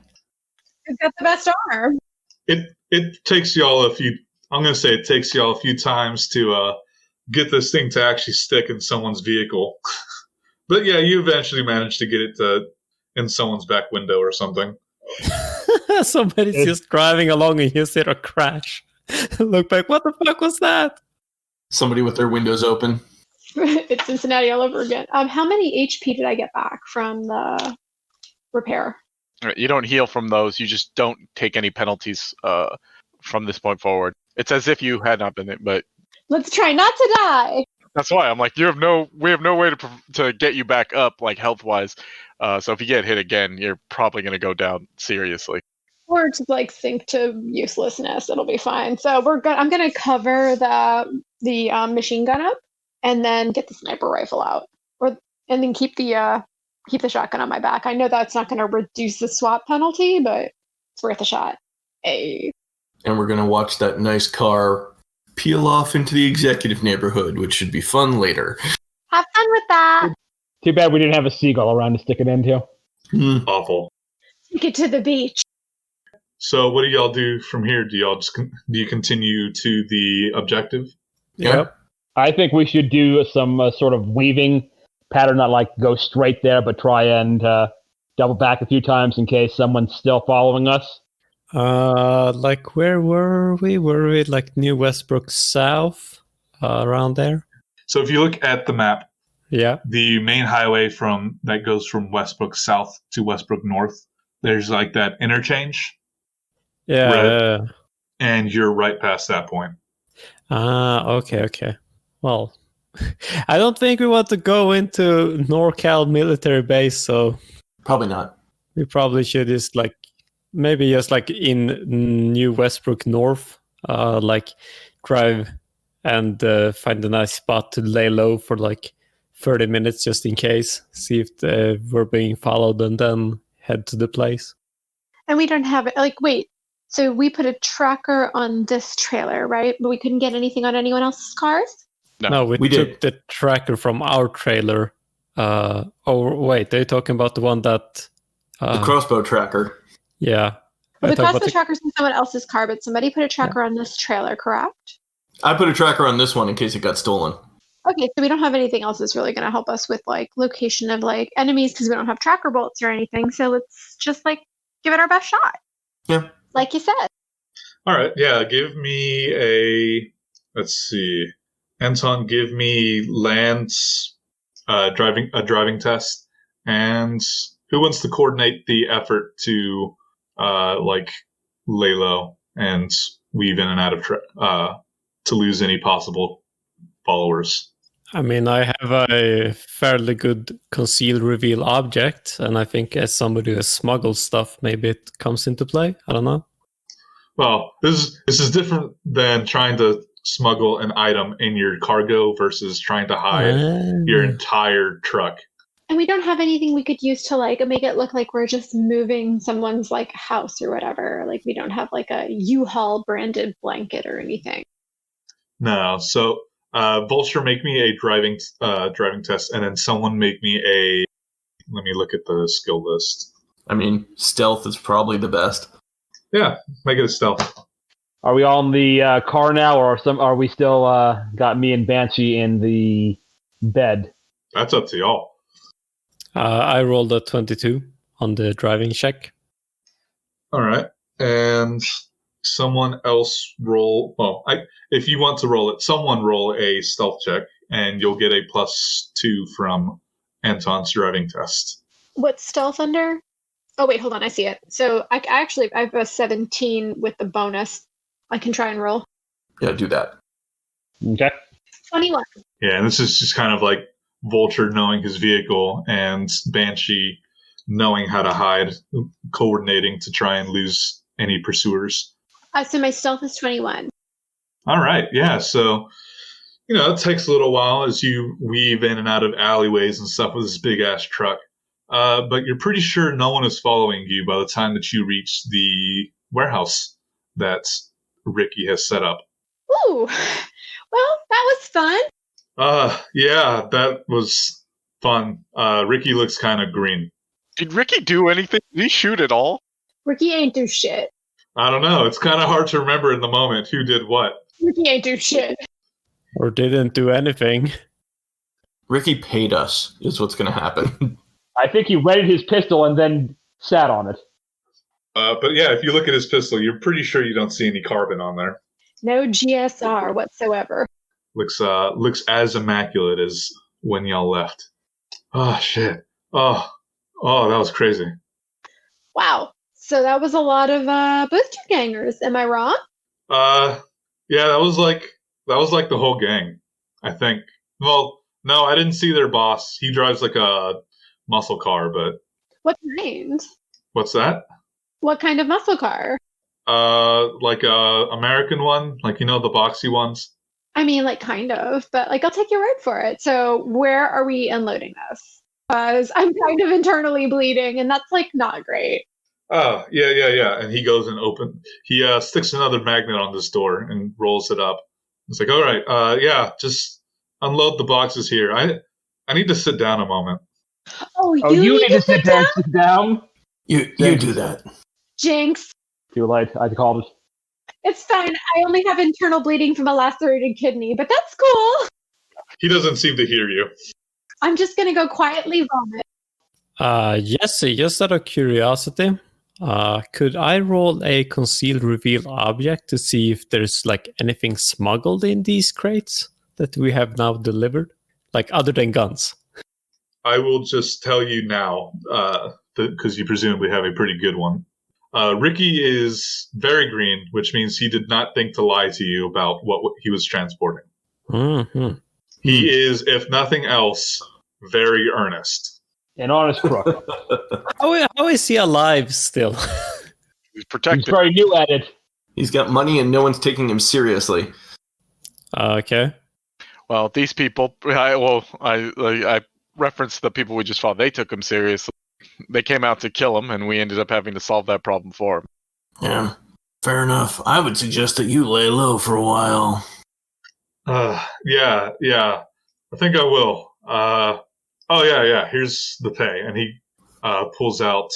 Who's got the best arm? It takes y'all a few. I'm going to say it takes y'all a few times to get this thing to actually stick in someone's vehicle. But yeah, you eventually manage to get it in someone's back window or something. Somebody's just driving along and you see a crash. Look back, what the fuck was that? Somebody with their windows open. It's Cincinnati all over again. How many HP did I get back from the repair? You don't heal from those. You just don't take any penalties from this point forward. It's as if you had not been it, but let's try not to die. That's why I'm like, we have no way to get you back up, like health wise. So if you get hit again, you're probably going to go down seriously. Or just like sink to uselessness. It'll be fine. So I'm going to cover the machine gun up, and then get the sniper rifle out, and then keep the shotgun on my back. I know that's not going to reduce the swap penalty, but it's worth a shot. Hey. And we're going to watch that nice car peel off into the executive neighborhood, which should be fun later. Have fun with that. Too bad we didn't have a seagull around to stick it into. Awful. Take it to the beach. So what do y'all do from here? Do you continue to the objective? Yep. I think we should do some sort of weaving pattern, not like go straight there, but try and double back a few times in case someone's still following us. Like where were we? Were we like New Westbrook South, around there? So if you look at the map, yeah, the main highway that goes from Westbrook South to Westbrook North, there's like that interchange. Yeah. And you're right past that point. Okay. Well, I don't think we want to go into NorCal military base, so Probably not. we probably should just maybe just in New Westbrook North, drive and find a nice spot to lay low for 30 minutes just in case, see if we're being followed, and then head to the place. And we don't have it. Wait. So we put a tracker on this trailer, right? But we couldn't get anything on anyone else's cars? No, we took did. the tracker from our trailer. Wait, they're talking about the one that... The crossbow tracker. Yeah. Well, the crossbow tracker's in someone else's car, but somebody put a tracker on this trailer, correct? I put a tracker on this one in case it got stolen. Okay, so we don't have anything else that's really going to help us with location of enemies because we don't have tracker bolts or anything. So let's just give it our best shot. Yeah. Like you said. All right. Yeah. Give me a. Let's see. Anton, give me Lance driving test, and who wants to coordinate the effort to lay low and weave in and out of to lose any possible followers. I mean, I have a fairly good conceal reveal object, and I think as somebody who has smuggled stuff, maybe it comes into play. I don't know. Well, this is different than trying to smuggle an item in your cargo versus trying to hide your entire truck. And we don't have anything we could use to make it look like we're just moving someone's house or whatever. We don't have a U-Haul branded blanket or anything. No, so Vulture, make me a driving test, and then someone make me a. Let me look at the skill list. I mean, stealth is probably the best. Yeah, make it a stealth. Are we all in the car now, or are we still got me and Banshee in the bed? That's up to y'all. I rolled a 22 on the driving check. All right, and someone else roll. Well, if you want to roll it, someone roll a stealth check, and you'll get a +2 from Anton's driving test. What's stealth under? Oh wait, hold on, I see it. So I have a 17 with the bonus. I can try and roll. Yeah, do that. Okay. 21. Yeah, and this is just kind of like Vulture knowing his vehicle and Banshee knowing how to hide, coordinating to try and lose any pursuers. So my stealth is 21. All right, yeah. So, it takes a little while as you weave in and out of alleyways and stuff with this big ass truck. But you're pretty sure no one is following you by the time that you reach the warehouse that Ricky has set up. Ooh, well, that was fun. Yeah, that was fun. Ricky looks kind of green. Did Ricky do anything? Did he shoot at all? Ricky ain't do shit. I don't know. It's kind of hard to remember in the moment who did what. Ricky ain't do shit. Or didn't do anything. Ricky paid us, is what's going to happen. I think he wetted his pistol and then sat on it. But yeah, if you look at his pistol, you're pretty sure you don't see any carbon on there. No GSR whatsoever. Looks as immaculate as when y'all left. Oh shit. Oh, that was crazy. Wow. So that was a lot of booster gangers. Am I wrong? Yeah, that was like the whole gang, I think. Well, no, I didn't see their boss. He drives like a muscle car, but What kind? what's that? What kind of muscle car? Like a American one, the boxy ones. I mean, kind of, but I'll take your word for it. So where are we unloading this? Because I'm kind of internally bleeding, and that's not great. Oh, yeah. And he goes and he sticks another magnet on this door and rolls it up. It's like, all right, yeah, just unload the boxes here. I need to sit down a moment. Oh, you need to sit down? You do that. Jinx. Too late. I called it. It's fine. I only have internal bleeding from a lacerated kidney, but that's cool. He doesn't seem to hear you. I'm just going to go quietly vomit. Yes, just out of curiosity, could I roll a concealed reveal object to see if there's anything smuggled in these crates that we have now delivered? Other than guns. I will just tell you now, because you presumably have a pretty good one. Ricky is very green, which means he did not think to lie to you about what he was transporting. Mm-hmm. He is, if nothing else, very earnest. An honest crook. How is he alive still? He's He's protected. very new at it. He's got money and no one's taking him seriously. Okay. Well, these people. I referenced the people we just fought. They took him seriously. They came out to kill him, and we ended up having to solve that problem for him. Yeah, fair enough. I would suggest that you lay low for a while. Yeah. I think I will. Yeah. Here's the pay. And he pulls out.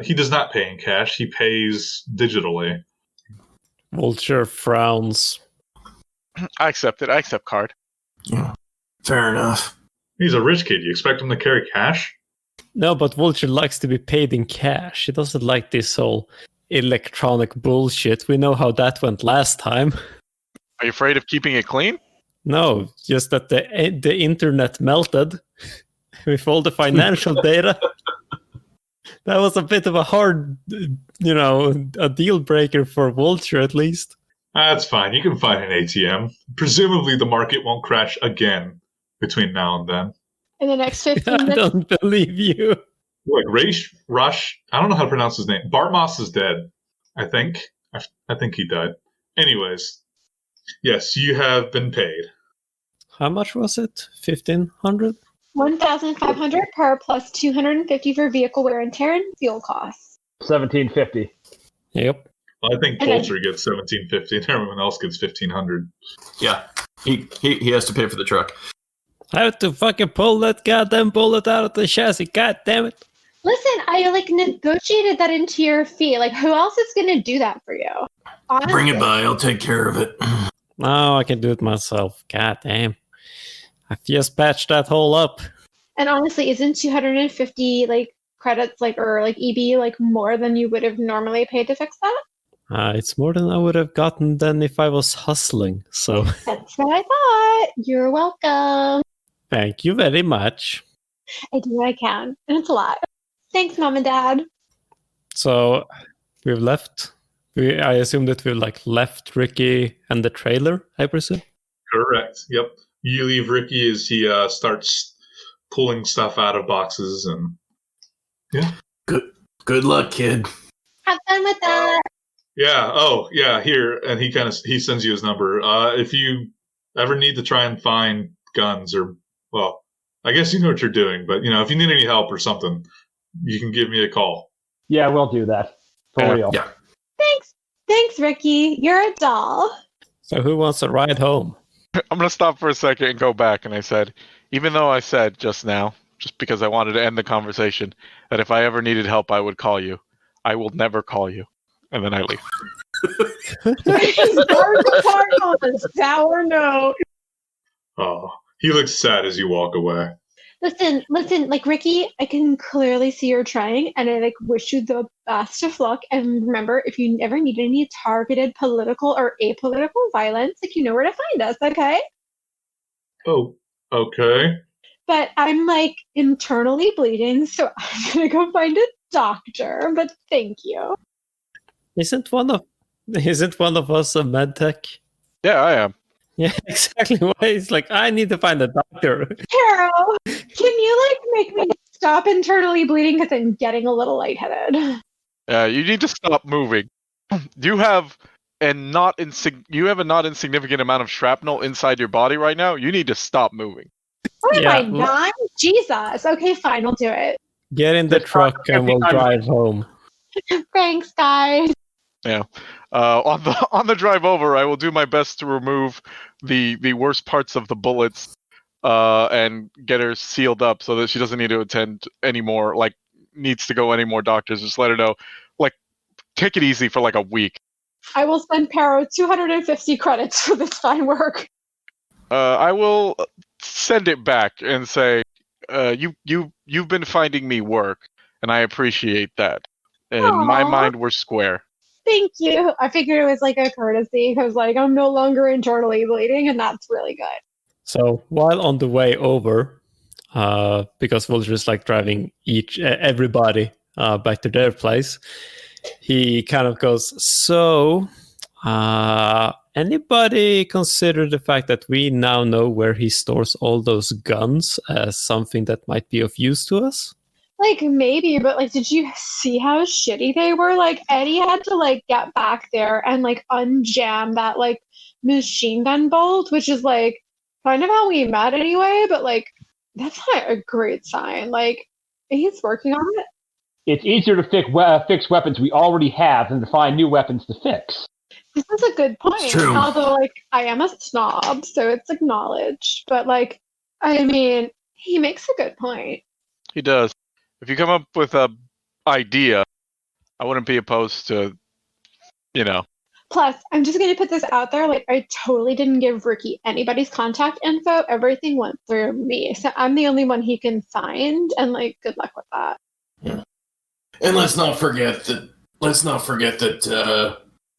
He does not pay in cash. He pays digitally. Vulture frowns. I accept it. I accept card. Yeah, fair enough. He's a rich kid. You expect him to carry cash? No, but Vulture likes to be paid in cash. He doesn't like this whole electronic bullshit. We know how that went last time. Are you afraid of keeping it clean? No, just that the internet melted with all the financial data. That was a bit of a hard, a deal breaker for Vulture at least. That's fine. You can find an ATM. Presumably the market won't crash again between now and then. In the next 15 I minutes. don't believe you. Look, Rush, I don't know how to pronounce his name. Bartmoss is dead, I think. I think he died. Anyways, yes, you have been paid. How much was it? 1,500? 1,500 per plus 250 for vehicle wear and tear and fuel costs. 1750. Yep. Well, I think And then- Vulture gets 1750 and everyone else gets 1500. Yeah, he has to pay for the truck. I have to fucking pull that goddamn bullet out of the chassis. God damn it. Listen, I negotiated that into your fee. Like, who else is going to do that for you? Honestly. Bring it by. I'll take care of it. No, I can do it myself. God damn. I've just patched that hole up. And honestly, isn't 250 credits or EB more than you would have normally paid to fix that? It's more than I would have gotten than if I was hustling. So That's what I thought. You're welcome. thank you very much. I do what I can, and it's a lot. Thanks, Mom and Dad. So we've left. I assume that we've left Ricky and the trailer, I presume. Correct. Yep. You leave Ricky as he starts pulling stuff out of boxes and Good luck, kid. Have fun with that. yeah. Oh, yeah. Here, and he sends you his number. If you ever need to try and find guns I guess you know what you're doing, but if you need any help or something, you can give me a call. Yeah, we'll do that. For real. Yeah. Thanks, Ricky. You're a doll. So who wants to ride home? I'm going to stop for a second and go back. And I said, even though I said just now, just because I wanted to end the conversation, that if I ever needed help, I would call you. I will never call you. And then I leave. on a sour note. Oh, he looks sad as you walk away. Listen, Ricky, I can clearly see you're trying, and I wish you the best of luck. And remember, if you ever need any targeted political or apolitical violence, you know where to find us, okay? Oh, okay. But I'm internally bleeding, so I'm gonna go find a doctor. But thank you. Isn't one of us a medtech? Yeah, I am. Yeah, exactly. Why he's I need to find a doctor. Carol, can you make me stop internally bleeding because I'm getting a little lightheaded? You need to stop moving. You have a not insignificant amount of shrapnel inside your body right now. You need to stop moving. What am Yeah, I, 9? Jesus. Okay, fine, I'll do it. Get in the truck and we'll drive home. Thanks, guys. On the drive over, I will do my best to remove the worst parts of the bullets, and get her sealed up so that she doesn't need to attend anymore. Needs to go any more doctors. Just let her know. Take it easy for a week. I will send Pero 250 credits for this fine work. I will send it back and say, you've been finding me work, and I appreciate that. In my Aw. mind, we're square. Thank you. I figured it was a courtesy because I'm no longer internally bleeding, and that's really good. So while on the way over, because Vulture is driving everybody back to their place, he kind of goes, so, anybody consider the fact that we now know where he stores all those guns as something that might be of use to us? Like, maybe, but, like, did you see how shitty they were? Like, Eddie had to, like, get back there and, like, unjam that, like, machine gun bolt, which is, like, kind of how we met anyway, but, like, that's not a great sign. Like, he's working on it. It's easier to fix weapons we already have than to find new weapons to fix. This is a good point. It's true. Although, like, I am a snob, so it's acknowledged. But, like, I mean, he makes a good point. He does. If you come up with a idea, I wouldn't be opposed to, you know. Plus, I'm just going to put this out there. Like, I totally didn't give Ricky anybody's contact info. Everything went through me. So I'm the only one he can find. And, like, good luck with that. Yeah. And let's not forget that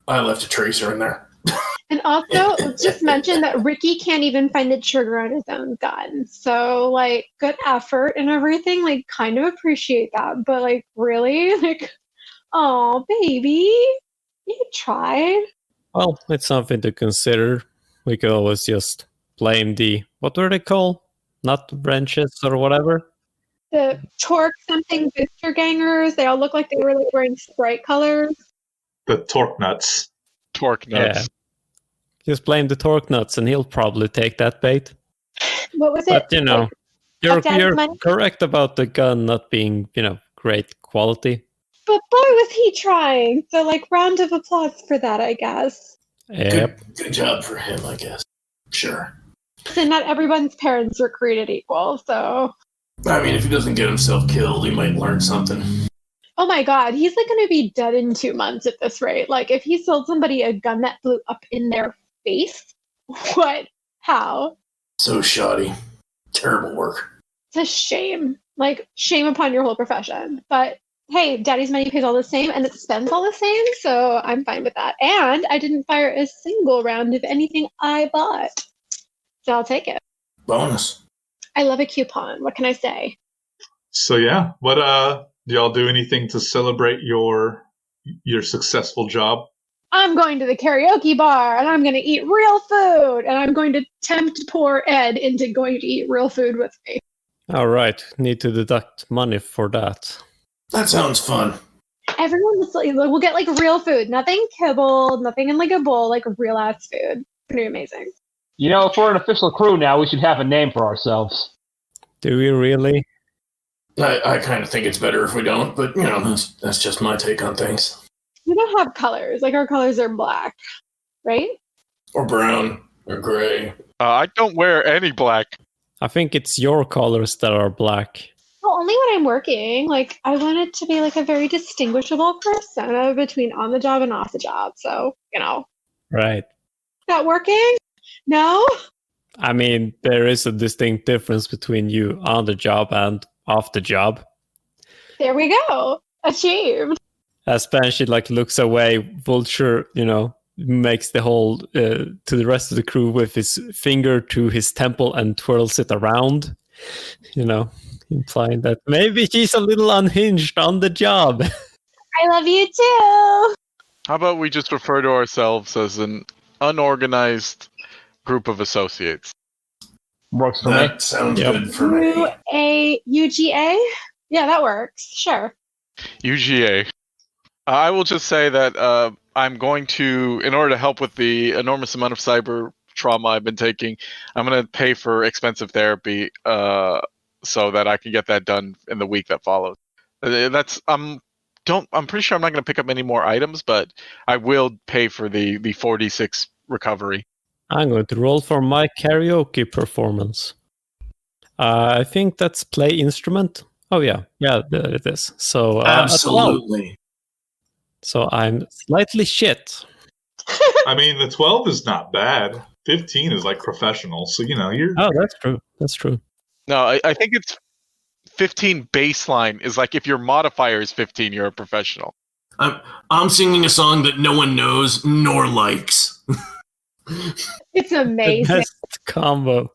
I left a tracer in there. And also, let's just mention that Ricky can't even find the trigger on his own gun. So, like, good effort and everything. Like, kind of appreciate that. But, like, really? Like, oh, baby. You tried. Well, it's something to consider. We could always just blame the, what were they called? Not the branches or whatever? The Torque something booster gangers. They all look like they were, like, wearing Sprite colors. The torque nuts. Torque nuts. Yeah. Just blame the torque nuts and he'll probably take that bait. What was it? But, you know, Like, you're money? correct about the gun not being, great quality. But boy, was he trying. So, like, round of applause for that, I guess. Yep. Good job for him, I guess. Sure. So not everyone's parents were created equal, so... I mean, if he doesn't get himself killed, he might learn something. Oh my god, he's, like, going to be dead in 2 months at this rate. Like, if he sold somebody a gun that blew up in their face, what? How? So shoddy. Terrible work. It's a shame. Like, shame upon your whole profession. But... hey, daddy's money pays all the same, and it spends all the same, so I'm fine with that. And I didn't fire a single round of anything I bought. So I'll take it. Bonus. I love a coupon. What can I say? So yeah, what do y'all do anything to celebrate your successful job? I'm going to the karaoke bar, and I'm going to eat real food, and I'm going to tempt poor Ed into going to eat real food with me. All right. Need to deduct money for that. That sounds fun. Everyone will get, like, real food. Nothing kibbled, nothing in, like, a bowl, like, real-ass food. It's pretty amazing. You know, if we're an official crew now, we should have a name for ourselves. Do we really? I kind of think it's better if we don't, but, you know, that's just my take on things. We don't have colors. Like, our colors are black, right? Or brown, or gray. I don't wear any black. I think it's your colors that are black. Well, only when I'm working. Like, I want it to be, like, a very distinguishable persona between on the job and off the job. So, you know. Right. That working? No? I mean, there is a distinct difference between you on the job and off the job. There we go. Achieved. As Banshee, like, looks away, Vulture, makes the whole to the rest of the crew with his finger to his temple and twirls it around, implying that maybe he's a little unhinged on the job. I love you too. How about we just refer to ourselves as an unorganized group of associates? Works for me. That sounds good for me. UGA? Yeah, that works. Sure. UGA. I will just say that I'm going to, in order to help with the enormous amount of cyber trauma I've been taking, I'm going to pay for expensive therapy so that I can get that done in the week that follows. I'm pretty sure I'm not going to pick up any more items, but I will pay for the 46 recovery. I'm going to roll for my karaoke performance. I think that's play instrument. Oh yeah, it is. So absolutely. So I'm slightly shit. I mean, the 12 is not bad. 15 is like professional, so you're. Oh, that's true. That's true. No, I think it's 15 baseline is like if your modifier is 15, you're a professional. I'm singing a song that no one knows nor likes. It's amazing. Best combo.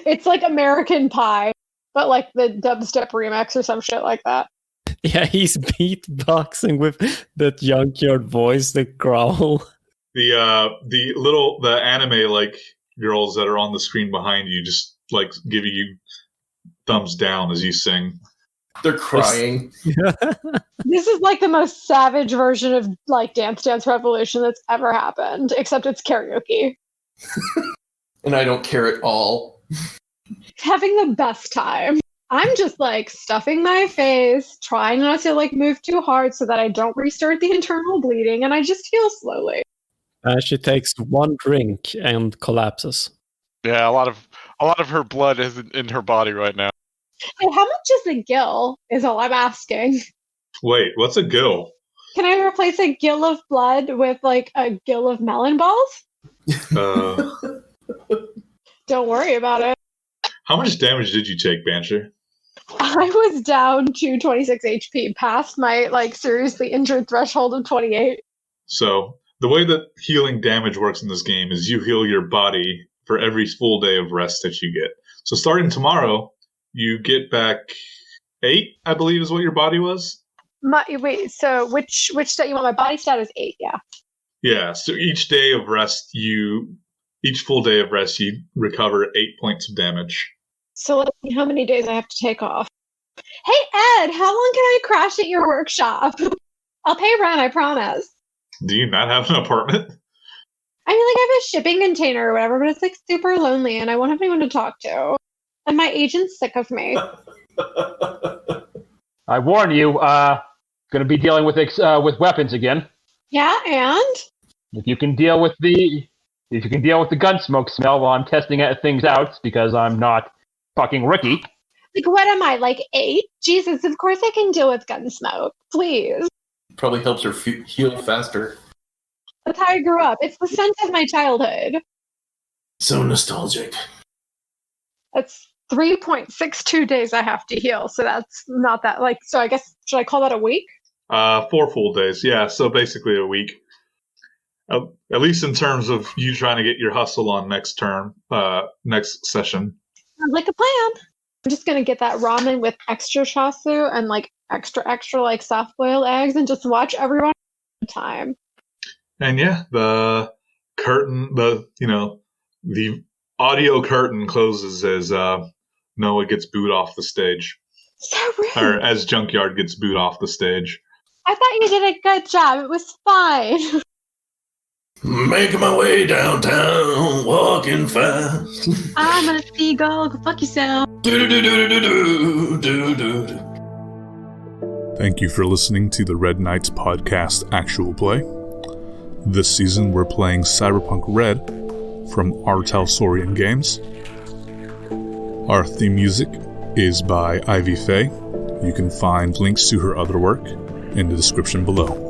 It's like American Pie, but like the dubstep remix or some shit like that. Yeah, he's beatboxing with the junkyard voice, the growl. The anime like girls that are on the screen behind you just like giving you thumbs down as you sing. They're crying. This is like the most savage version of like Dance Dance Revolution that's ever happened, except it's karaoke. And I don't care at all. Having the best time. I'm just like stuffing my face, trying not to like move too hard so that I don't restart the internal bleeding, and I just heal slowly. She takes one drink and collapses. Yeah, a lot of her blood is in her body right now. Hey, how much is a gill? Is all I'm asking. Wait, what's a gill? Can I replace a gill of blood with like a gill of melon balls? Don't worry about it. How much damage did you take, Banshee? I was down to 26 HP, past my like seriously injured threshold of 28. So the way that healing damage works in this game is you heal your body for every full day of rest that you get. So starting tomorrow, you get back 8, I believe is what your body was. Wait, so which stat you want? My body stat is 8, yeah. Yeah, so each day of rest, each full day of rest, you recover 8 points of damage. So let's see how many days I have to take off. Hey, Ed, how long can I crash at your workshop? I'll pay rent, I promise. Do you not have an apartment? I mean, like, I have a shipping container or whatever, but it's, like, super lonely, and I won't have anyone to talk to. And my agent's sick of me. I warn you, going to be dealing with weapons again. Yeah, and? If you can deal with the gun smoke smell while I'm testing things out, because I'm not fucking Ricky. Like, what am I, like 8? Jesus, of course I can deal with gun smoke. Please. Probably helps her heal faster. That's how I grew up. It's the scent of my childhood. So nostalgic. That's 3.62 days I have to heal, so that's not that, like, so I guess, should I call that a week? 4 full days, yeah, so basically a week. At least in terms of you trying to get your hustle on next session. Sounds like a plan. I'm just gonna get that ramen with extra chasu and like extra like soft boiled eggs and just watch everyone time. And yeah, the curtain, the audio curtain closes as Noah gets booed off the stage. So rude. Or as Junkyard gets booed off the stage. I thought you did a good job. It was fine. Making my way downtown, walking fast. I'm a seagull. Go fuck yourself. Thank you for listening to the Red Knights podcast actual play. This season we're playing Cyberpunk Red from Artel Saurian Games. Our theme music is by Ivy Faye. You can find links to her other work in the description below.